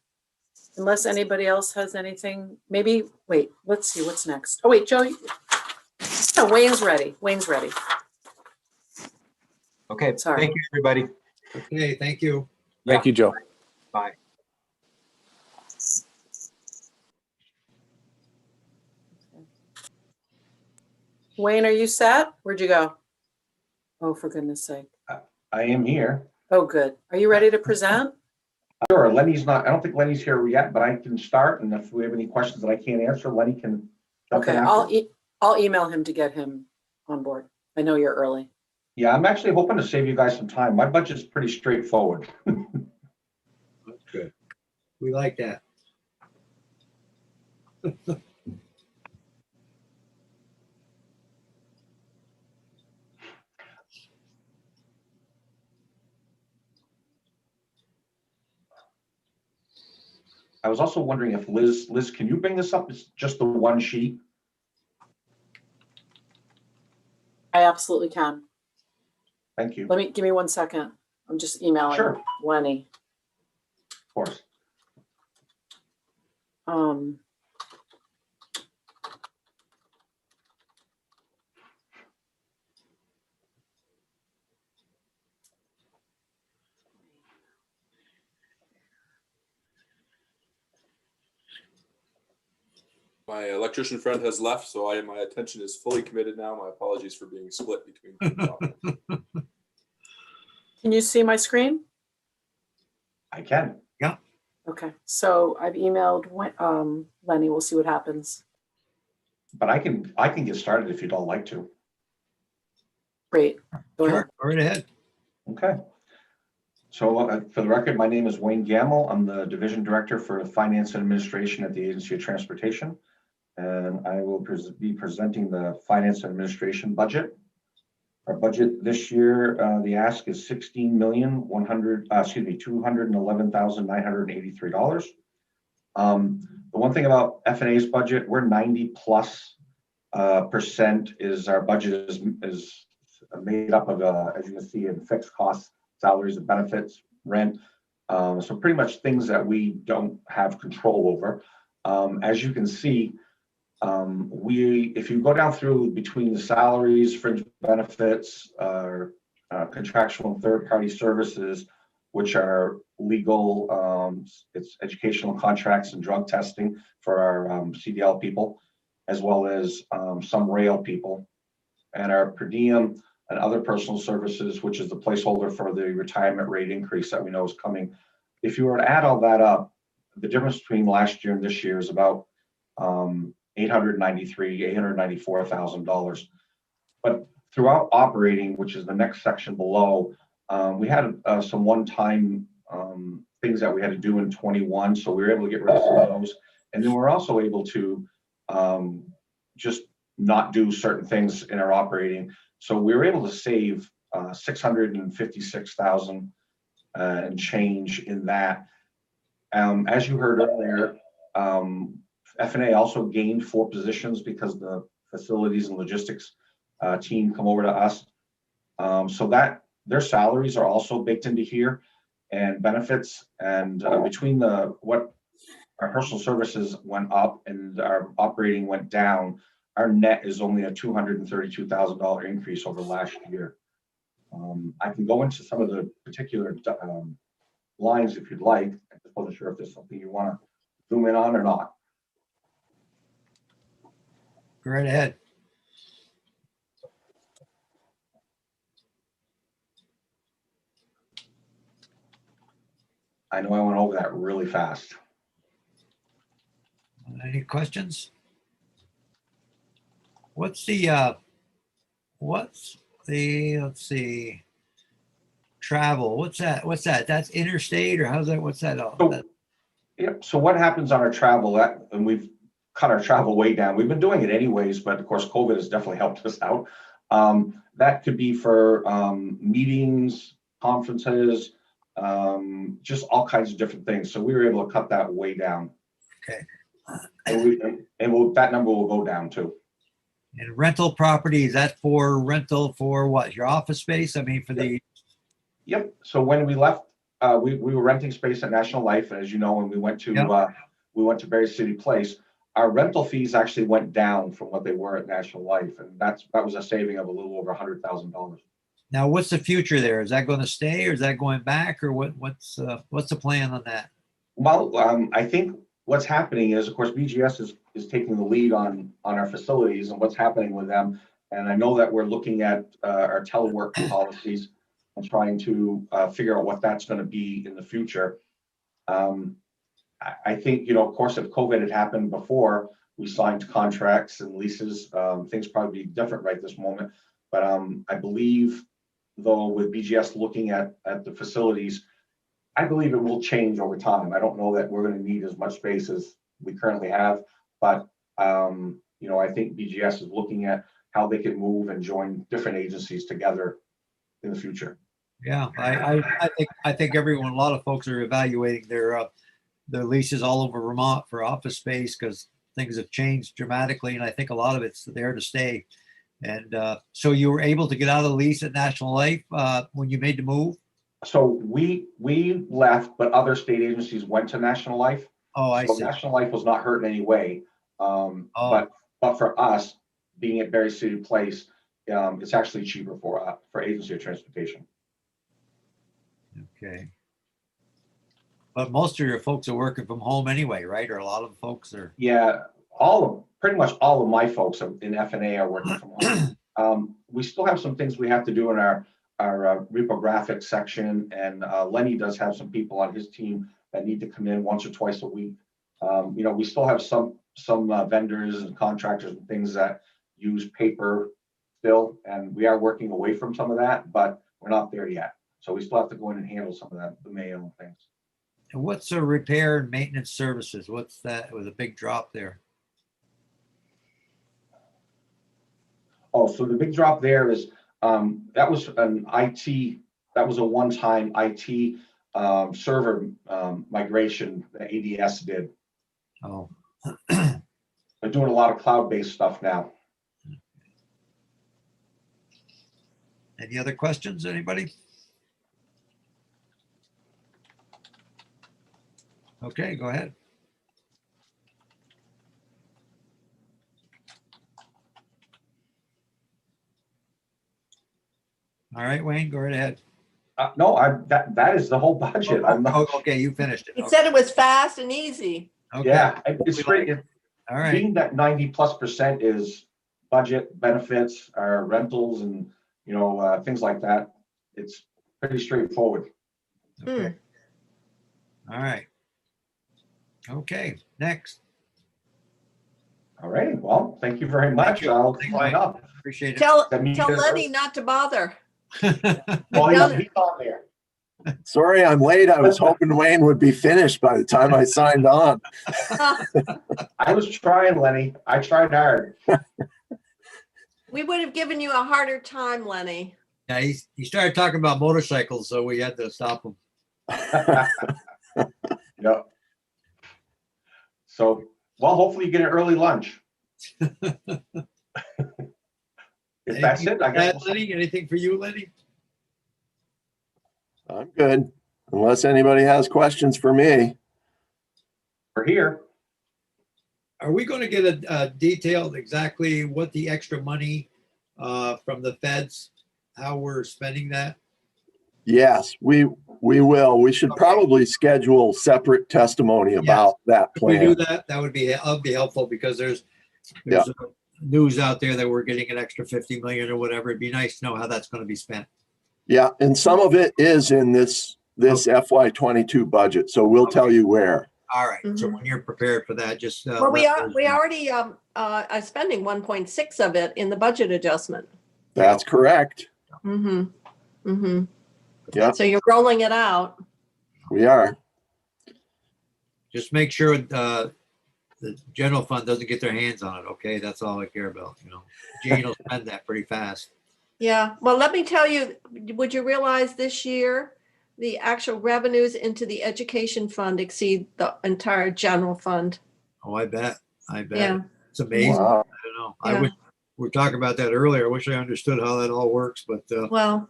Unless anybody else has anything, maybe, wait, let's see what's next. Oh, wait, Joe. No, Wayne's ready. Okay. Sorry. Thank you, everybody. Okay, thank you. Thank you, Joe. Bye. Wayne, are you set? Where'd you go? Oh, for goodness sake. I am here. Oh, good. Are you ready to present? Sure, Lenny's not, I don't think Lenny's here yet, but I can start, and if we have any questions that I can't answer, Lenny can. jump in Okay, after. I'll email him to get him on board. I know you're early. Yeah, I'm actually hoping to save you guys some time. My budget's pretty straightforward. That's good. We like that. I was also wondering if Liz, can you bring this up? It's just the one sheet? I absolutely can. Thank you. Give me 1 second. I'm just emailing Sure. Lenny. Of course. My electrician friend has left, so my attention is fully committed now. My apologies for being split between. Can Can you see my screen? I can. Okay, so I've emailed Lenny. We'll see what happens. But I can get started if you don't like to. Great. Go ahead. Sure, go right ahead. Okay. So for the record, my name is Wayne Gamble. I'm the Division Director for Finance and Administration at the Agency of Transportation. And I will be presenting the Finance and Administration budget. Our budget this year, the ask is $211,983. The one thing about FNA's budget, we're 90+% is our budget is made up of, as you can see, in fixed costs, salaries and benefits, rent. So pretty much things that we don't have control over. As you can see, if you go down through between the salaries, fringe benefits, contractual and third-party services, which are legal, it's educational contracts and drug testing for our CDL people, as well as some rail people, and our per diem and other personal services, which is the placeholder for the retirement rate increase that we know is coming. If you were to add all that up, the difference between last year and this year is about $894,000. But throughout operating, which is the next section below, we had some one-time things that we had to do in 21, so we were able to get rid of some of those. And then we're also able to just not do certain things in our operating. So we were able to save $656,000 and change in that. As you heard earlier, FNA also gained 4 positions because the facilities and logistics team come over to us. So that their salaries are also baked into here, and benefits, and between what our personal services went up and our operating went down, our net is only a $232,000 increase over last year. I can go into some of the particular lines if you'd like. I just wasn't sure if there's something you want to zoom in on or not. Go right ahead. I know I went over that really fast. Any questions? What's the, let's see, travel, what's that? That's interstate, or how's that, what's that? So what happens on our travel, and we've cut our travel way down. We've been doing it anyways, but of course, COVID has definitely helped us out. That could be for meetings, conferences, just all kinds of different things. So we were able to cut that way down. Okay. That number will go down too. And rental property, is that for rental for what? Your office space? I mean, for the. Yep. So when we left, we were renting space at National Life, and as you know, when we went to Berry City Place, our rental fees actually went down from what they were at National Life, and that was a saving of a little over $100,000. Now, what's the future there? Is that going to stay, or is that going back, or what's the plan on that? Well, I think what's happening is, of course, BGS is taking the lead on our facilities and what's happening with them. And I know that we're looking at our telework policies and trying to figure out what that's going to be in the future. I think, of course, if COVID had happened before, we signed contracts and leases, things probably be different right this moment. But I believe, though, with BGS looking at the facilities, I believe it will change over time. I don't know that we're going to need as much space as we currently have, but I think BGS is looking at how they can move and join different agencies together in the future. Yeah, I think a lot of folks are evaluating their leases all over Vermont for office space because things have changed dramatically, and I think a lot of it's there to stay. And so you were able to get out of the lease at National Life when you made the move? So we left, but other state agencies went to National Life. Oh, I see. National Life was not hurt in any way. But for us, being at Berry City Place, it's actually cheaper for Agency of Transportation. Okay. But most of your folks are working from home anyway, right? Or a lot of folks are. Yeah, pretty much all of my folks in FNA are working from home. We still have some things we have to do in our our reprographic section, and Lenny does have some people on his team that need to come in once or twice a week. We still have some vendors and contractors and things that use paper still, and we are working away from some of that, but we're not there yet. So we still have to go in and handle some of that, the mail and things. And what's a repair and maintenance services? What's that? It was a big drop there. Oh, so the big drop there is, that was an IT, that was a one-time IT server migration that ADS did. Oh. They're doing a lot of cloud-based stuff now. Any other questions, anybody? Okay, go ahead. All right, Wayne, go right ahead. No, that is the whole budget. I'm not. Oh, okay, you finished it. He Okay. said it was fast and easy. Okay. Yeah, it's great. All right. Being that 90+% is budget, benefits, our rentals, and things like that, it's pretty straightforward. Okay. All right. Okay, next. All right. Well, thank you very much. I'll sign up. Appreciate it. Tell Send me the- Lenny not to bother. Well, he's on there. Sorry, I'm late. I was hoping Wayne would be finished by the time I signed on. I was trying, Lenny. I tried hard. We would have given you a harder time, Lenny. Yeah, he started talking about motorcycles, so we had to stop him. Yep. So, well, hopefully you get an early lunch. If that's it, I guess. Lenny, anything for you, Lenny? I'm good, unless anybody has questions for me. We're here. Are we going to get a detailed exactly what the extra money from the feds, how we're spending that? Yes, we will. We should probably schedule separate testimony about that If we plan. do that, that would be helpful because there's news out there that we're getting an extra 50 million or whatever. It'd be nice to know how that's going to be spent. Yeah, and some of it is in this FY22 budget, so we'll tell you where. All right. So when you're prepared for that, just Well, we already are spending 1.6 of it in the budget adjustment. That's correct. Mm-hmm. Mm-hmm. Yeah, So you're rolling it out. we are. just make sure the general fund doesn't get their hands on it. Okay, that's all I care about. Jane will spend that pretty fast. Yeah. Well, let me tell you, would you realize this year the actual revenues into the education fund exceed the entire general fund? Oh, I bet. Yeah. It's amazing. Wow. I don't know. Yeah. We were talking about that earlier. I wish I understood how that all works, but Well,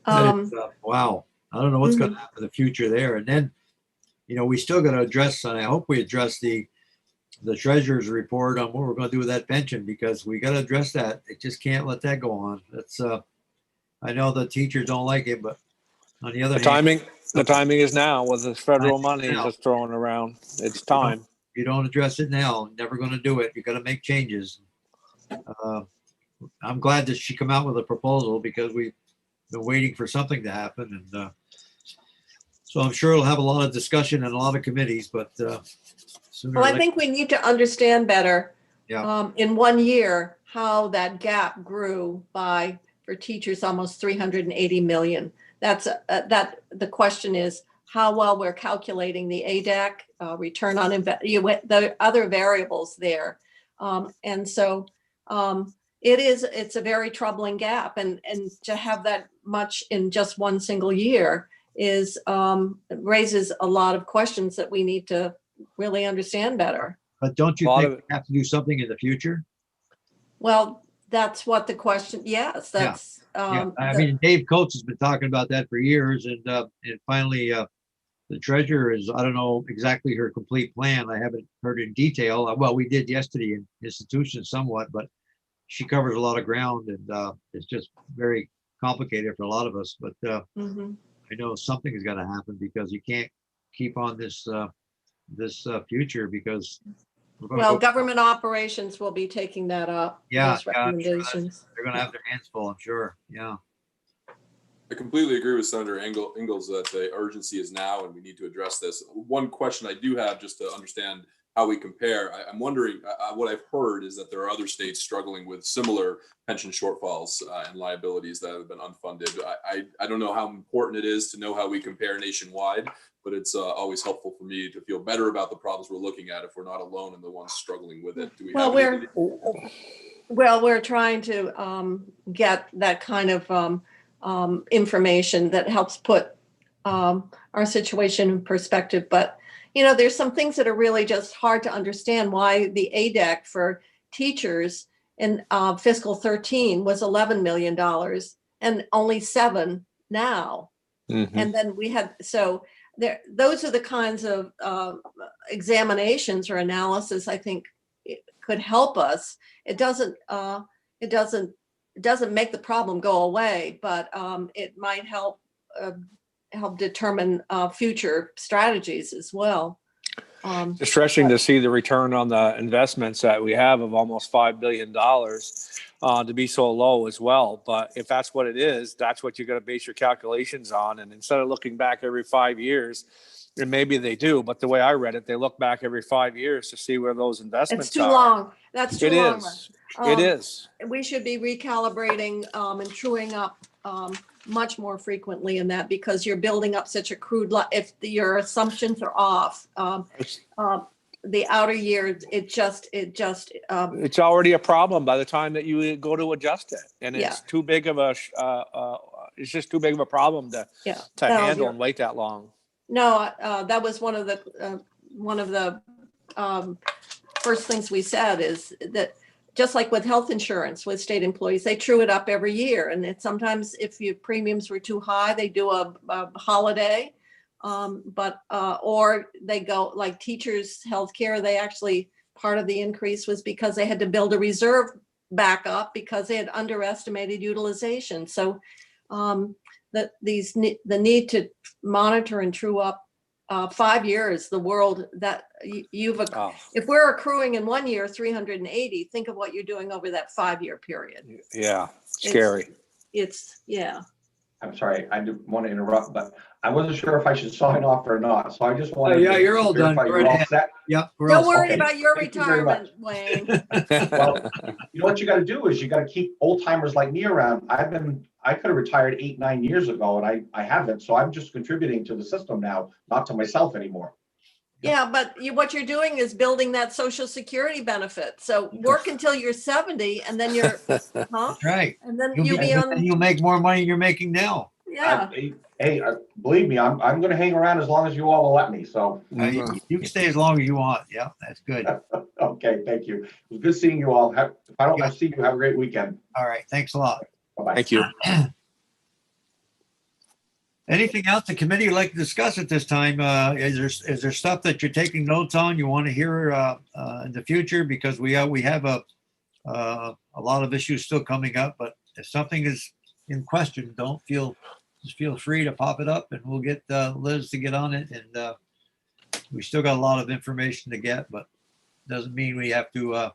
that is, wow. I don't know what's going to happen in the future there. And then, we still got to address, and I hope we address the treasurer's report on what we're going to do with that pension, because we got to address that. It just can't let that go on. That's I know the teachers don't like it, but on the other hand, The timing is now with the federal Timing money is now. just thrown around. It's time. if you don't address it now, never going to do it. You got to make changes. I'm glad that she come out with a proposal because we've been waiting for something to happen, and so I'm sure it'll have a lot of discussion in a lot of committees. But sooner or I later, think we need to understand better Yeah. in 1 year how that gap grew by, for teachers, almost 380 million. That's the question is how well we're calculating the ADAC return on the other variables there. And so it's a very troubling gap, and to have that much in just one single year raises a lot of questions that we need to really understand better. but don't you A lot think of we have to do something in the future? Well, that's what the question, yes, that's. Yeah, I mean, Dave Coates has been talking about that for years, and finally, the treasurer is, I don't know exactly her complete plan. I haven't heard in detail. Well, we did yesterday in institutions somewhat, but she covers a lot of ground, and it's just very complicated for a lot of us. But Mhm. I know something is going to happen because you can't keep on this future because we're going Well, to go, government operations will be taking that up. Yeah, those yeah, I'm sure recommendations. they're going to have their hands full, I'm sure. Yeah. I completely agree with Senator Ingalls that the urgency is now and we need to address this. One question I do have, just to understand how we compare, I'm wondering, what I've heard is that there are other states struggling with similar pension shortfalls and liabilities that have been unfunded. I don't know how important it is to know how we compare nationwide, but it's always helpful for me to feel better about the problems we're looking at if we're not alone and the ones struggling with it. Do we Well, have we're trying to get that kind of information that helps put our situation in perspective. But, you know, there's some things that are really just hard to understand why the ADEC for teachers in fiscal 13 was $11 million and only 7 now. Mhm. And then we had, so there, those are the kinds of examinations or analysis I think it could help us. It doesn't make the problem go away, but it might help determine future strategies as well. Distressing to see the return on the investments that we have of almost $5 billion to be so low as well. But if that's what it is, that's what you're going to base your calculations on. And instead of looking back every 5 years, and maybe they do, but the way I read it, they look back every 5 years to see where those investments It's too are. long. That's too It long. is. It is. We should be recalibrating and truing up much more frequently in that, because you're building up such a crude, if your assumptions are off, the outer years, It's already a problem by the time that you go to adjust it, and Yeah. it's too big of a it's just too big of a problem to No, handle you're- and wait that long. No, that was one of the first things we said, is that just like with health insurance with state employees, they true it up every year. And it, sometimes if your premiums were too high, they do a holiday. Or they go, like teachers' healthcare, they actually, part of the increase was because they had to build a reserve back up because they had underestimated utilization. So the need to monitor and true up 5 years, the world that if we're accruing in 1 year 380, think of what you're doing over that 5-year period. Yeah, scary. Yeah. I'm sorry, I didn't want to interrupt, but I wasn't sure if I should sign off or not, so I just Oh, wanted. yeah, to you're all done. verify Go you're right all ahead. set. Yep. Don't worry Okay. about your Thank you very much. retirement, Wayne. Well, you know what you got to do is you got to keep old timers like me around. I could have retired 8-9 years ago, and I haven't, so I'm just contributing to the system now, not to myself anymore. Yeah, but what you're doing is building that Social Security benefit. So work until you're 70, and then you're, huh? That's right. And then You'll you'll be on. you'll make more money than you're making now. Yeah. Hey, believe me, I'm going to hang around as long as you all will let me. So You can stay as long as you want. Yeah, that's good. okay, thank you. It was good seeing you all. If I don't see you, have a great weekend. All right. Thanks a lot. Bye-bye. Thank you. Anything else the committee would like to discuss at this time? Is there stuff that you're taking notes on you want to hear in the future? Because we have a lot of issues still coming up, but if something is in question, just feel free to pop it up and we'll get Liz to get on it. And we still got a lot of information to get, but doesn't mean we have to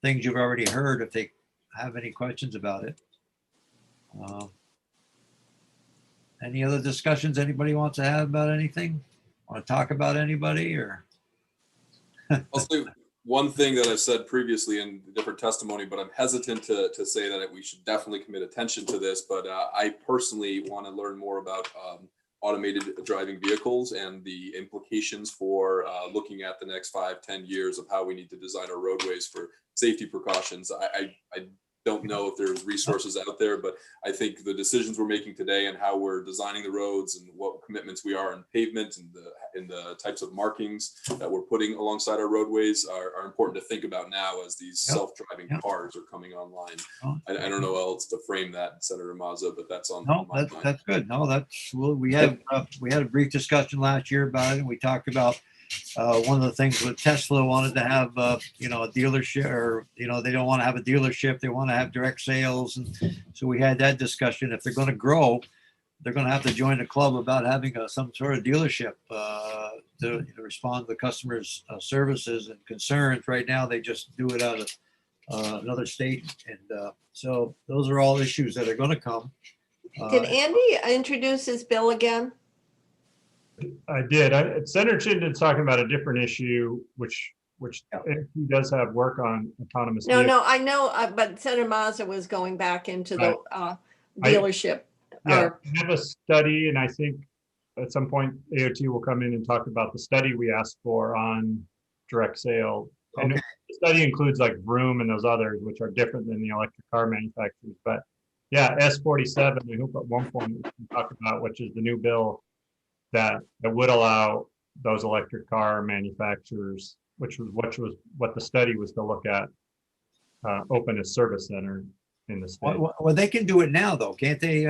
things you've already heard if they have any questions about it. Any other discussions anybody wants to have about anything? Want to talk about anybody or? I'll say one thing that I've said previously in different testimony, but I'm hesitant to say that we should definitely commit attention to this. But I personally want to learn more about automated driving vehicles and the implications for looking at the next 5-10 years of how we need to design our roadways for safety precautions. I don't know if there's resources out there, but I think the decisions we're making today and how we're designing the roads and what commitments we are in pavement and the types of markings that we're putting alongside our roadways are important to think about now as these self-driving cars are coming online. I don't know how else to frame that, Senator Mazza, but that's on my mind. That's good. No, we had a brief discussion last year about it. And we talked about one of the things with Tesla wanted to have, a dealership, or, they don't want to have a dealership. They want to have direct sales. And so we had that discussion. If they're going to grow, they're going to have to join the club about having some sort of dealership to respond to the customers' services and concerns. Right now, they just do it out of another state. And so those are all issues that are going to come. Did Andy introduce his bill again? I did. Senator Chittenden's talking about a different issue, which he does have work on autonomous. No, vehicles. I know, but Senator Mazza was going back into the I- dealership. Yeah, or- we have a study, and I think at some point AOT will come in and talk about the study we asked for on direct sale. And Okay. the study includes like Vroom and those others, which are different than the electric car manufacturers. But yeah, S47, I hope at one point we can talk about, which is the new bill that would allow those electric car manufacturers, which was what the study was to look at, open a service center in the state. Well, they can do it now though, can't they,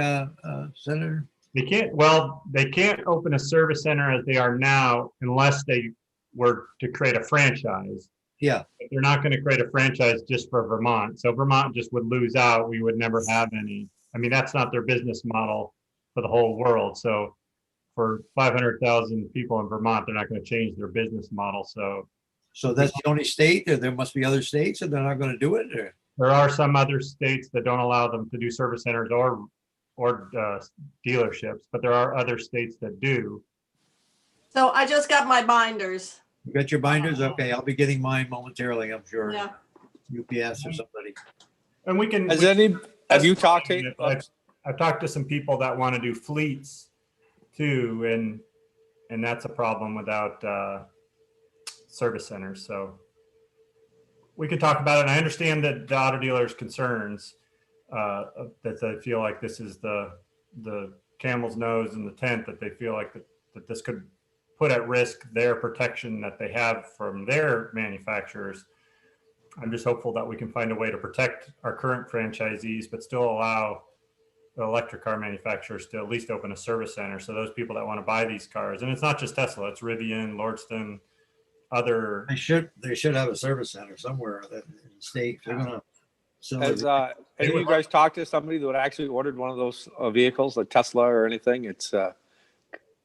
Senator? They can't open a service center as they are now unless they were to create a franchise. Yeah. But they're not going to create a franchise just for Vermont. So Vermont just would lose out. We would never have any. I mean, that's not their business model for the whole world. So for 500,000 people in Vermont, they're not going to change their business model. So that's the only state, or there must be other states that they're not going to do it, or? There are some other states that don't allow them to do service centers or dealerships, but there are other states that do. So I just got my binders. You got your binders? Okay, I'll be getting mine momentarily, I'm sure. Yeah. UPS or somebody. And we can. Have you talked to? I've talked to some people that want to do fleets too, and that's a problem without service centers. So we could talk about it. And I understand that the auto dealers' concerns, that they feel like this is the camel's nose in the tent, that they feel like that this could put at risk their protection that they have from their manufacturers. I'm just hopeful that we can find a way to protect our current franchisees, but still allow the electric car manufacturers to at least open a service center. So those people that want to buy these cars, and it's not just Tesla, it's Rivian, Lordstown, other. They should have a service center somewhere in the state. They're gonna. Has any of you guys talked to somebody that actually ordered one of those vehicles, like Tesla or anything?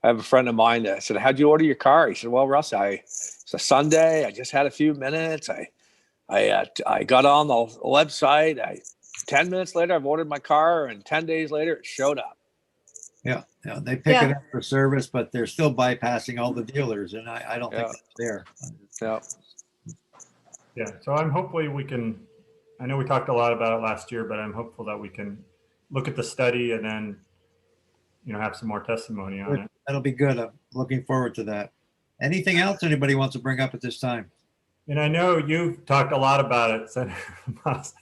I have a friend of mine that said, "How'd you order your car?" He said, "Well, Russ, it's a Sunday. I just had a few minutes. I got on the website. 10 minutes later, I've ordered my car, and 10 days later, it showed up." Yeah, they pick it up for service, but they're still bypassing all the dealers, and I don't think that's fair. Yeah, so hopefully we can, I know we talked a lot about it last year, but I'm hopeful that we can look at the study and then, have some more testimony on it. That'll be good. I'm looking forward to that. Anything else anybody wants to bring up at this time? And I know you've talked a lot about it, Senator Moss,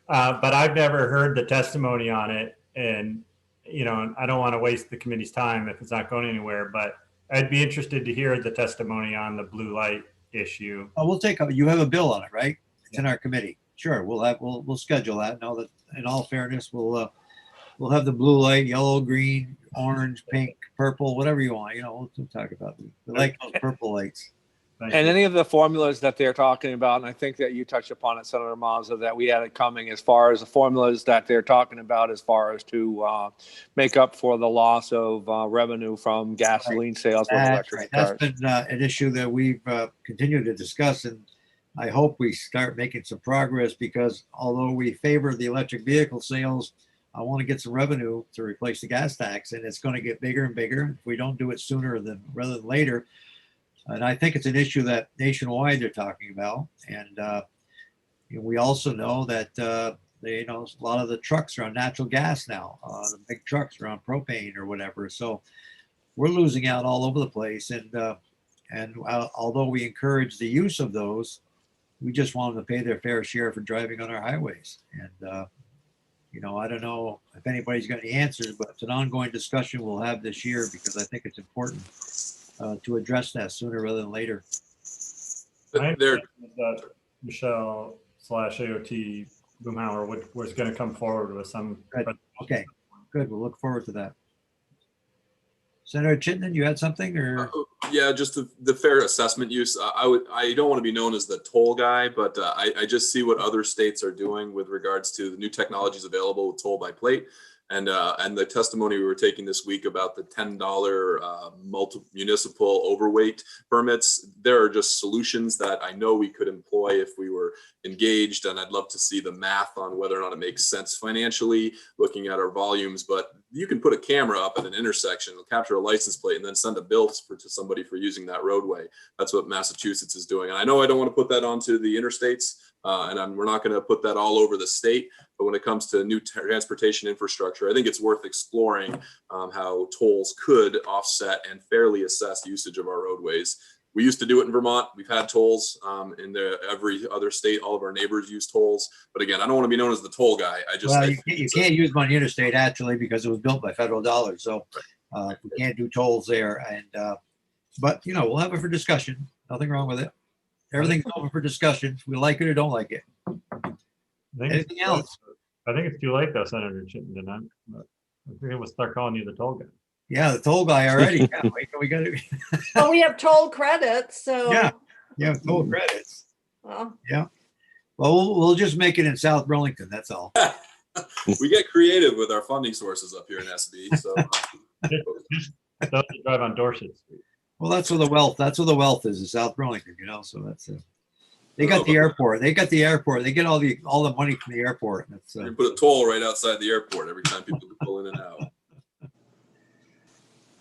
but I've never heard the testimony on it. And, I don't want to waste the committee's time if it's not going anywhere, but I'd be interested to hear the testimony on the blue light issue. Oh, you have a bill on it, right? It's in our committee. Sure, we'll schedule that. Now that, in all fairness, we'll have the blue light, yellow, green, orange, pink, purple, whatever you want. We'll talk about it. We like those purple lights. And any of the formulas that they're talking about, and I think that you touched upon it, Senator Mazza, that we had it coming as far as the formulas that they're talking about as far as to make up for the loss of revenue from gasoline sales with electric cars. That's been an issue that we've continued to discuss, and I hope we start making some progress, because although we favor the electric vehicle sales, I want to get some revenue to replace the gas tax, and it's going to get bigger and bigger if we don't do it sooner rather than later. And I think it's an issue that nationwide they're talking about. And we also know that a lot of the trucks are on natural gas now. The big trucks are on propane or whatever. So we're losing out all over the place. And although we encourage the use of those, we just want them to pay their fair share for driving on our highways. And I don't know if anybody's got any answers, but it's an ongoing discussion we'll have this year, because I think it's important to address that sooner rather than later. Michelle / AOT Boomhauer was going to come forward with some. Okay, good. We'll look forward to that. Senator Chittenden, you had something, or? Yeah, just the fair assessment use. I don't want to be known as the toll guy, but I just see what other states are doing with regards to the new technologies available with toll by plate. And the testimony we were taking this week about the $10 municipal overweight permits, there are just solutions that I know we could employ if we were engaged. And I'd love to see the math on whether or not it makes sense financially, looking at our volumes. But you can put a camera up at an intersection, capture a license plate, and then send a bill to somebody for using that roadway. That's what Massachusetts is doing. And I know I don't want to put that onto the interstates, we're not going to put that all over the state. But when it comes to new transportation infrastructure, I think it's worth exploring how tolls could offset and fairly assess usage of our roadways. We used to do it in Vermont. We've had tolls in every other state. All of our neighbors use tolls. But again, I don't want to be known as the toll guy. Well, you can't use money interstate actually because it was built by federal dollars. So we can't do tolls there. And but you know, we'll have it for discussion. Nothing wrong with it. Everything's open for discussion. We like it or don't like it. Anything else? I think it's too late though, Senator Chittenden. I think we'll start calling you the toll guy. Yeah, the toll guy already. Yeah, we got it. Well, we have toll credits, so. Yeah, toll credits. Well, Yeah. Well, we'll just make it in South Burlington. That's all. We get creative with our funding sources up here in SB. So Those who drive on Dorset Street. Well, that's where the wealth. That's where the wealth is South Burlington. You know, so that's they got the airport. They got the airport. They get all the money from the airport. That's you put a toll right outside the airport every time people pull in and out.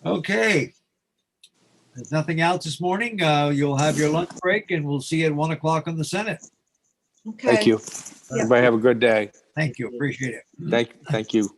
Okay. There's nothing else this morning. You'll have your lunch break and we'll see you at 1 o'clock on the Senate. okay. Thank you. Everybody have a good day. Thank you. Appreciate it. Thank you.